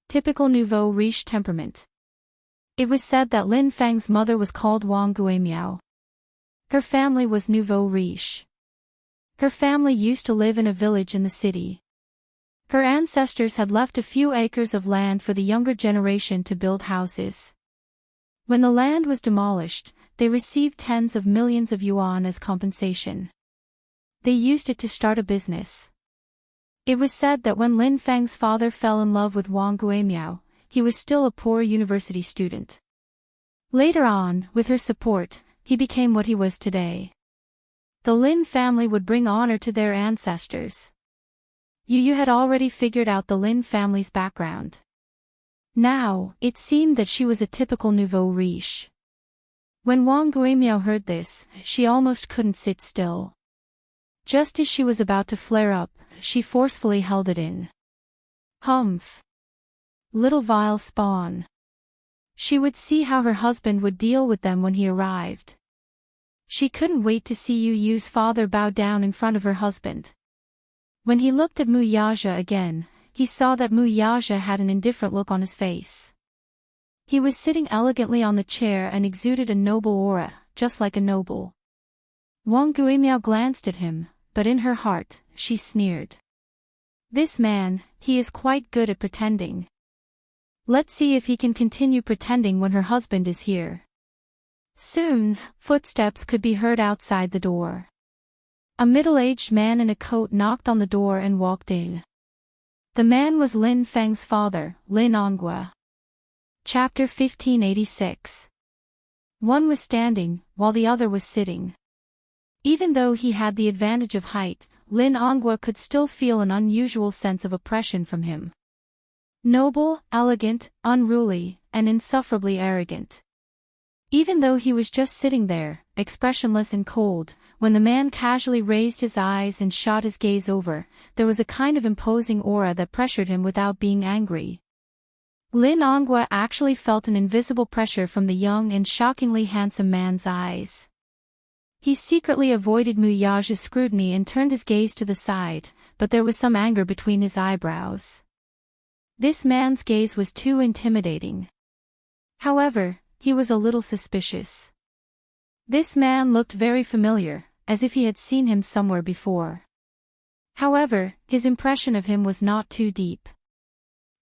Typical nouveau riche temperament. It was said that Lin Feng's mother was called Wang Guimiao. Her family was nouveau riche. Her family used to live in a village in the city. Her ancestors had left a few acres of land for the younger generation to build houses. When the land was demolished, they received tens of millions of yuan as compensation. They used it to start a business. It was said that when Lin Feng's father fell in love with Wang Guimiao, he was still a poor university student. Later on, with her support, he became what he was today. The Lin family would bring honor to their ancestors. Yu had already figured out the Lin family's background. Now, it seemed that she was a typical nouveau riche. When Wang Guimiao heard this, she almost couldn't sit still. Just as she was about to flare up, she forcefully held it in. Humph! Little vile spawn. She would see how her husband would deal with them when he arrived. She couldn't wait to see Yu's father bow down in front of her husband. When he looked at Mu Yaja again, he saw that Mu Yaja had an indifferent look on his face. He was sitting elegantly on the chair and exuded a noble aura, just like a noble. Wang Guimiao glanced at him, but in her heart, she sneered. This man, he is quite good at pretending. Let's see if he can continue pretending when her husband is here. Soon, footsteps could be heard outside the door. A middle-aged man in a coat knocked on the door and walked in. The man was Lin Feng's father, Lin Onghua. Chapter 1586. One was standing, while the other was sitting. Even though he had the advantage of height, Lin Onghua could still feel an unusual sense of oppression from him. Noble, elegant, unruly, and insufferably arrogant. Even though he was just sitting there, expressionless and cold, when the man casually raised his eyes and shot his gaze over, there was a kind of imposing aura that pressured him without being angry. Lin Onghua actually felt an invisible pressure from the young and shockingly handsome man's eyes. He secretly avoided Mu Yaja's scrutiny and turned his gaze to the side, but there was some anger between his eyebrows. This man's gaze was too intimidating. However, he was a little suspicious. This man looked very familiar, as if he had seen him somewhere before. However, his impression of him was not too deep.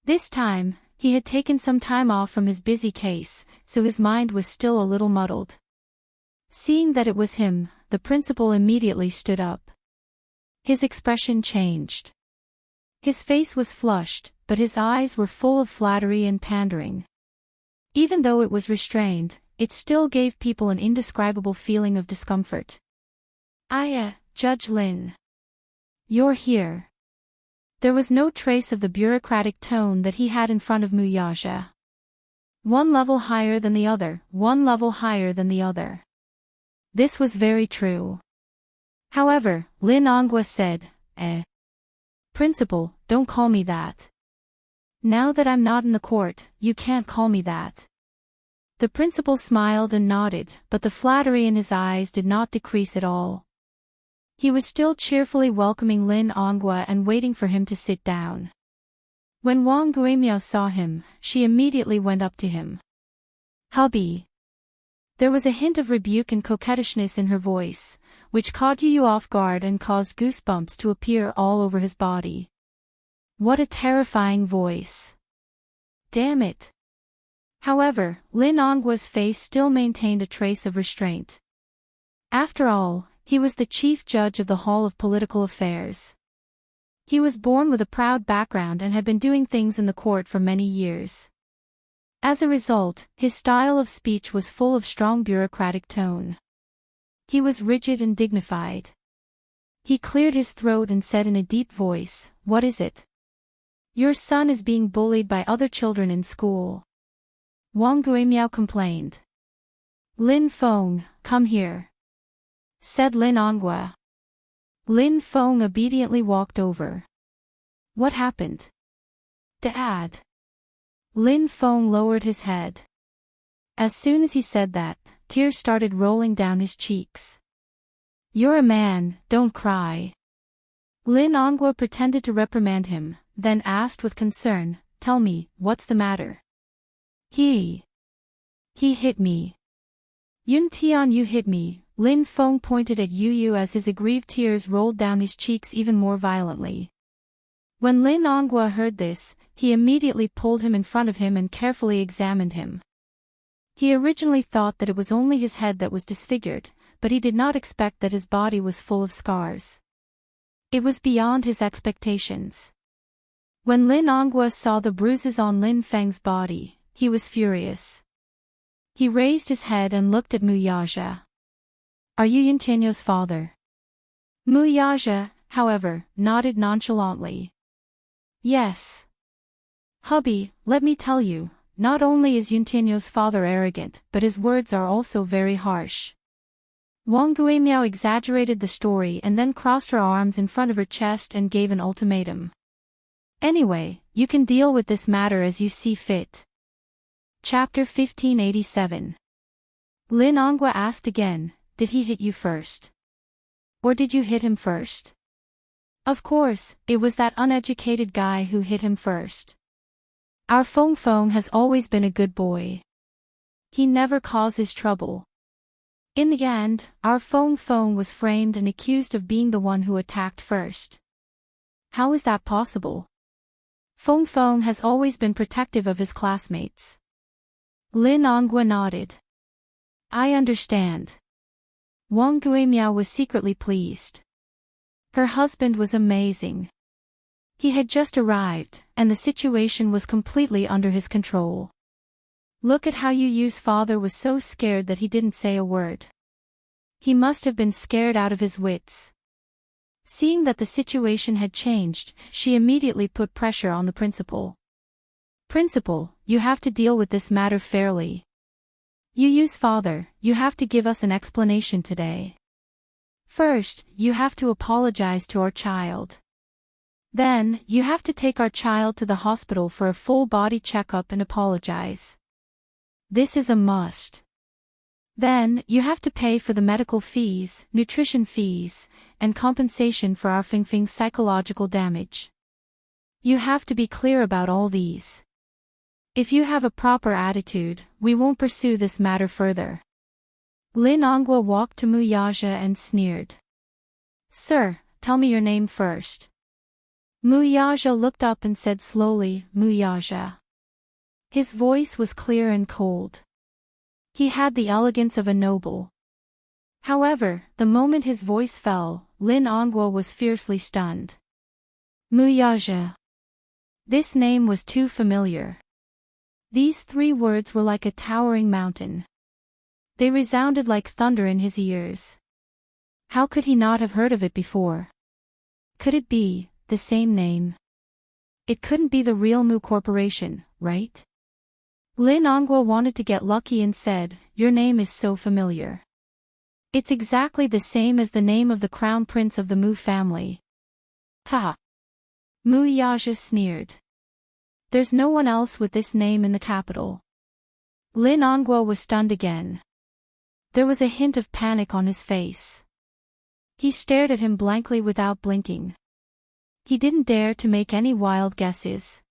This time, he had taken some time off from his busy case, so his mind was still a little muddled. Seeing that it was him, the principal immediately stood up. His expression changed. His face was flushed, but his eyes were full of flattery and pandering. Even though it was restrained, it still gave people an indescribable feeling of discomfort. Judge Lin. You're here. There was no trace of the bureaucratic tone that he had in front of Mu Yaja. One level higher than the other, one level higher than the other. This was very true. However, Lin Onghua said, Principal, don't call me that. Now that I'm not in the court, you can't call me that. The principal smiled and nodded, but the flattery in his eyes did not decrease at all. He was still cheerfully welcoming Lin Onghua and waiting for him to sit down. When Wang Guimiao saw him, she immediately went up to him. Hubby. There was a hint of rebuke and coquettishness in her voice, which caught Yu off guard and caused goosebumps to appear all over his body. What a terrifying voice. Damn it. However, Lin Onghua's face still maintained a trace of restraint. After all, he was the chief judge of the Hall of Political Affairs. He was born with a proud background and had been doing things in the court for many years. As a result, his style of speech was full of strong bureaucratic tone. He was rigid and dignified. He cleared his throat and said in a deep voice, "What is it? Your son is being bullied by other children in school." Wang Guimiao complained. "Lin Feng, come here," said Lin Onghua. Lin Feng obediently walked over. "What happened?" "Dad." Lin Feng lowered his head. As soon as he said that, tears started rolling down his cheeks. You're a man, don't cry. Lin Ongwa pretended to reprimand him, then asked with concern, tell me, what's the matter? He hit me. Yun Tian, you hit me. Lin Feng pointed at Yu Yu as his aggrieved tears rolled down his cheeks even more violently. When Lin Ongwa heard this, he immediately pulled him in front of him and carefully examined him. He originally thought that it was only his head that was disfigured, but he did not expect that his body was full of scars. It was beyond his expectations. When Lin Ongwa saw the bruises on Lin Feng's body, he was furious. He raised his head and looked at Mu Yaja. Are you Yuntianyo's father? Mu Yaja, however, nodded nonchalantly. Yes. Hubby, let me tell you, not only is Yuntianyo's father arrogant, but his words are also very harsh. Wang Guimiao exaggerated the story and then crossed her arms in front of her chest and gave an ultimatum. Anyway, you can deal with this matter as you see fit. Chapter 1587. Lin Ongwa asked again, did he hit you first? Or did you hit him first? Of course, it was that uneducated guy who hit him first. Our Feng Feng has always been a good boy. He never causes trouble. In the end, our Feng Feng was framed and accused of being the one who attacked first. How is that possible? Feng Feng has always been protective of his classmates. Lin Ongwa nodded. I understand. Wang Guimiao was secretly pleased. Her husband was amazing. He had just arrived, and the situation was completely under his control. Look at how Yu Yu's father was so scared that he didn't say a word. He must have been scared out of his wits. Seeing that the situation had changed, she immediately put pressure on the principal. Principal, you have to deal with this matter fairly. Yu Yu's father, you have to give us an explanation today. First, you have to apologize to our child. Then, you have to take our child to the hospital for a full body checkup and apologize. This is a must. Then, you have to pay for the medical fees, nutrition fees, and compensation for our Fingfing's psychological damage. You have to be clear about all these. If you have a proper attitude, we won't pursue this matter further. Lin Ongwa walked to Mu Yaja and sneered. Sir, tell me your name first. Mu Yaja looked up and said slowly, Mu Yaja. His voice was clear and cold. He had the elegance of a noble. However, the moment his voice fell, Lin Ongwa was fiercely stunned. Mu Yaja. This name was too familiar. These 3 words were like a towering mountain. They resounded like thunder in his ears. How could he not have heard of it before? Could it be the same name? It couldn't be the real Mu Corporation, right? Lin Ongwa wanted to get lucky and said, your name is so familiar. It's exactly the same as the name of the crown prince of the Mu family. Ha! Mu Yaja sneered. There's no one else with this name in the capital. Lin Ongwa was stunned again. There was a hint of panic on his face. He stared at him blankly without blinking. He didn't dare to make any wild guesses.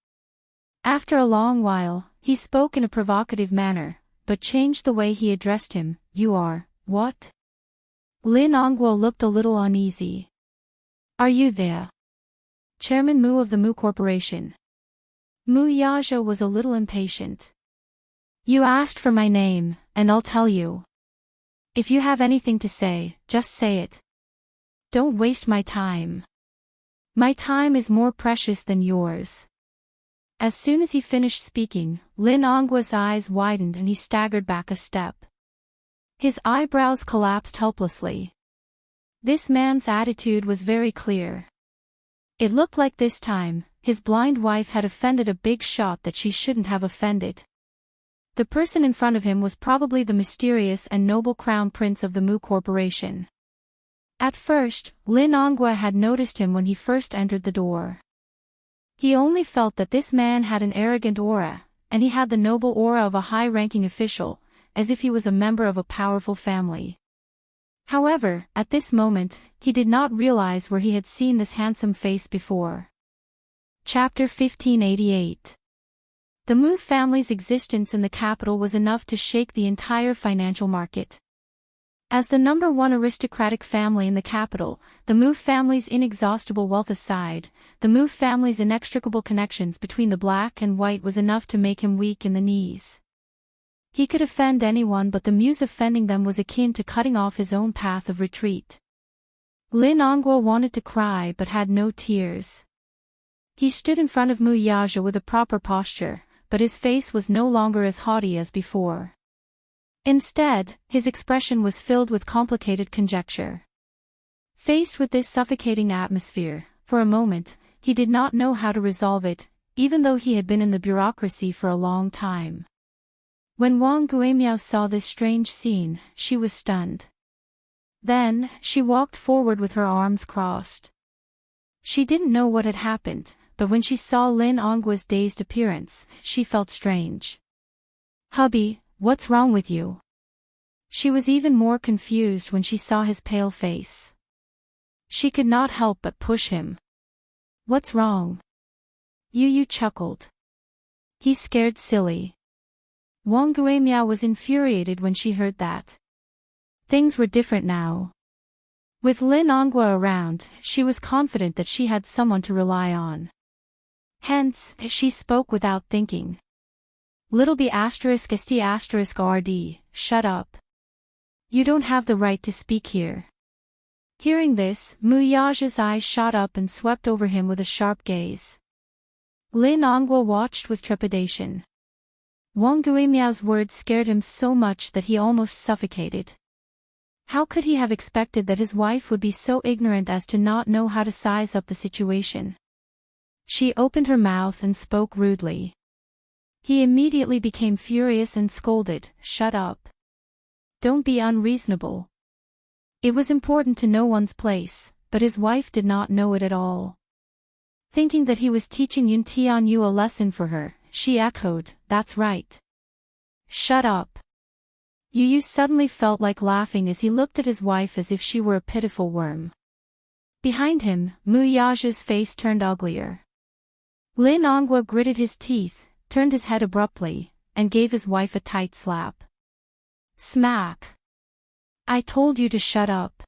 After a long while, he spoke in a provocative manner, but changed the way he addressed him. You are, what? Lin Ongwa looked a little uneasy. Are you there? Chairman Mu of the Mu Corporation. Mu Yaja was a little impatient. You asked for my name, and I'll tell you. If you have anything to say, just say it. Don't waste my time. My time is more precious than yours. As soon as he finished speaking, Lin Ongwa's eyes widened and he staggered back a step. His eyebrows collapsed helplessly. This man's attitude was very clear. It looked like this time, his blind wife had offended a big shot that she shouldn't have offended. The person in front of him was probably the mysterious and noble crown prince of the Mu Corporation. At first, Lin Ongwa had noticed him when he first entered the door. He only felt that this man had an arrogant aura, and he had the noble aura of a high-ranking official, as if he was a member of a powerful family. However, at this moment, he did not realize where he had seen this handsome face before. Chapter 1588. The Mu family's existence in the capital was enough to shake the entire financial market. As the #1 aristocratic family in the capital, the Mu family's inexhaustible wealth aside, the Mu family's inextricable connections between the black and white was enough to make him weak in the knees. He could offend anyone, but the Mu's offending them was akin to cutting off his own path of retreat. Lin Hongguo wanted to cry but had no tears. He stood in front of Mu Yaja with a proper posture, but his face was no longer as haughty as before. Instead, his expression was filled with complicated conjecture. Faced with this suffocating atmosphere, for a moment, he did not know how to resolve it, even though he had been in the bureaucracy for a long time. When Wang Guimiao saw this strange scene, she was stunned. Then, she walked forward with her arms crossed. She didn't know what had happened, but when she saw Lin Hongguo's dazed appearance, she felt strange. "Hubby, what's wrong with you?" She was even more confused when she saw his pale face. She could not help but push him. "What's wrong?" Yu chuckled. "He's scared silly." Wang Guimiao was infuriated when she heard that. Things were different now. With Lin Hongguo around, she was confident that she had someone to rely on. Hence, she spoke without thinking. "Little b *st*rd, shut up. You don't have the right to speak here." Hearing this, Mu Yaja's eyes shot up and swept over him with a sharp gaze. Lin Hongguo watched with trepidation. Wang Guimiao's words scared him so much that he almost suffocated. How could he have expected that his wife would be so ignorant as to not know how to size up the situation? She opened her mouth and spoke rudely. He immediately became furious and scolded, "Shut up. Don't be unreasonable." It was important to know one's place, but his wife did not know it at all. Thinking that he was teaching Yun Tianyu a lesson for her, she echoed, "That's right. Shut up." Yu suddenly felt like laughing as he looked at his wife as if she were a pitiful worm. Behind him, Mu Yaja's face turned uglier. Lin Hongguo gritted his teeth, turned his head abruptly, and gave his wife a tight slap. Smack! "I told you to shut up."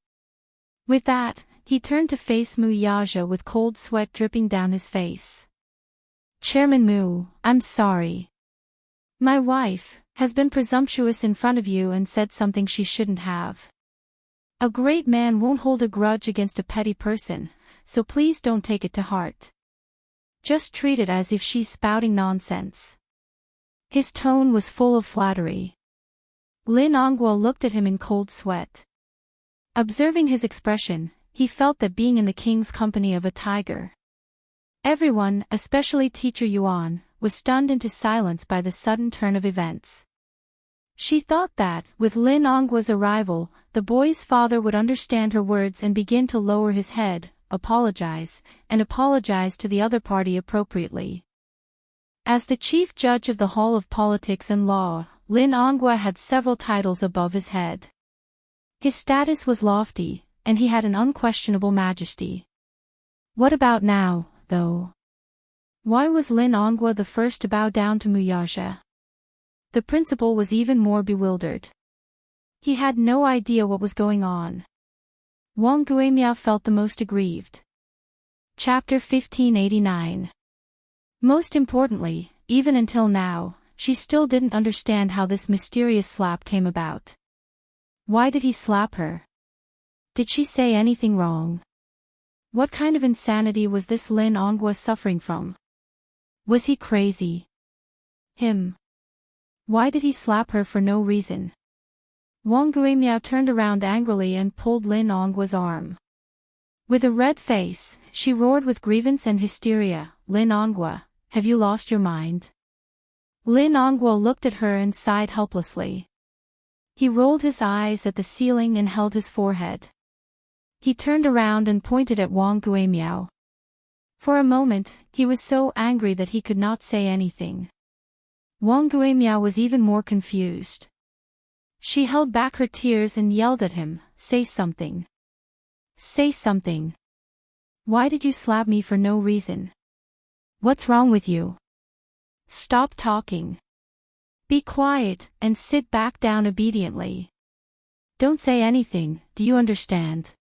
With that, he turned to face Mu Yaja with cold sweat dripping down his face. "Chairman Mu, I'm sorry. My wife has been presumptuous in front of you and said something she shouldn't have. A great man won't hold a grudge against a petty person, so please don't take it to heart. Just treat it as if she's spouting nonsense." His tone was full of flattery. Lin Hongguo looked at him in cold sweat. Observing his expression, he felt that being in the king's company of a tiger. Everyone, especially Teacher Yuan, was stunned into silence by the sudden turn of events. She thought that, with Lin Hongguo's arrival, the boy's father would understand her words and begin to lower his head, apologize to the other party appropriately. As the chief judge of the Hall of Politics and Law, Lin Hongguo had several titles above his head. His status was lofty, and he had an unquestionable majesty. What about now, though? Why was Lin Hongguo the first to bow down to Mu Yaja? The principal was even more bewildered. He had no idea what was going on. Wang Guimiao felt the most aggrieved. Chapter 1589. Most importantly, even until now, she still didn't understand how this mysterious slap came about. Why did he slap her? Did she say anything wrong? What kind of insanity was this Lin Hongguo suffering from? Was he crazy? Him. Why did he slap her for no reason? Wang Guimiao turned around angrily and pulled Lin Hongguo's arm. With a red face, she roared with grievance and hysteria, "Lin Hongguo, have you lost your mind?" Lin Hongguo looked at her and sighed helplessly. He rolled his eyes at the ceiling and held his forehead. He turned around and pointed at Wang Guimiao. For a moment, he was so angry that he could not say anything. Wang Guimiao was even more confused. She held back her tears and yelled at him, say something. Say something. Why did you slap me for no reason? What's wrong with you? Stop talking. Be quiet, and sit back down obediently. Don't say anything, do you understand?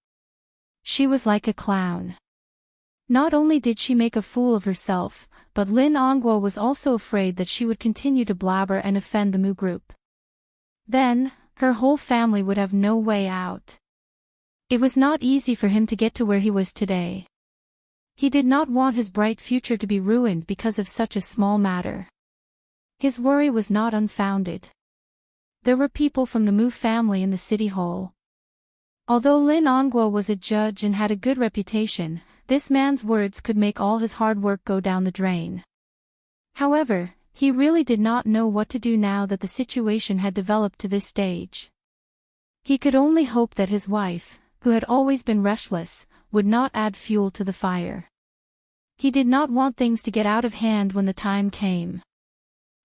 She was like a clown. Not only did she make a fool of herself, but Lin Ongguo was also afraid that she would continue to blabber and offend the Mu group. Then, her whole family would have no way out. It was not easy for him to get to where he was today. He did not want his bright future to be ruined because of such a small matter. His worry was not unfounded. There were people from the Mu family in the city hall. Although Lin Ongguo was a judge and had a good reputation, this man's words could make all his hard work go down the drain. However, he really did not know what to do now that the situation had developed to this stage. He could only hope that his wife, who had always been restless, would not add fuel to the fire. He did not want things to get out of hand when the time came.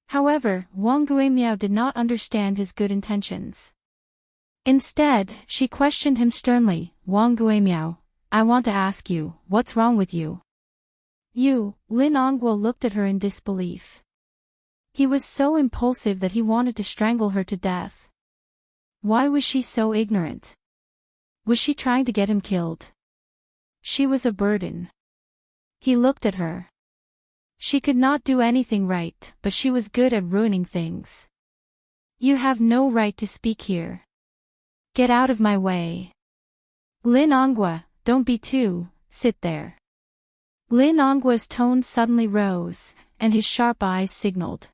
However, Wang Guimiao did not understand his good intentions. Instead, she questioned him sternly, Wang Guimiao, I want to ask you, what's wrong with you? You, Lin Ongguo looked at her in disbelief. He was so impulsive that he wanted to strangle her to death. Why was she so ignorant? Was she trying to get him killed? She was a burden. He looked at her. She could not do anything right, but she was good at ruining things. You have no right to speak here. Get out of my way. Lin Ongguo, don't be too, sit there. Lin Ongguo's tone suddenly rose, and his sharp eyes signaled.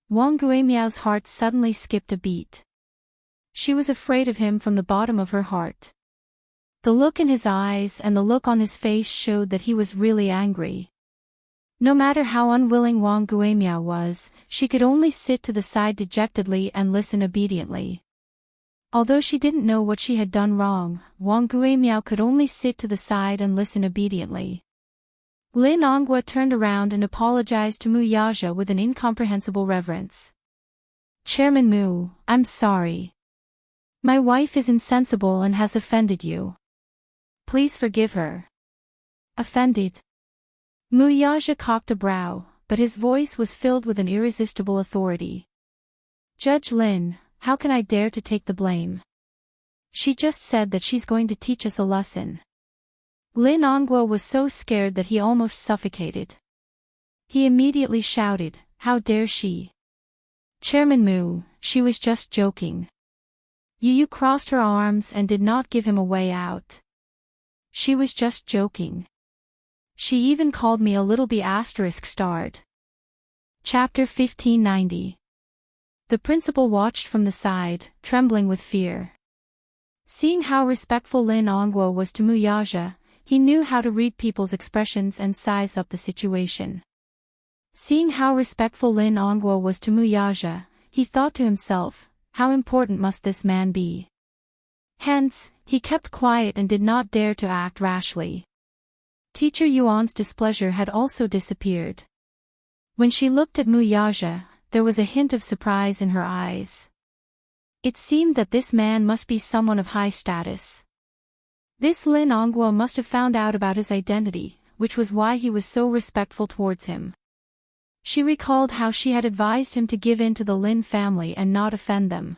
Wang Guimiao's heart suddenly skipped a beat. She was afraid of him from the bottom of her heart. The look in his eyes and the look on his face showed that he was really angry. No matter how unwilling Wang Guimiao was, she could only sit to the side dejectedly and listen obediently. Although she didn't know what she had done wrong, Wang Guimiao could only sit to the side and listen obediently. Lin Ongguo turned around and apologized to Mu Yaja with an incomprehensible reverence. Chairman Mu, I'm sorry. My wife is insensible and has offended you. Please forgive her. Offended? Mu Yaja cocked a brow, but his voice was filled with an irresistible authority. Judge Lin, how can I dare to take the blame? She just said that she's going to teach us a lesson. Lin Ongguo was so scared that he almost suffocated. He immediately shouted, how dare she? Chairman Mu, she was just joking. Yu crossed her arms and did not give him a way out. She was just joking. She even called me a little b******. Chapter 1590. The principal watched from the side, trembling with fear. Seeing how respectful Lin Ongguo was to Mu Yaja, he knew how to read people's expressions and size up the situation. Seeing how respectful Lin Ongguo was to Mu Yaja, he thought to himself, how important must this man be? Hence, he kept quiet and did not dare to act rashly. Teacher Yuan's displeasure had also disappeared. When she looked at Mu Yaja, there was a hint of surprise in her eyes. It seemed that this man must be someone of high status. This Lin Ongguo must have found out about his identity, which was why he was so respectful towards him. She recalled how she had advised him to give in to the Lin family and not offend them.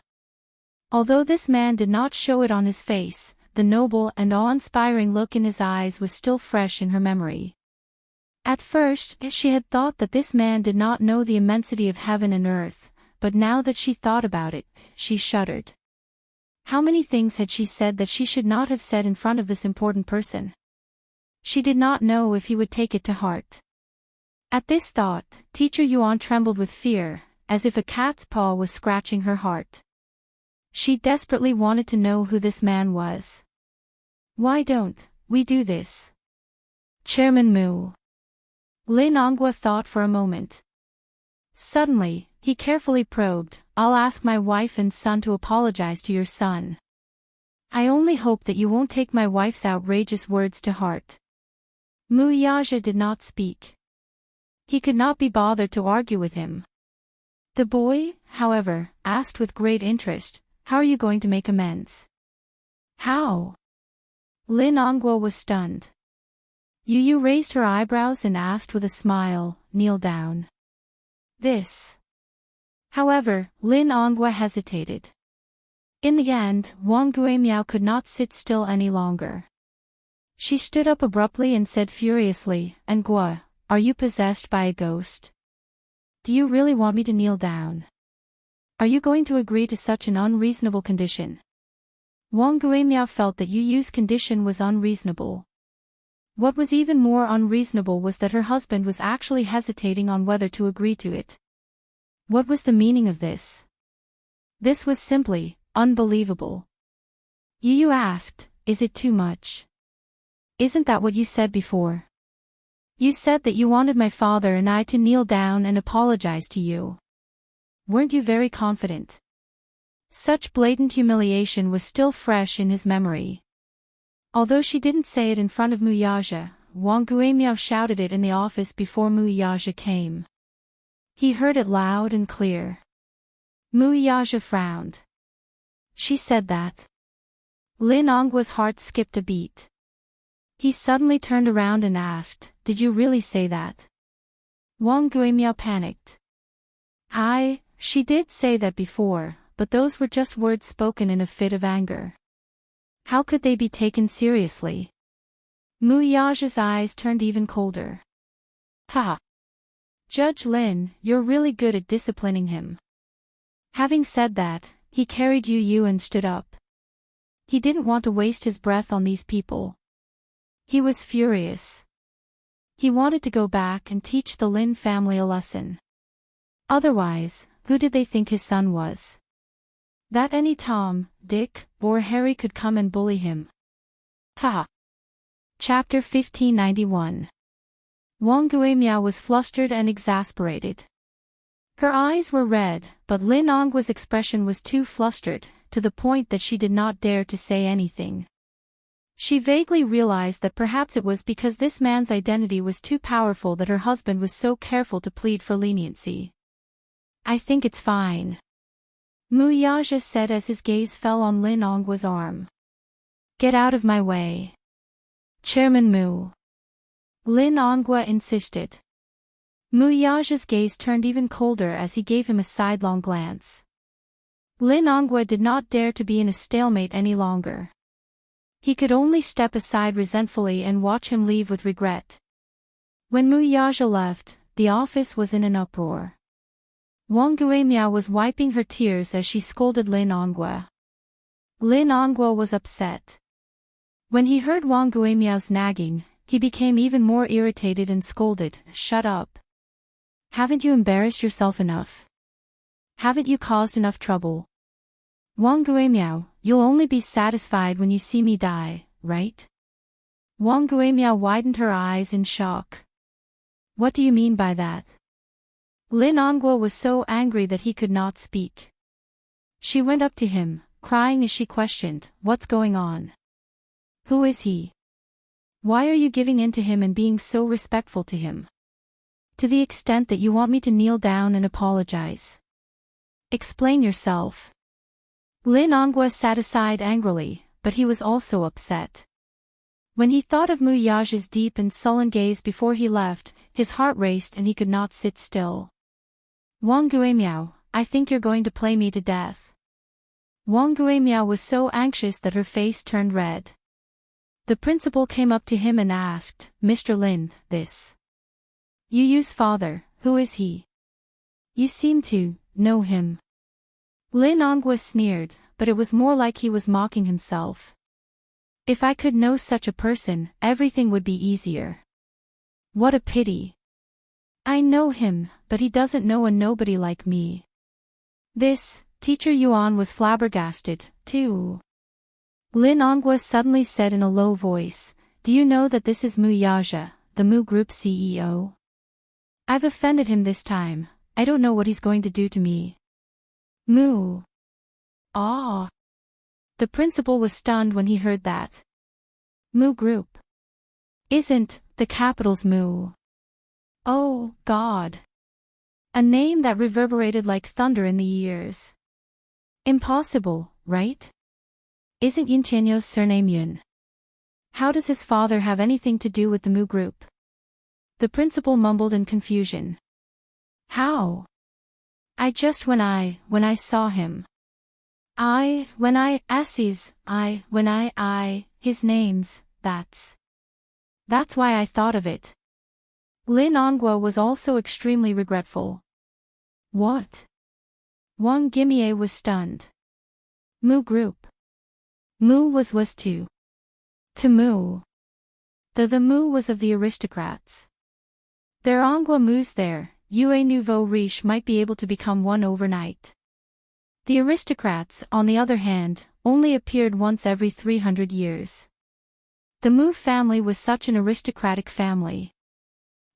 Although this man did not show it on his face, the noble and awe-inspiring look in his eyes was still fresh in her memory. At first, she had thought that this man did not know the immensity of heaven and earth, but now that she thought about it, she shuddered. How many things had she said that she should not have said in front of this important person? She did not know if he would take it to heart. At this thought, Teacher Yuan trembled with fear, as if a cat's paw was scratching her heart. She desperately wanted to know who this man was. Why don't we do this? Chairman Mu. Lin Ongguo thought for a moment. Suddenly, he carefully probed, I'll ask my wife and son to apologize to your son. I only hope that you won't take my wife's outrageous words to heart. Mu Yaja did not speak. He could not be bothered to argue with him. The boy, however, asked with great interest, how are you going to make amends? How? Lin Ongwa was stunned. Yu raised her eyebrows and asked with a smile, kneel down. This. However, Lin Ongwa hesitated. In the end, Wang Guimiao could not sit still any longer. She stood up abruptly and said furiously, "Ngwa, are you possessed by a ghost? Do you really want me to kneel down? Are you going to agree to such an unreasonable condition?" Wang Guimiao felt that Yu's condition was unreasonable. What was even more unreasonable was that her husband was actually hesitating on whether to agree to it. What was the meaning of this? This was simply unbelievable. Yu asked, "Is it too much? Isn't that what you said before? You said that you wanted my father and I to kneel down and apologize to you. Weren't you very confident?" Such blatant humiliation was still fresh in his memory. Although she didn't say it in front of Muyaja, Wang Guimiao shouted it in the office before Muyaja came. He heard it loud and clear. Muyaja frowned. She said that. Lin Ongwa's heart skipped a beat. He suddenly turned around and asked, "Did you really say that?" Wang Guimiao panicked. She did say that before, but those were just words spoken in a fit of anger. How could they be taken seriously? Muyaja's eyes turned even colder. Ha! Judge Lin, you're really good at disciplining him. Having said that, he carried Yu and stood up. He didn't want to waste his breath on these people. He was furious. He wanted to go back and teach the Lin family a lesson. Otherwise, who did they think his son was? That any Tom, Dick, or Harry could come and bully him. Ha! Chapter 1591. Wang Guimiao was flustered and exasperated. Her eyes were red, but Lin Ongwa's expression was too flustered, to the point that she did not dare to say anything. She vaguely realized that perhaps it was because this man's identity was too powerful that her husband was so careful to plead for leniency. "I think it's fine," Muyaja said as his gaze fell on Lin Ongwa's arm. "Get out of my way. Chairman Mu," Lin Ongwa insisted. Muyaja's gaze turned even colder as he gave him a sidelong glance. Lin Ongwa did not dare to be in a stalemate any longer. He could only step aside resentfully and watch him leave with regret. When Muyaja left, the office was in an uproar. Wang Guimiao was wiping her tears as she scolded Lin Ongwa. Lin Ongwa was upset. When he heard Wang Guimiao's nagging, he became even more irritated and scolded, "Shut up. Haven't you embarrassed yourself enough? Haven't you caused enough trouble? Wang Guimiao, you'll only be satisfied when you see me die, right?" Wang Guimiao widened her eyes in shock. "What do you mean by that?" Lin Ongwa was so angry that he could not speak. She went up to him, crying as she questioned, "What's going on? Who is he? Why are you giving in to him and being so respectful to him? To the extent that you want me to kneel down and apologize. Explain yourself." Lin Ongwa sat aside angrily, but he was also upset. When he thought of Muyaja's deep and sullen gaze before he left, his heart raced and he could not sit still. "Wang Guimiao, I think you're going to play me to death." Wang Guimiao was so anxious that her face turned red. The principal came up to him and asked, "Mr. Lin, this Yu's father, who is he? You seem to know him." Lin Ongwa sneered, but it was more like he was mocking himself. "If I could know such a person, everything would be easier. What a pity. I know him, but he doesn't know a nobody like me." This, Teacher Yuan was flabbergasted, too. Lin Ongwa suddenly said in a low voice, "Do you know that this is Muyaja, the Mu Group CEO? I've offended him this time. I don't know what he's going to do to me." Mu. Ah. The principal was stunned when he heard that. Mu Group. Isn't the capital's Mu? Oh, God. A name that reverberated like thunder in the ears. Impossible, right? Isn't Yuntianyo's surname Yun? How does his father have anything to do with the Mu group? The principal mumbled in confusion. How? When I saw him. His name's, That's why I thought of it. Lin Ongwa was also extremely regretful. What? Wang Gimie was stunned. Mu group. Mu was to Mu. The Mu was of the aristocrats. There Ongwa Mu's there, Yue Nouveau Riche might be able to become one overnight. The aristocrats, on the other hand, only appeared once every 300 years. The Mu family was such an aristocratic family.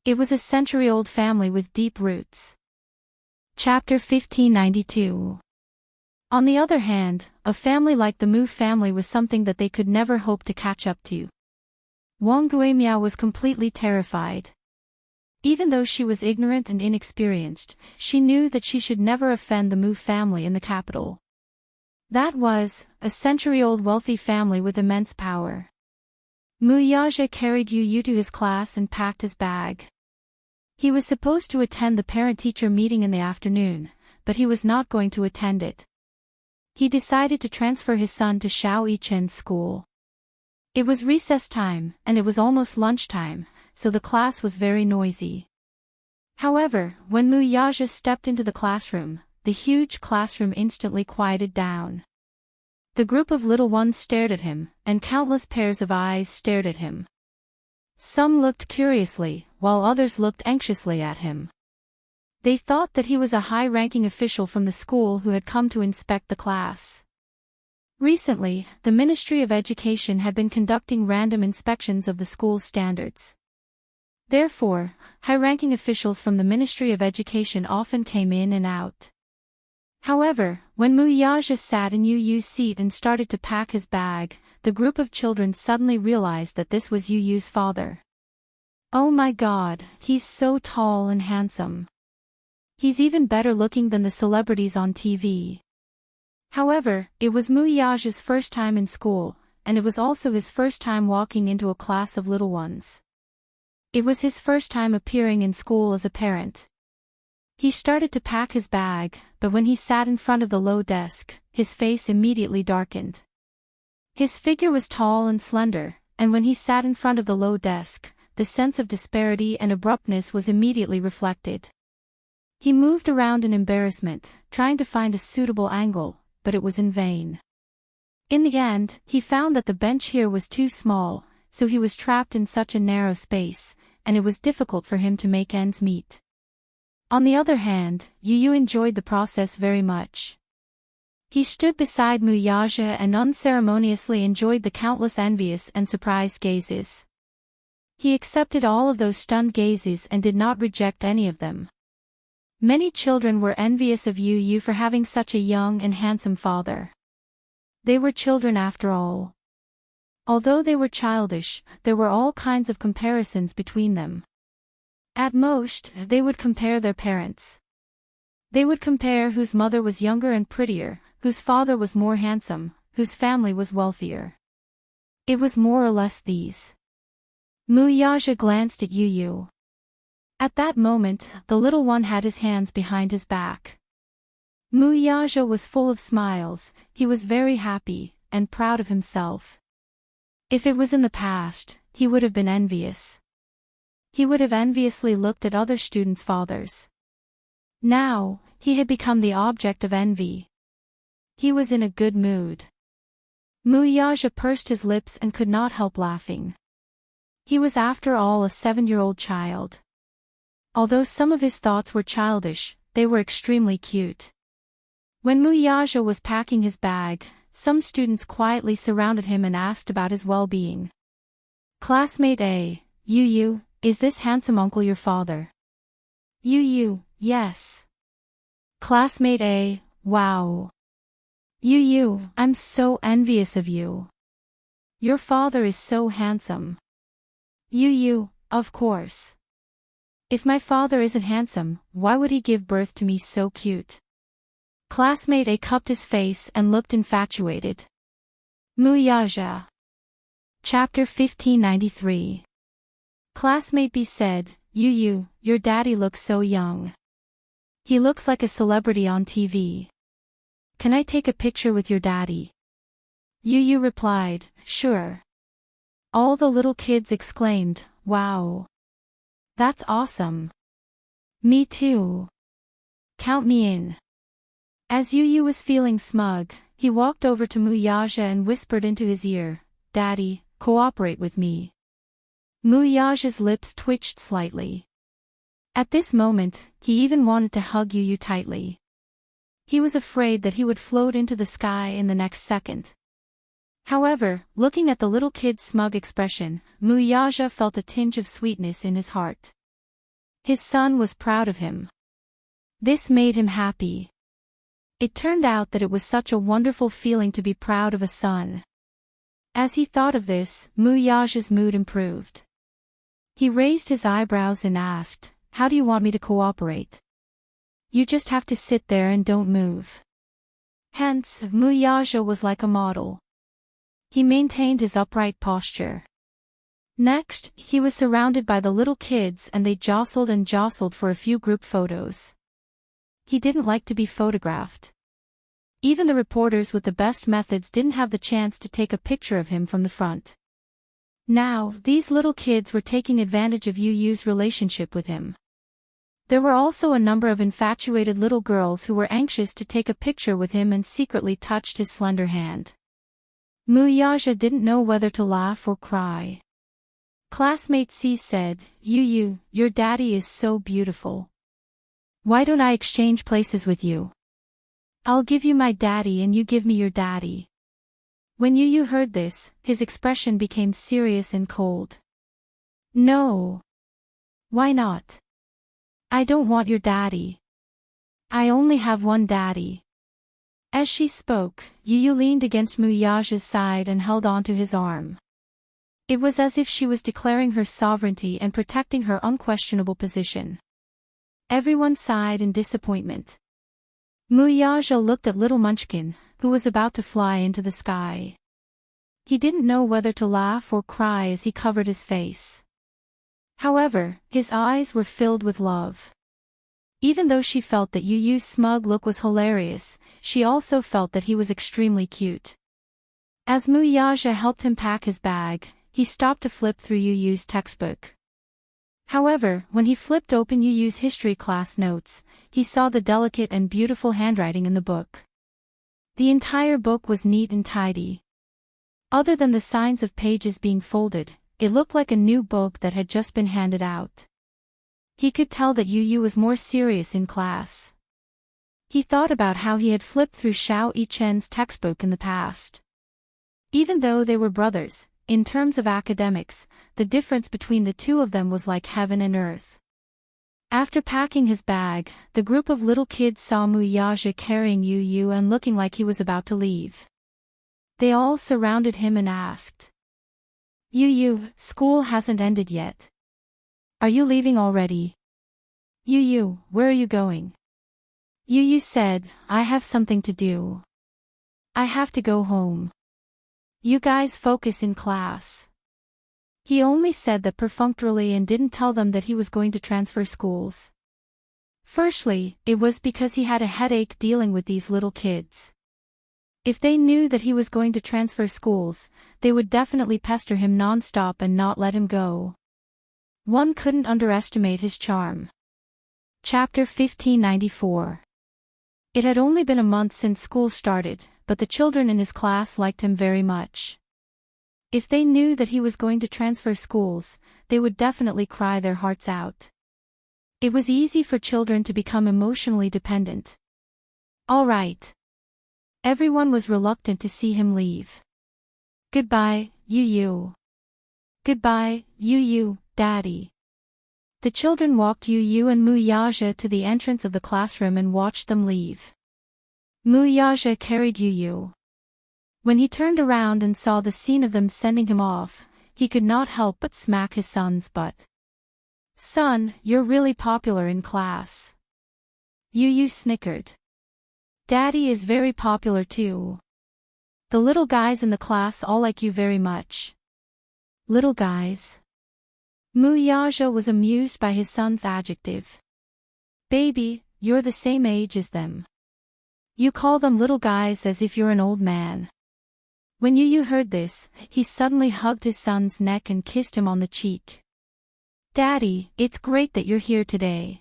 It was a century-old family with deep roots. Chapter 1592. On the other hand, a family like the Mu family was something that they could never hope to catch up to. Wang Guimiao was completely terrified. Even though she was ignorant and inexperienced, she knew that she should never offend the Mu family in the capital. That was, a century-old wealthy family with immense power. Mu Yaja carried Yu Yu to his class and packed his bag. He was supposed to attend the parent-teacher meeting in the afternoon, but he was not going to attend it. He decided to transfer his son to Xiao Yichen's school. It was recess time, and it was almost lunchtime, so the class was very noisy. However, when Mu Yaja stepped into the classroom, the huge classroom instantly quieted down. The group of little ones stared at him, and countless pairs of eyes stared at him. Some looked curiously, while others looked anxiously at him. They thought that he was a high-ranking official from the school who had come to inspect the class. Recently, the Ministry of Education had been conducting random inspections of the school's standards. Therefore, high-ranking officials from the Ministry of Education often came in and out. However, when Mu Yaja sat in Yu Yu's seat and started to pack his bag, the group of children suddenly realized that this was Yu Yu's father. Oh my God, he's so tall and handsome. He's even better looking than the celebrities on TV. However, it was Mu Yaja's first time in school, and it was also his first time walking into a class of little ones. It was his first time appearing in school as a parent. He started to pack his bag, but when he sat in front of the low desk, his face immediately darkened. His figure was tall and slender, and when he sat in front of the low desk, the sense of disparity and abruptness was immediately reflected. He moved around in embarrassment, trying to find a suitable angle, but it was in vain. In the end, he found that the bench here was too small, so he was trapped in such a narrow space, and it was difficult for him to make ends meet. On the other hand, Yu Yu enjoyed the process very much. He stood beside Mu Yaja and unceremoniously enjoyed the countless envious and surprised gazes. He accepted all of those stunned gazes and did not reject any of them. Many children were envious of Yu Yu for having such a young and handsome father. They were children after all. Although they were childish, there were all kinds of comparisons between them. At most, they would compare their parents. They would compare whose mother was younger and prettier, whose father was more handsome, whose family was wealthier. It was more or less these. Mu Yaja glanced at Yu Yu. At that moment, the little one had his hands behind his back. Mu Yaja was full of smiles, he was very happy, and proud of himself. If it was in the past, he would have been envious. He would have enviously looked at other students' fathers. Now, he had become the object of envy. He was in a good mood. Mu Yaja pursed his lips and could not help laughing. He was after all a 7-year-old child. Although some of his thoughts were childish, they were extremely cute. When Mu Yaja was packing his bag, some students quietly surrounded him and asked about his well-being. Classmate A, Yu Yu, is this handsome uncle your father? Yu Yu, yes. Classmate A, wow. Yu Yu, I'm so envious of you. Your father is so handsome. Yu Yu, of course. If my father isn't handsome, why would he give birth to me so cute? Classmate A cupped his face and looked infatuated. Muyaja. Chapter 1593. Classmate B said, Yu, your daddy looks so young. He looks like a celebrity on TV. Can I take a picture with your daddy? Yu replied, sure. All the little kids exclaimed, wow. That's awesome. Me too. Count me in. As Yu was feeling smug, he walked over to Muyaja and whispered into his ear, Daddy, cooperate with me. Muyaja's lips twitched slightly. At this moment, he even wanted to hug Yu tightly. He was afraid that he would float into the sky in the next second. However, looking at the little kid's smug expression, Muyaja felt a tinge of sweetness in his heart. His son was proud of him. This made him happy. It turned out that it was such a wonderful feeling to be proud of a son. As he thought of this, Muyaja's mood improved. He raised his eyebrows and asked, How do you want me to cooperate? You just have to sit there and don't move. Hence, Muyaja was like a model. He maintained his upright posture. Next, he was surrounded by the little kids and they jostled and jostled for a few group photos. He didn't like to be photographed. Even the reporters with the best methods didn't have the chance to take a picture of him from the front. Now, these little kids were taking advantage of Yu's relationship with him. There were also a number of infatuated little girls who were anxious to take a picture with him and secretly touched his slender hand. Muyaja didn't know whether to laugh or cry. Classmate C said, Yu, your daddy is so beautiful. Why don't I exchange places with you? I'll give you my daddy and you give me your daddy. When Yu heard this, his expression became serious and cold. No. Why not? I don't want your daddy. I only have one daddy. As she spoke, Yu leaned against Muyaja's side and held onto his arm. It was as if she was declaring her sovereignty and protecting her unquestionable position. Everyone sighed in disappointment. Muyaja looked at little Munchkin, who was about to fly into the sky. He didn't know whether to laugh or cry as he covered his face. However, his eyes were filled with love. Even though she felt that Yu's smug look was hilarious, she also felt that he was extremely cute. As Muyaja helped him pack his bag, he stopped to flip through Yu's textbook. However, when he flipped open Yu's history class notes, he saw the delicate and beautiful handwriting in the book. The entire book was neat and tidy. Other than the signs of pages being folded, it looked like a new book that had just been handed out. He could tell that Yu was more serious in class. He thought about how he had flipped through Xiao Yichen's textbook in the past. Even though they were brothers, in terms of academics, the difference between the two of them was like heaven and earth. After packing his bag, the group of little kids saw Muyaja carrying Yu and looking like he was about to leave. They all surrounded him and asked, Yu, school hasn't ended yet. Are you leaving already? Yu, where are you going? Yu said, I have something to do. I have to go home. You guys focus in class. He only said that perfunctorily and didn't tell them that he was going to transfer schools. Firstly, it was because he had a headache dealing with these little kids. If they knew that he was going to transfer schools, they would definitely pester him non-stop and not let him go. One couldn't underestimate his charm. Chapter 1594. It had only been a month since school started, but the children in his class liked him very much. If they knew that he was going to transfer schools, they would definitely cry their hearts out. It was easy for children to become emotionally dependent. All right. Everyone was reluctant to see him leave. Goodbye, Yu. Goodbye, Yu, Daddy. The children walked Yu and Muyaja to the entrance of the classroom and watched them leave. Muyaja carried Yu. When he turned around and saw the scene of them sending him off, he could not help but smack his son's butt. Son, you're really popular in class. Yu snickered. Daddy is very popular too. The little guys in the class all like you very much. Little guys. Muyaja was amused by his son's adjective. Baby, you're the same age as them. You call them little guys as if you're an old man. When Yu heard this, he suddenly hugged his son's neck and kissed him on the cheek. Daddy, it's great that you're here today.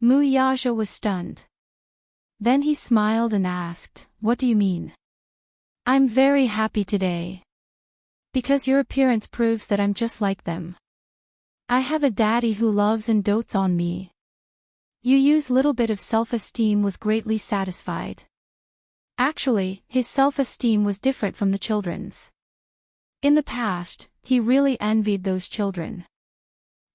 Muyaja was stunned. Then he smiled and asked, what do you mean? I'm very happy today. Because your appearance proves that I'm just like them. I have a daddy who loves and dotes on me. Yu's little bit of self-esteem was greatly satisfied. Actually, his self-esteem was different from the children's. In the past, he really envied those children.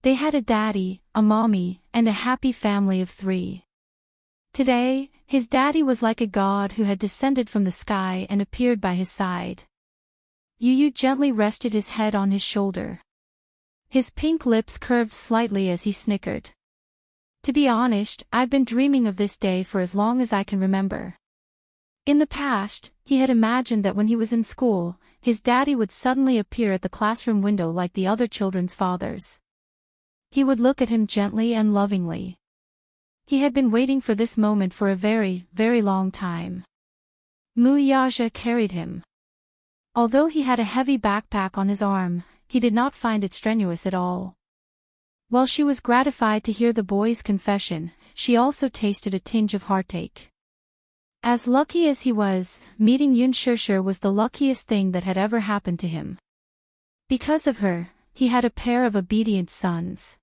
They had a daddy, a mommy, and a happy family of 3. Today, his daddy was like a god who had descended from the sky and appeared by his side. Yu gently rested his head on his shoulder. His pink lips curved slightly as he snickered. To be honest, I've been dreaming of this day for as long as I can remember. In the past, he had imagined that when he was in school, his daddy would suddenly appear at the classroom window like the other children's fathers. He would look at him gently and lovingly. He had been waiting for this moment for a very, very long time. Muyaja carried him. Although he had a heavy backpack on his arm, he did not find it strenuous at all. While she was gratified to hear the boy's confession, she also tasted a tinge of heartache. As lucky as he was, meeting Yunshushu was the luckiest thing that had ever happened to him. Because of her, he had a pair of obedient sons.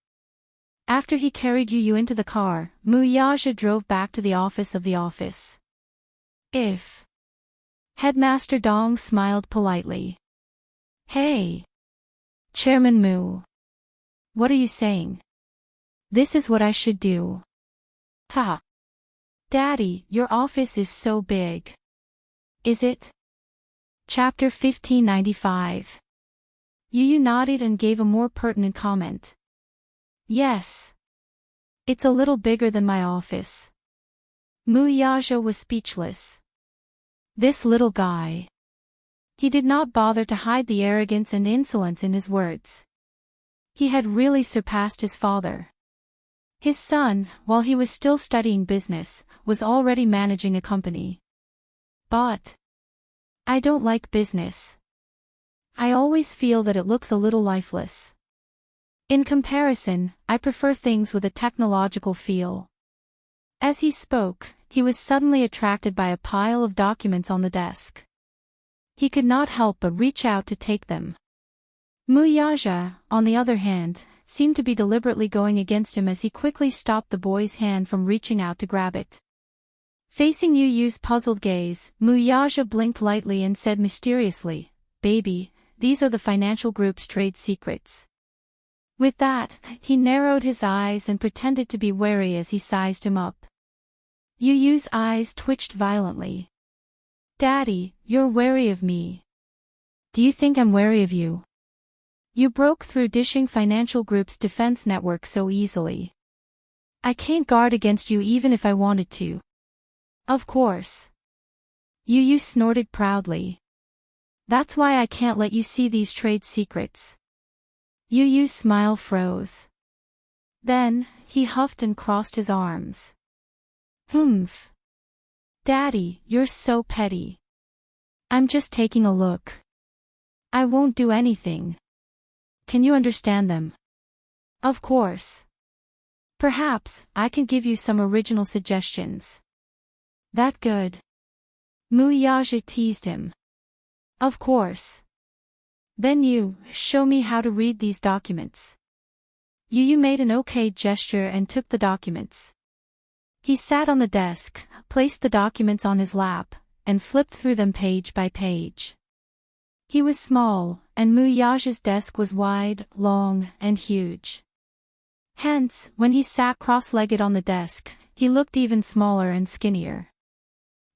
After he carried Yu into the car, Muyaja drove back to the office of the office. If. Headmaster Dong smiled politely. Hey. Chairman Mu. What are you saying? This is what I should do. Ha. Daddy, your office is so big. Is it? Chapter 1595. Yu nodded and gave a more pertinent comment. Yes. It's a little bigger than my office. Muyaja was speechless. This little guy. He did not bother to hide the arrogance and insolence in his words. He had really surpassed his father. His son, while he was still studying business, was already managing a company. But I don't like business. I always feel that it looks a little lifeless. In comparison, I prefer things with a technological feel. As he spoke, he was suddenly attracted by a pile of documents on the desk. He could not help but reach out to take them. Muyaja, on the other hand, seemed to be deliberately going against him as he quickly stopped the boy's hand from reaching out to grab it. Facing Yu's puzzled gaze, Muyaja blinked lightly and said mysteriously, "Baby, these are the financial group's trade secrets." With that, he narrowed his eyes and pretended to be wary as he sized him up. Yu's eyes twitched violently. Daddy, you're wary of me. Do you think I'm wary of you? You broke through Dishing Financial Group's defense network so easily. I can't guard against you even if I wanted to. Of course. Yu snorted proudly. That's why I can't let you see these trade secrets. Yu's smile froze. Then, he huffed and crossed his arms. Humph. Daddy, you're so petty. I'm just taking a look. I won't do anything. Can you understand them? Of course. Perhaps, I can give you some original suggestions. That good? Muyaja teased him. Of course. Then you, show me how to read these documents. Yu made an okay gesture and took the documents. He sat on the desk, placed the documents on his lap, and flipped through them page by page. He was small, and Muyaja's desk was wide, long, and huge. Hence, when he sat cross-legged on the desk, he looked even smaller and skinnier.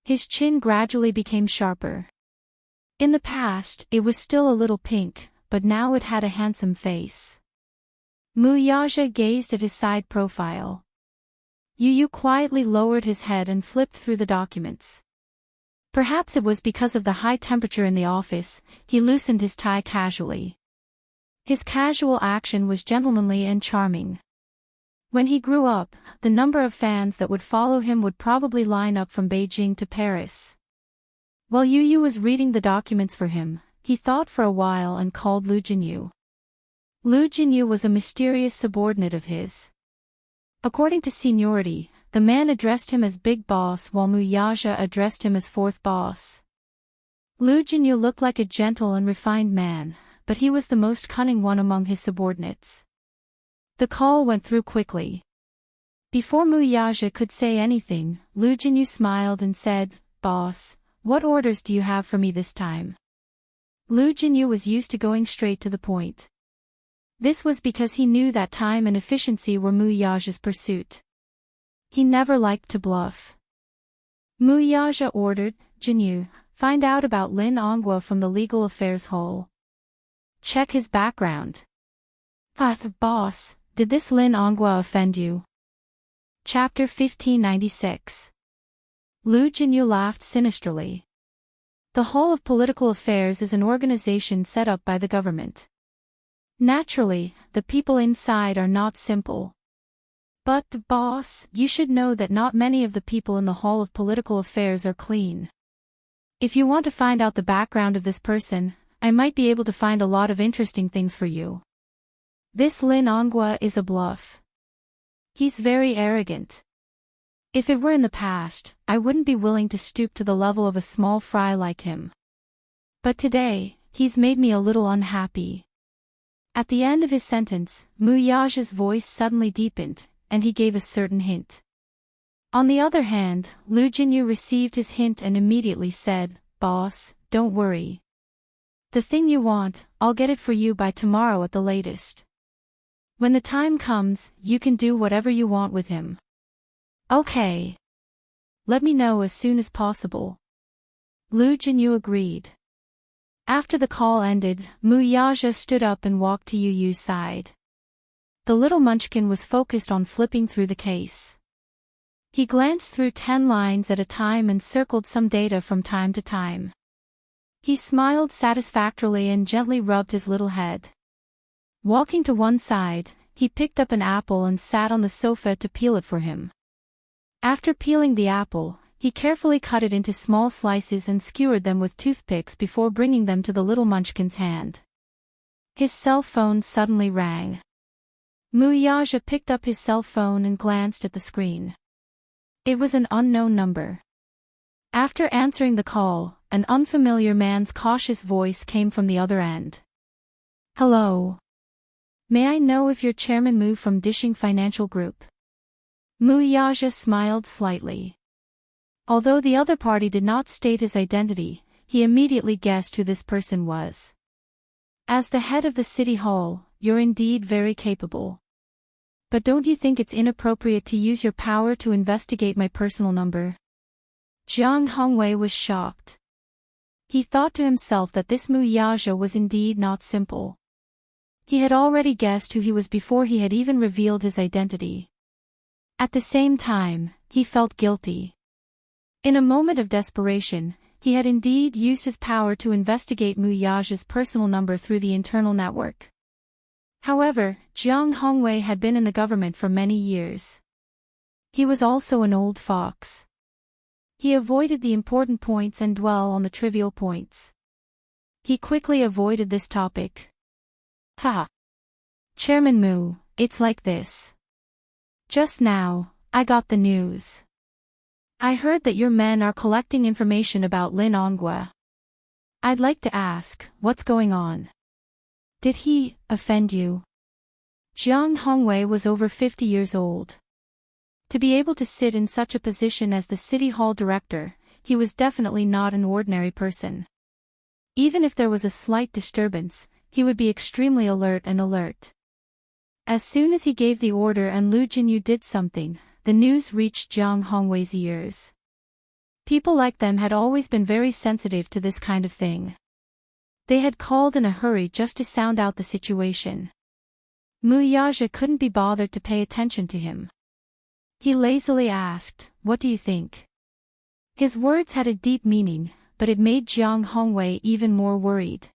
His chin gradually became sharper. In the past, it was still a little pink, but now it had a handsome face. Muyaja gazed at his side profile. Yu quietly lowered his head and flipped through the documents. Perhaps it was because of the high temperature in the office, he loosened his tie casually. His casual action was gentlemanly and charming. When he grew up, the number of fans that would follow him would probably line up from Beijing to Paris. While Yu Yu was reading the documents for him, he thought for a while and called Lu Jinyu. Lu Jinyu was a mysterious subordinate of his. According to seniority, the man addressed him as Big Boss while Mu Yaja addressed him as Fourth Boss. Lu Jinyu looked like a gentle and refined man, but he was the most cunning one among his subordinates. The call went through quickly. Before Mu Yaja could say anything, Lu Jinyu smiled and said, "Boss, what orders do you have for me this time?" Lu Jinyu was used to going straight to the point. This was because he knew that time and efficiency were Mu Yaja's pursuit. He never liked to bluff. Mu Yaja ordered, "Jinyu, find out about Lin Ongwa from the Legal Affairs Hall. Check his background." Boss, did this Lin Ongwa offend you?" Chapter 1596. Lu Jinyu laughed sinisterly. The Hall of Political Affairs is an organization set up by the government. Naturally, the people inside are not simple. But, boss, you should know that not many of the people in the Hall of Political Affairs are clean. If you want to find out the background of this person, I might be able to find a lot of interesting things for you. This Lin Ongwa is a bluff. He's very arrogant. If it were in the past, I wouldn't be willing to stoop to the level of a small fry like him. But today, he's made me a little unhappy. At the end of his sentence, Mu Yaja's voice suddenly deepened, and he gave a certain hint. On the other hand, Lu Jinyu received his hint and immediately said, "Boss, don't worry. The thing you want, I'll get it for you by tomorrow at the latest. When the time comes, you can do whatever you want with him." "Okay. Let me know as soon as possible." Lu Jinyu agreed. After the call ended, Mu Yaja stood up and walked to Yu Yu's side. The little munchkin was focused on flipping through the case. He glanced through 10 lines at a time and circled some data from time to time. He smiled satisfactorily and gently rubbed his little head. Walking to one side, he picked up an apple and sat on the sofa to peel it for him. After peeling the apple, he carefully cut it into small slices and skewered them with toothpicks before bringing them to the little munchkin's hand. His cell phone suddenly rang. Mu Yaja picked up his cell phone and glanced at the screen. It was an unknown number. After answering the call, an unfamiliar man's cautious voice came from the other end. "Hello. May I know if you're Chairman Mu from Dishing Financial Group?" Mu Yaja smiled slightly. Although the other party did not state his identity, he immediately guessed who this person was. "As the head of the city hall, you're indeed very capable. But don't you think it's inappropriate to use your power to investigate my personal number?" Jiang Hongwei was shocked. He thought to himself that this Mu Yaja was indeed not simple. He had already guessed who he was before he had even revealed his identity. At the same time, he felt guilty. In a moment of desperation, he had indeed used his power to investigate Mu Yaja's personal number through the internal network. However, Jiang Hongwei had been in the government for many years. He was also an old fox. He avoided the important points and dwell on the trivial points. He quickly avoided this topic. "Ha! Chairman Mu, it's like this. Just now, I got the news. I heard that your men are collecting information about Lin Ongwa. I'd like to ask, what's going on? Did he offend you?" Jiang Hongwei was over 50 years old. To be able to sit in such a position as the city hall director, he was definitely not an ordinary person. Even if there was a slight disturbance, he would be extremely alert. As soon as he gave the order and Lu Jinyu did something, the news reached Jiang Hongwei's ears. People like them had always been very sensitive to this kind of thing. They had called in a hurry just to sound out the situation. Mu Yaja couldn't be bothered to pay attention to him. He lazily asked, "What do you think?" His words had a deep meaning, but it made Jiang Hongwei even more worried.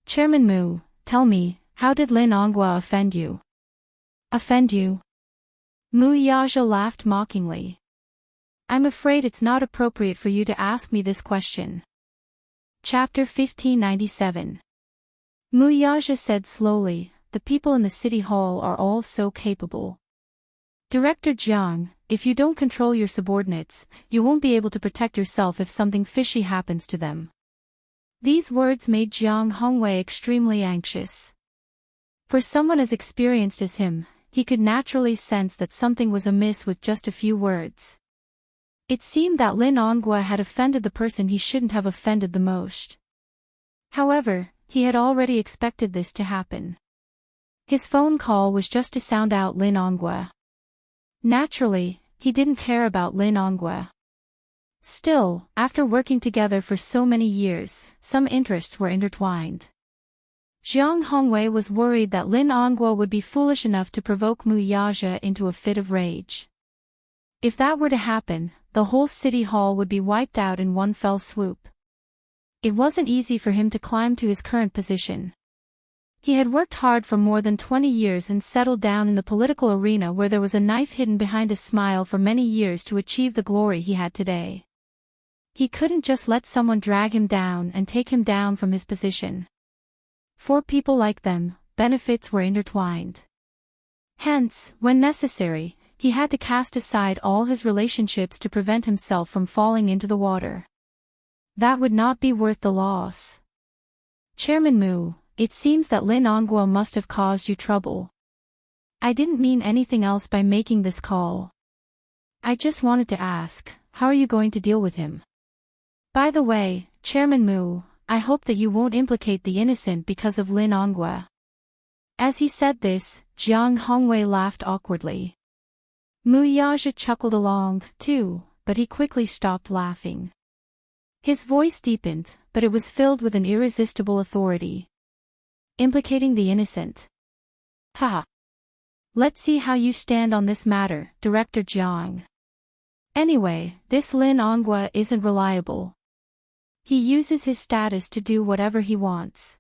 Chairman Mu, tell me, how did Lin Onghua offend you? Offend you? Mu Yaja laughed mockingly. I'm afraid it's not appropriate for you to ask me this question. Chapter 1597. Mu Yaja said slowly, the people in the city hall are all so capable. Director Jiang, if you don't control your subordinates, you won't be able to protect yourself if something fishy happens to them. These words made Jiang Hongwei extremely anxious. For someone as experienced as him, he could naturally sense that something was amiss with just a few words. It seemed that Lin Onghua had offended the person he shouldn't have offended the most. However, he had already expected this to happen. His phone call was just to sound out Lin Onghua. Naturally, he didn't care about Lin Onghua. Still, after working together for so many years, some interests were intertwined. Jiang Hongwei was worried that Lin Onghua would be foolish enough to provoke Mu Yaja into a fit of rage. If that were to happen, the whole city hall would be wiped out in one fell swoop. It wasn't easy for him to climb to his current position. He had worked hard for more than 20 years and settled down in the political arena where there was a knife hidden behind a smile for many years to achieve the glory he had today. He couldn't just let someone drag him down and take him down from his position. For people like them, benefits were intertwined. Hence, when necessary, he had to cast aside all his relationships to prevent himself from falling into the water. That would not be worth the loss. Chairman Mu, it seems that Lin Onghua must have caused you trouble. I didn't mean anything else by making this call. I just wanted to ask, how are you going to deal with him? By the way, Chairman Mu, I hope that you won't implicate the innocent because of Lin Onghua. As he said this, Jiang Hongwei laughed awkwardly. Mu Yaja chuckled along, too, but he quickly stopped laughing. His voice deepened, but it was filled with an irresistible authority. Implicating the innocent. Ha! Let's see how you stand on this matter, Director Jiang. Anyway, this Lin Onghua isn't reliable. He uses his status to do whatever he wants.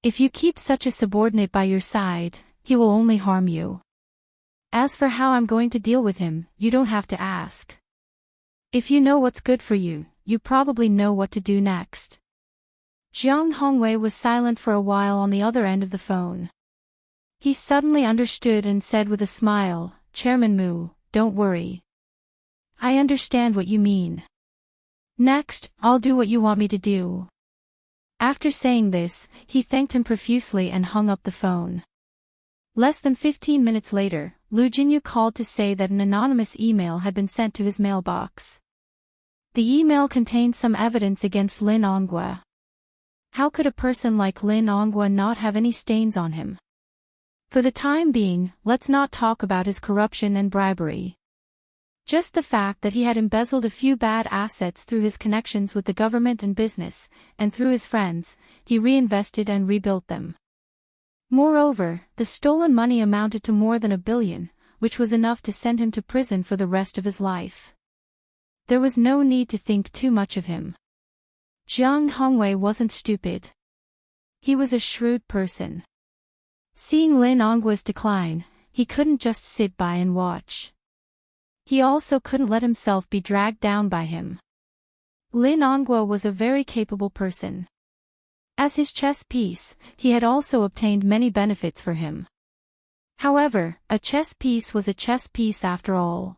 If you keep such a subordinate by your side, he will only harm you. As for how I'm going to deal with him, you don't have to ask. If you know what's good for you, you probably know what to do next. Jiang Hongwei was silent for a while on the other end of the phone. He suddenly understood and said with a smile, Chairman Mu, don't worry. I understand what you mean. Next, I'll do what you want me to do. After saying this, he thanked him profusely and hung up the phone. Less than 15 minutes later, Lu Jinyu called to say that an anonymous email had been sent to his mailbox. The email contained some evidence against Lin Onghua. How could a person like Lin Onghua not have any stains on him? For the time being, let's not talk about his corruption and bribery. Just the fact that he had embezzled a few bad assets through his connections with the government and business, and through his friends, he reinvested and rebuilt them. Moreover, the stolen money amounted to more than $1 billion, which was enough to send him to prison for the rest of his life. There was no need to think too much of him. Jiang Hongwei wasn't stupid. He was a shrewd person. Seeing Lin Onghua's decline, he couldn't just sit by and watch. He also couldn't let himself be dragged down by him. Lin Onghua was a very capable person. As his chess piece, he had also obtained many benefits for him. However, a chess piece was a chess piece after all.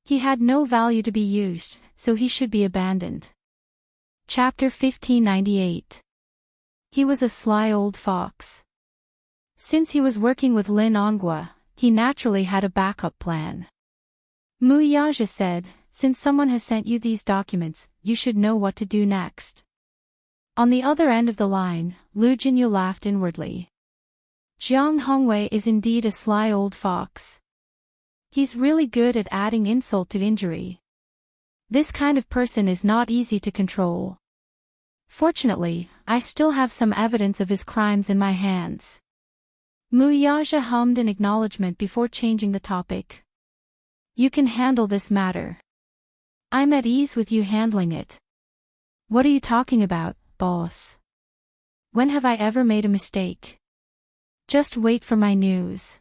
He had no value to be used, so he should be abandoned. Chapter 1598. He was a sly old fox. Since he was working with Lin Onghua, he naturally had a backup plan. Mu Yaja said, since someone has sent you these documents, you should know what to do next. On the other end of the line, Lu Jinyu laughed inwardly. Jiang Hongwei is indeed a sly old fox. He's really good at adding insult to injury. This kind of person is not easy to control. Fortunately, I still have some evidence of his crimes in my hands. Mu Yaja hummed in acknowledgement before changing the topic. You can handle this matter. I'm at ease with you handling it. What are you talking about, boss? When have I ever made a mistake? Just wait for my news.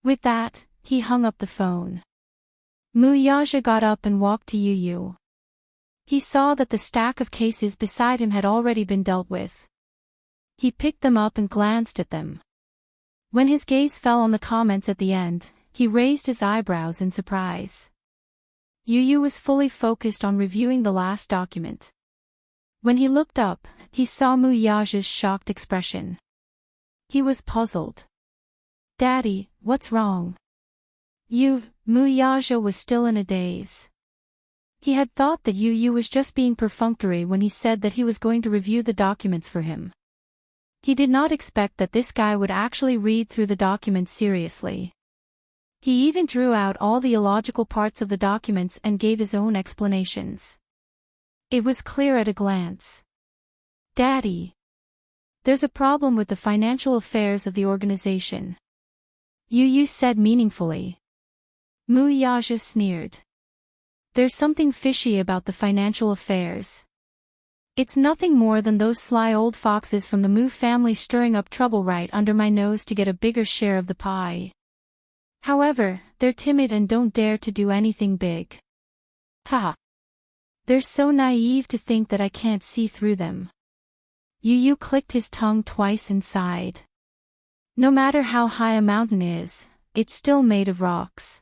With that, he hung up the phone. Muyaja got up and walked to Yu. He saw that the stack of cases beside him had already been dealt with. He picked them up and glanced at them. When his gaze fell on the comments at the end, he raised his eyebrows in surprise. Yu was fully focused on reviewing the last document. When he looked up, he saw Muyaja's shocked expression. He was puzzled. Daddy, what's wrong? Muyaja was still in a daze. He had thought that Yu was just being perfunctory when he said that he was going to review the documents for him. He did not expect that this guy would actually read through the documents seriously. He even drew out all the illogical parts of the documents and gave his own explanations. It was clear at a glance. Daddy. There's a problem with the financial affairs of the organization. Yu said meaningfully. Muyaja sneered. There's something fishy about the financial affairs. It's nothing more than those sly old foxes from the Mu family stirring up trouble right under my nose to get a bigger share of the pie. However, they're timid and don't dare to do anything big. Haha. They're so naive to think that I can't see through them. Yu clicked his tongue twice and sighed. No matter how high a mountain is, it's still made of rocks.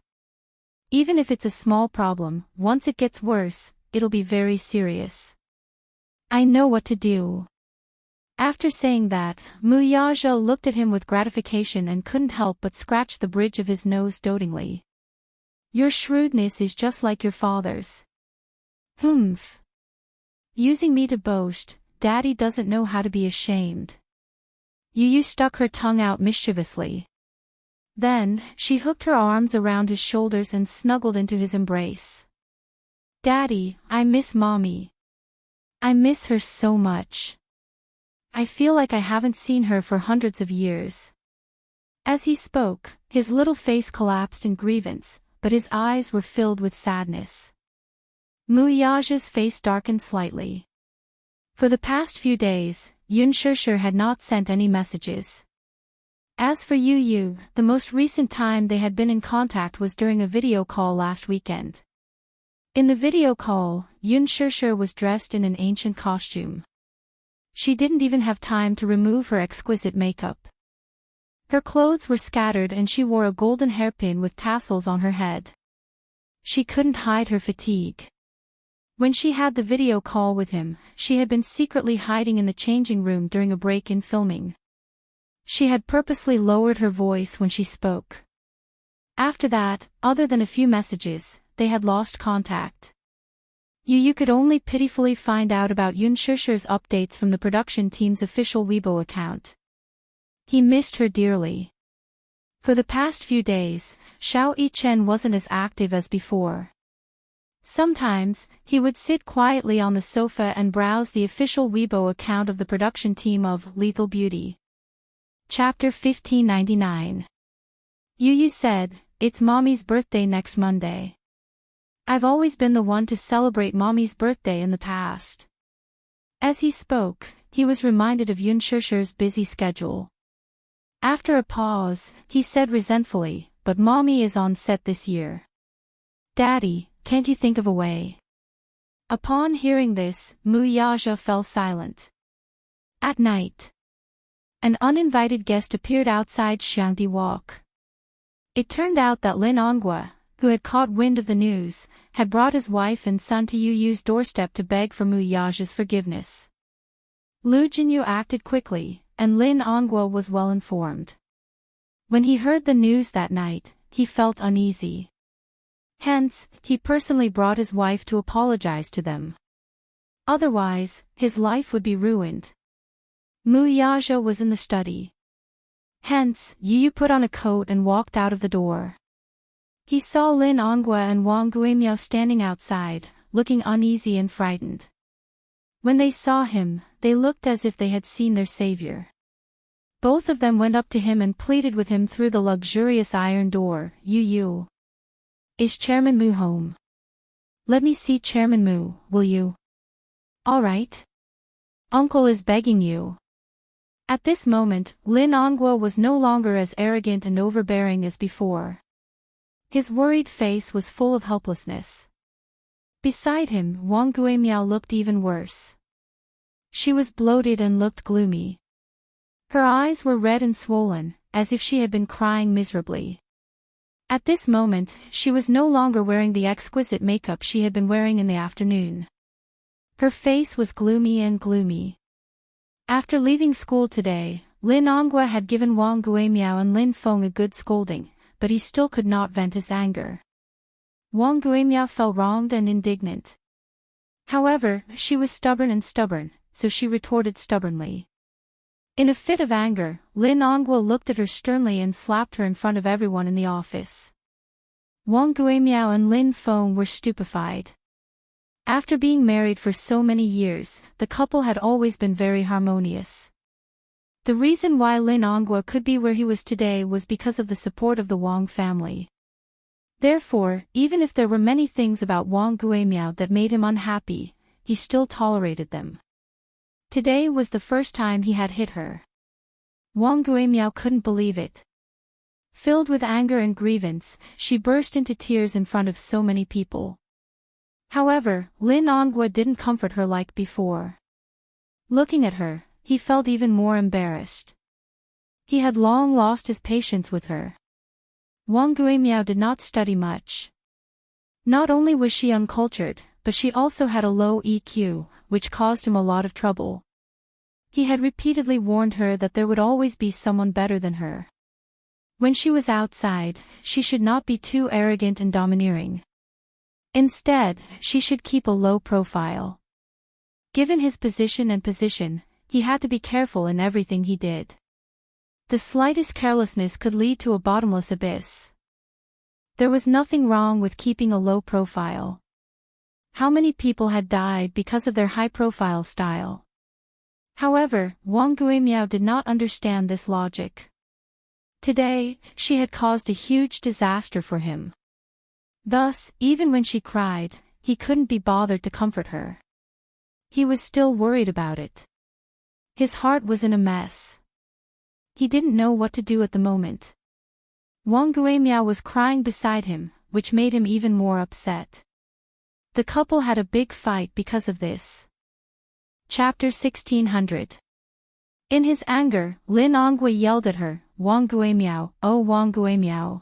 Even if it's a small problem, once it gets worse, it'll be very serious. I know what to do. After saying that, Muyaja looked at him with gratification and couldn't help but scratch the bridge of his nose dotingly. Your shrewdness is just like your father's. Humph. Using me to boast, Daddy doesn't know how to be ashamed. Yu stuck her tongue out mischievously. Then, she hooked her arms around his shoulders and snuggled into his embrace. Daddy, I miss Mommy. I miss her so much. I feel like I haven't seen her for hundreds of years. As he spoke, his little face collapsed in grievance, but his eyes were filled with sadness. Muyaja's face darkened slightly. For the past few days, Yunshusher had not sent any messages. As for Yu, the most recent time they had been in contact was during a video call last weekend. In the video call, Yunshusher was dressed in an ancient costume. She didn't even have time to remove her exquisite makeup. Her clothes were scattered and she wore a golden hairpin with tassels on her head. She couldn't hide her fatigue. When she had the video call with him, she had been secretly hiding in the changing room during a break in filming. She had purposely lowered her voice when she spoke. After that, other than a few messages, they had lost contact. Yu could only pitifully find out about Yunshusher's updates from the production team's official Weibo account. He missed her dearly. For the past few days, Xiao Yichen wasn't as active as before. Sometimes, he would sit quietly on the sofa and browse the official Weibo account of the production team of Lethal Beauty. Chapter 1599. Yu said, "It's Mommy's birthday next Monday. I've always been the one to celebrate Mommy's birthday in the past." As he spoke, he was reminded of Yunshusher's busy schedule. After a pause, he said resentfully, "But Mommy is on set this year. Daddy, can't you think of a way?" Upon hearing this, Muyaja fell silent. At night, an uninvited guest appeared outside Xiangdi Walk. It turned out that Lin Ongwa, who had caught wind of the news, had brought his wife and son to Yu's doorstep to beg for Muyaja's forgiveness. Lu Jinyu acted quickly, and Lin Ongwa was well informed. When he heard the news that night, he felt uneasy. Hence, he personally brought his wife to apologize to them. Otherwise, his life would be ruined. Muyaja was in the study. Hence, Yu put on a coat and walked out of the door. He saw Lin Ongwa and Wang Guimiao standing outside, looking uneasy and frightened. When they saw him, they looked as if they had seen their savior. Both of them went up to him and pleaded with him through the luxurious iron door, "Yu, is Chairman Mu home?" Let me see Chairman Mu, will you? All right. Uncle is begging you. At this moment, Lin Ongwa was no longer as arrogant and overbearing as before. His worried face was full of helplessness. Beside him, Wang Guimiao looked even worse. She was bloated and looked gloomy. Her eyes were red and swollen, as if she had been crying miserably. At this moment, she was no longer wearing the exquisite makeup she had been wearing in the afternoon. Her face was gloomy and gloomy. After leaving school today, Lin Ongwa had given Wang Guimiao and Lin Feng a good scolding, but he still could not vent his anger. Wang Guimiao felt wronged and indignant. However, she was stubborn, so she retorted stubbornly. In a fit of anger, Lin Ongwa looked at her sternly and slapped her in front of everyone in the office. Wang Guimiao and Lin Feng were stupefied. After being married for so many years, the couple had always been very harmonious. The reason why Lin Ongwa could be where he was today was because of the support of the Wang family. Therefore, even if there were many things about Wang Guimiao that made him unhappy, he still tolerated them. Today was the first time he had hit her. Wang Guimiao couldn't believe it. Filled with anger and grievance, she burst into tears in front of so many people. However, Lin Ongwa didn't comfort her like before. Looking at her, he felt even more embarrassed. He had long lost his patience with her. Wang Guimiao did not study much. Not only was she uncultured, but she also had a low EQ, which caused him a lot of trouble. He had repeatedly warned her that there would always be someone better than her. When she was outside, she should not be too arrogant and domineering. Instead, she should keep a low profile. Given his position, he had to be careful in everything he did. The slightest carelessness could lead to a bottomless abyss. There was nothing wrong with keeping a low profile. How many people had died because of their high-profile style? However, Wang Guimiao did not understand this logic. Today, she had caused a huge disaster for him. Thus, even when she cried, he couldn't be bothered to comfort her. He was still worried about it. His heart was in a mess. He didn't know what to do at the moment. Wang Guimiao was crying beside him, which made him even more upset. The couple had a big fight because of this. Chapter 1600. In his anger, Lin Ongwa yelled at her, "Wang Guimiao, oh Wang Guimiao.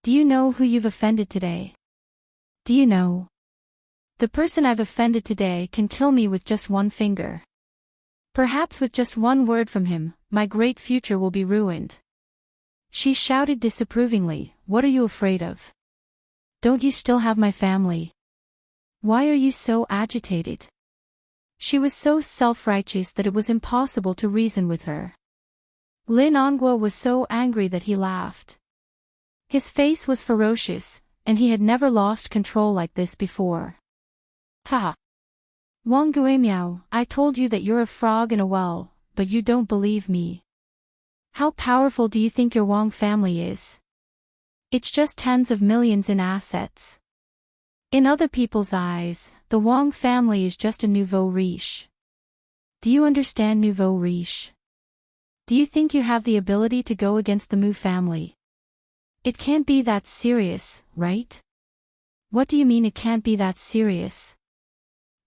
Do you know who you've offended today? Do you know? The person I've offended today can kill me with just one finger. Perhaps with just one word from him, my great future will be ruined." She shouted disapprovingly, "What are you afraid of? Don't you still have my family? Why are you so agitated?" She was so self-righteous that it was impossible to reason with her. Lin Ongwa was so angry that he laughed. His face was ferocious, and he had never lost control like this before. "Ha! Wang Guimiao, I told you that you're a frog in a well, but you don't believe me. How powerful do you think your Wang family is? It's just tens of millions in assets. In other people's eyes, the Wang family is just a nouveau riche. Do you understand nouveau riche? Do you think you have the ability to go against the Mu family? It can't be that serious, right?" "What do you mean it can't be that serious?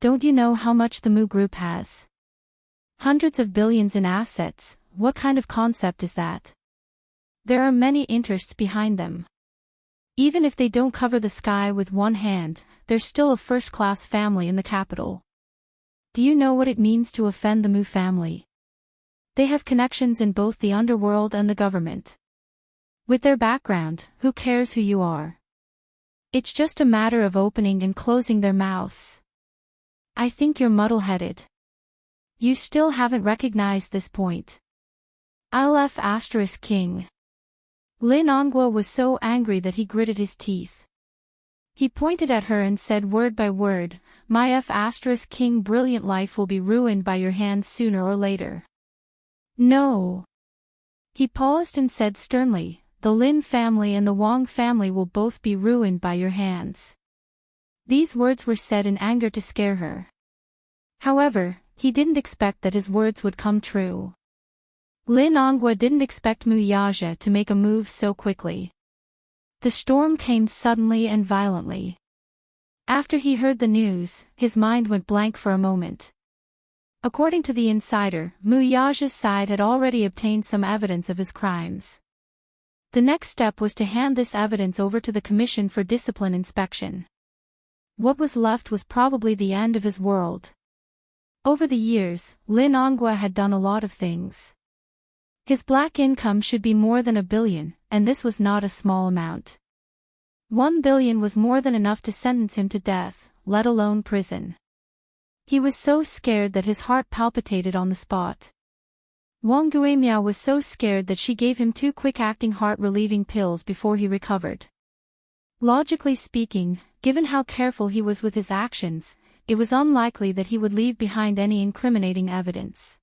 Don't you know how much the Mu group has? Hundreds of billions in assets, what kind of concept is that? There are many interests behind them. Even if they don't cover the sky with one hand, they're still a first-class family in the capital. Do you know what it means to offend the Mu family? They have connections in both the underworld and the government. With their background, who cares who you are? It's just a matter of opening and closing their mouths. I think you're muddle-headed. You still haven't recognized this point. King." Lin Ongwa was so angry that he gritted his teeth. He pointed at her and said word by word, "My King brilliant life will be ruined by your hands sooner or later." "No." He paused and said sternly, "The Lin family and the Wang family will both be ruined by your hands. These words were said in anger to scare her. However, he didn't expect that his words would come true. Lin Ongwa didn't expect Mu Yaja to make a move so quickly. The storm came suddenly and violently. After he heard the news, his mind went blank for a moment. According to the insider, Mu Yaja's side had already obtained some evidence of his crimes. The next step was to hand this evidence over to the Commission for Discipline Inspection. What was left was probably the end of his world. Over the years, Lin Ongwa had done a lot of things. His black income should be more than 1 billion, and this was not a small amount. 1 billion was more than enough to sentence him to death, let alone prison. He was so scared that his heart palpitated on the spot. Wang Guimiao was so scared that she gave him 2 quick-acting heart-relieving pills before he recovered. Logically speaking, given how careful he was with his actions, it was unlikely that he would leave behind any incriminating evidence.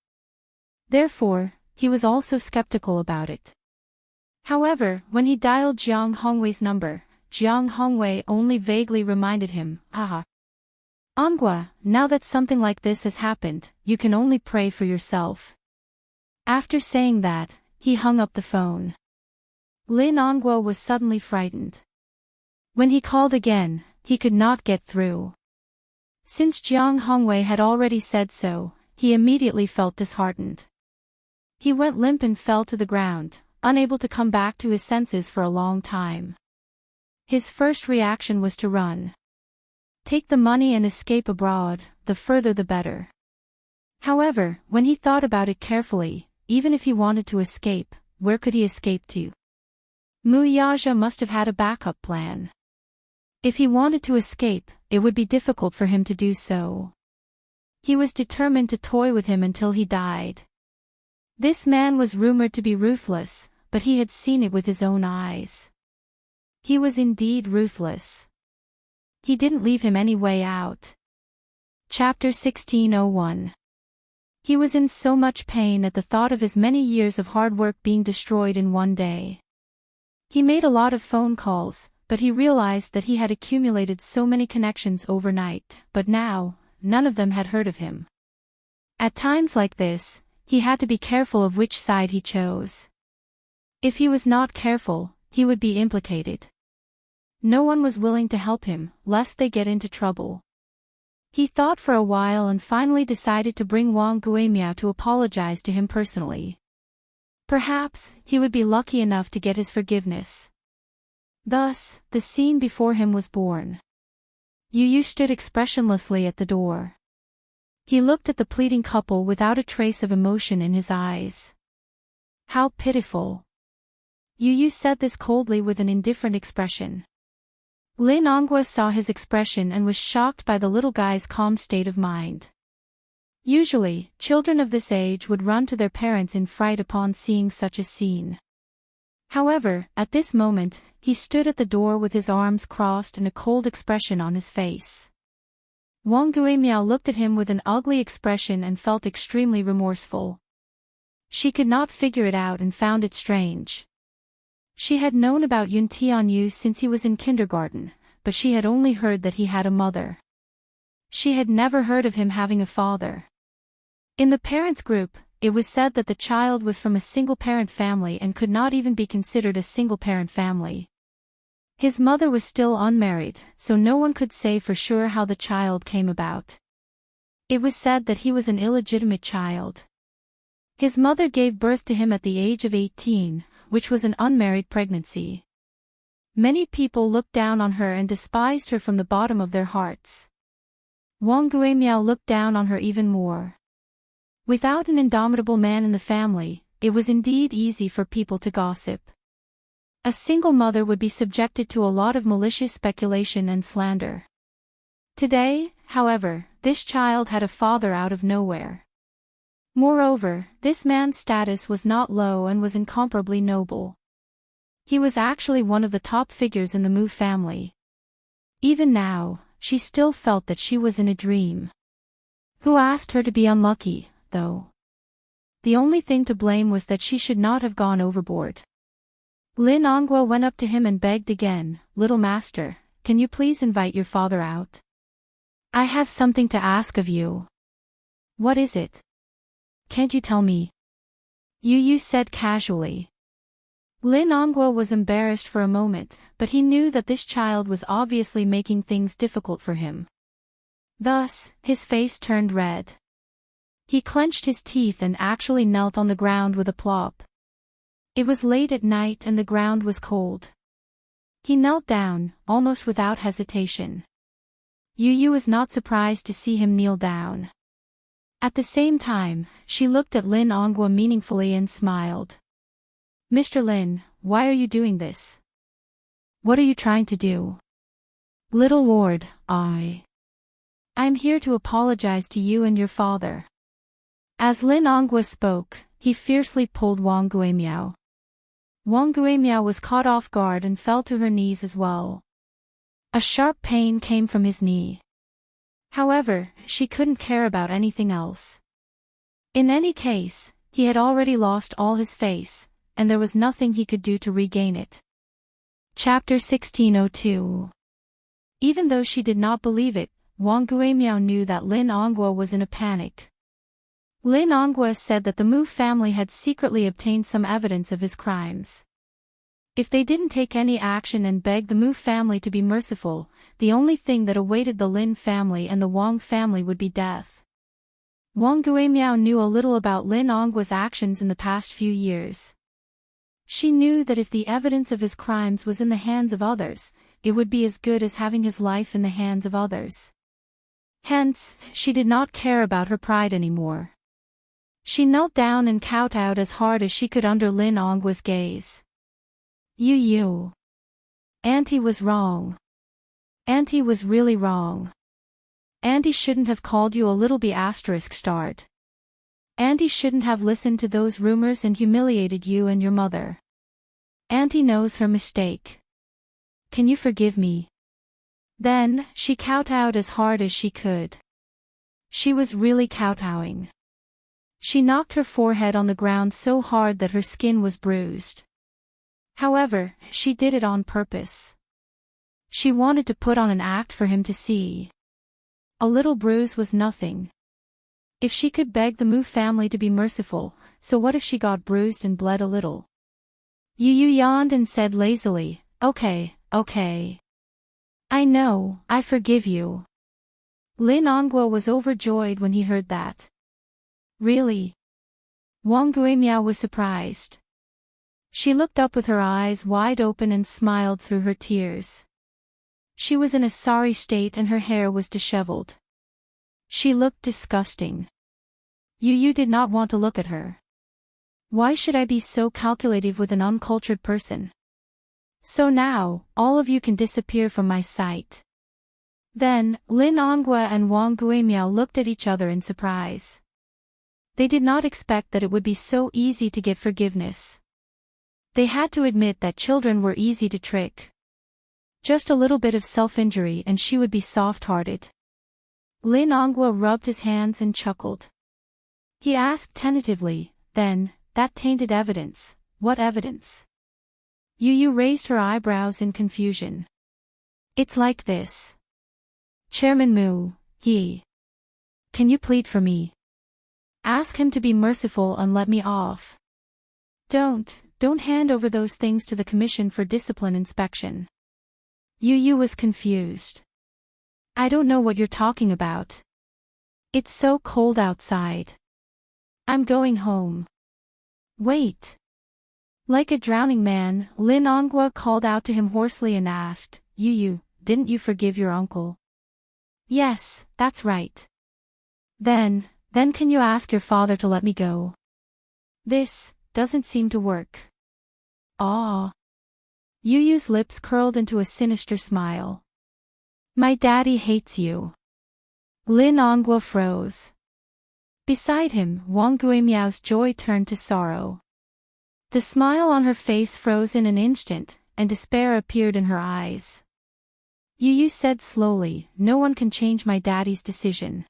Therefore, he was also skeptical about it. However, when he dialed Jiang Hongwei's number, Jiang Hongwei only vaguely reminded him, Ongwa, now that something like this has happened, you can only pray for yourself. After saying that, he hung up the phone. Lin Ongwa was suddenly frightened. When he called again, he could not get through. Since Jiang Hongwei had already said so, he immediately felt disheartened. He went limp and fell to the ground, unable to come back to his senses for a long time. His first reaction was to run. Take the money and escape abroad, the further the better. However, when he thought about it carefully, even if he wanted to escape, where could he escape to? Mu Yaja must have had a backup plan. If he wanted to escape, it would be difficult for him to do so. He was determined to toy with him until he died. This man was rumored to be ruthless, but he had seen it with his own eyes. He was indeed ruthless. He didn't leave him any way out. Chapter 1601. He was in so much pain at the thought of his many years of hard work being destroyed in one day. He made a lot of phone calls, but he realized that he had accumulated so many connections overnight, but now, none of them had heard of him. At times like this, he had to be careful of which side he chose. If he was not careful, he would be implicated. No one was willing to help him, lest they get into trouble. He thought for a while and finally decided to bring Wang Guimiao to apologize to him personally. Perhaps, he would be lucky enough to get his forgiveness. Thus, the scene before him was born. Yu Yu stood expressionlessly at the door. He looked at the pleading couple without a trace of emotion in his eyes. How pitiful. Yu Yu said this coldly with an indifferent expression. Lin Ongwa saw his expression and was shocked by the little guy's calm state of mind. Usually, children of this age would run to their parents in fright upon seeing such a scene. However, at this moment, he stood at the door with his arms crossed and a cold expression on his face. Wang Guimiao looked at him with an ugly expression and felt extremely remorseful. She could not figure it out and found it strange. She had known about Yun Tianyu since he was in kindergarten, but she had only heard that he had a mother. She had never heard of him having a father. In the parents' group, it was said that the child was from a single-parent family and could not even be considered a single-parent family. His mother was still unmarried, so no one could say for sure how the child came about. It was said that he was an illegitimate child. His mother gave birth to him at the age of 18, which was an unmarried pregnancy. Many people looked down on her and despised her from the bottom of their hearts. Wang Guimiao looked down on her even more. Without an indomitable man in the family, it was indeed easy for people to gossip. A single mother would be subjected to a lot of malicious speculation and slander. Today, however, this child had a father out of nowhere. Moreover, this man's status was not low and was incomparably noble. He was actually one of the top figures in the Mu family. Even now, she still felt that she was in a dream. Who asked her to be unlucky, though? The only thing to blame was that she should not have gone overboard. Lin Ongwa went up to him and begged again, "Little master, can you please invite your father out? I have something to ask of you. What is it? Can't you tell me? Yu said casually. Lin Ongwa was embarrassed for a moment, but he knew that this child was obviously making things difficult for him. Thus, his face turned red. He clenched his teeth and actually knelt on the ground with a plop. It was late at night and the ground was cold. He knelt down, almost without hesitation. Yu was not surprised to see him kneel down. At the same time, she looked at Lin Ongwa meaningfully and smiled. Mr. Lin, why are you doing this? What are you trying to do? Little Lord, I'm here to apologize to you and your father. As Lin Ongwa spoke, he fiercely pulled Wang Guimiao. Wang Guimiao was caught off guard and fell to her knees as well. A sharp pain came from his knee. However, she couldn't care about anything else. In any case, he had already lost all his face, and there was nothing he could do to regain it. Chapter 1602. Even though she did not believe it, Wang Guimiao knew that Lin Ongwa was in a panic. Lin Ongwa said that the Mu family had secretly obtained some evidence of his crimes. If they didn't take any action and beg the Mu family to be merciful, the only thing that awaited the Lin family and the Wang family would be death. Wang Guimiao knew a little about Lin Ongwa's actions in the past few years. She knew that if the evidence of his crimes was in the hands of others, it would be as good as having his life in the hands of others. Hence, she did not care about her pride anymore. She knelt down and kowtowed as hard as she could under Lin Ongwa's gaze. Yu. Auntie was wrong. Auntie was really wrong. Auntie shouldn't have called you a little b*****. Auntie shouldn't have listened to those rumors and humiliated you and your mother. Auntie knows her mistake. Can you forgive me? Then, she kowtowed as hard as she could. She was really kowtowing. She knocked her forehead on the ground so hard that her skin was bruised. However, she did it on purpose. She wanted to put on an act for him to see. A little bruise was nothing. If she could beg the Mu family to be merciful, so what if she got bruised and bled a little? Yu yawned and said lazily, okay. I know, I forgive you. Lin Ongwa was overjoyed when he heard that. Really? Wang Guimiao was surprised. She looked up with her eyes wide open and smiled through her tears. She was in a sorry state and her hair was disheveled. She looked disgusting. Yu did not want to look at her. Why should I be so calculative with an uncultured person? So now, all of you can disappear from my sight. Then, Lin Ongwa and Wang Guimiao looked at each other in surprise. They did not expect that it would be so easy to get forgiveness. They had to admit that children were easy to trick. Just a little bit of self-injury and she would be soft-hearted. Lin Ongwa rubbed his hands and chuckled. He asked tentatively, then, that tainted evidence, what evidence? Yu raised her eyebrows in confusion. It's like this. Chairman Mu, can you plead for me? Ask him to be merciful and let me off. Don't hand over those things to the Commission for Discipline Inspection. Yu was confused. I don't know what you're talking about. It's so cold outside. I'm going home. Wait. Like a drowning man, Lin Ongwa called out to him hoarsely and asked, Yu, didn't you forgive your uncle? Yes, that's right. Then can you ask your father to let me go? This doesn't seem to work. Ah. Yuyu's lips curled into a sinister smile. My daddy hates you. Lin Ongwa froze. Beside him, Wang Guimiao's joy turned to sorrow. The smile on her face froze in an instant, and despair appeared in her eyes. Yu said slowly, no one can change my daddy's decision.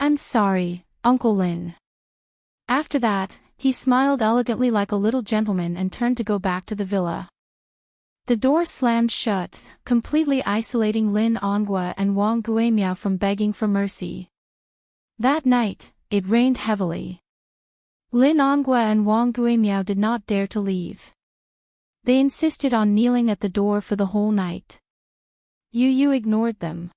I'm sorry, Uncle Lin. After that, he smiled elegantly like a little gentleman and turned to go back to the villa. The door slammed shut, completely isolating Lin Onghua and Wang Guimiao from begging for mercy. That night, it rained heavily. Lin Onghua and Wang Guimiao did not dare to leave. They insisted on kneeling at the door for the whole night. Yu Yu ignored them.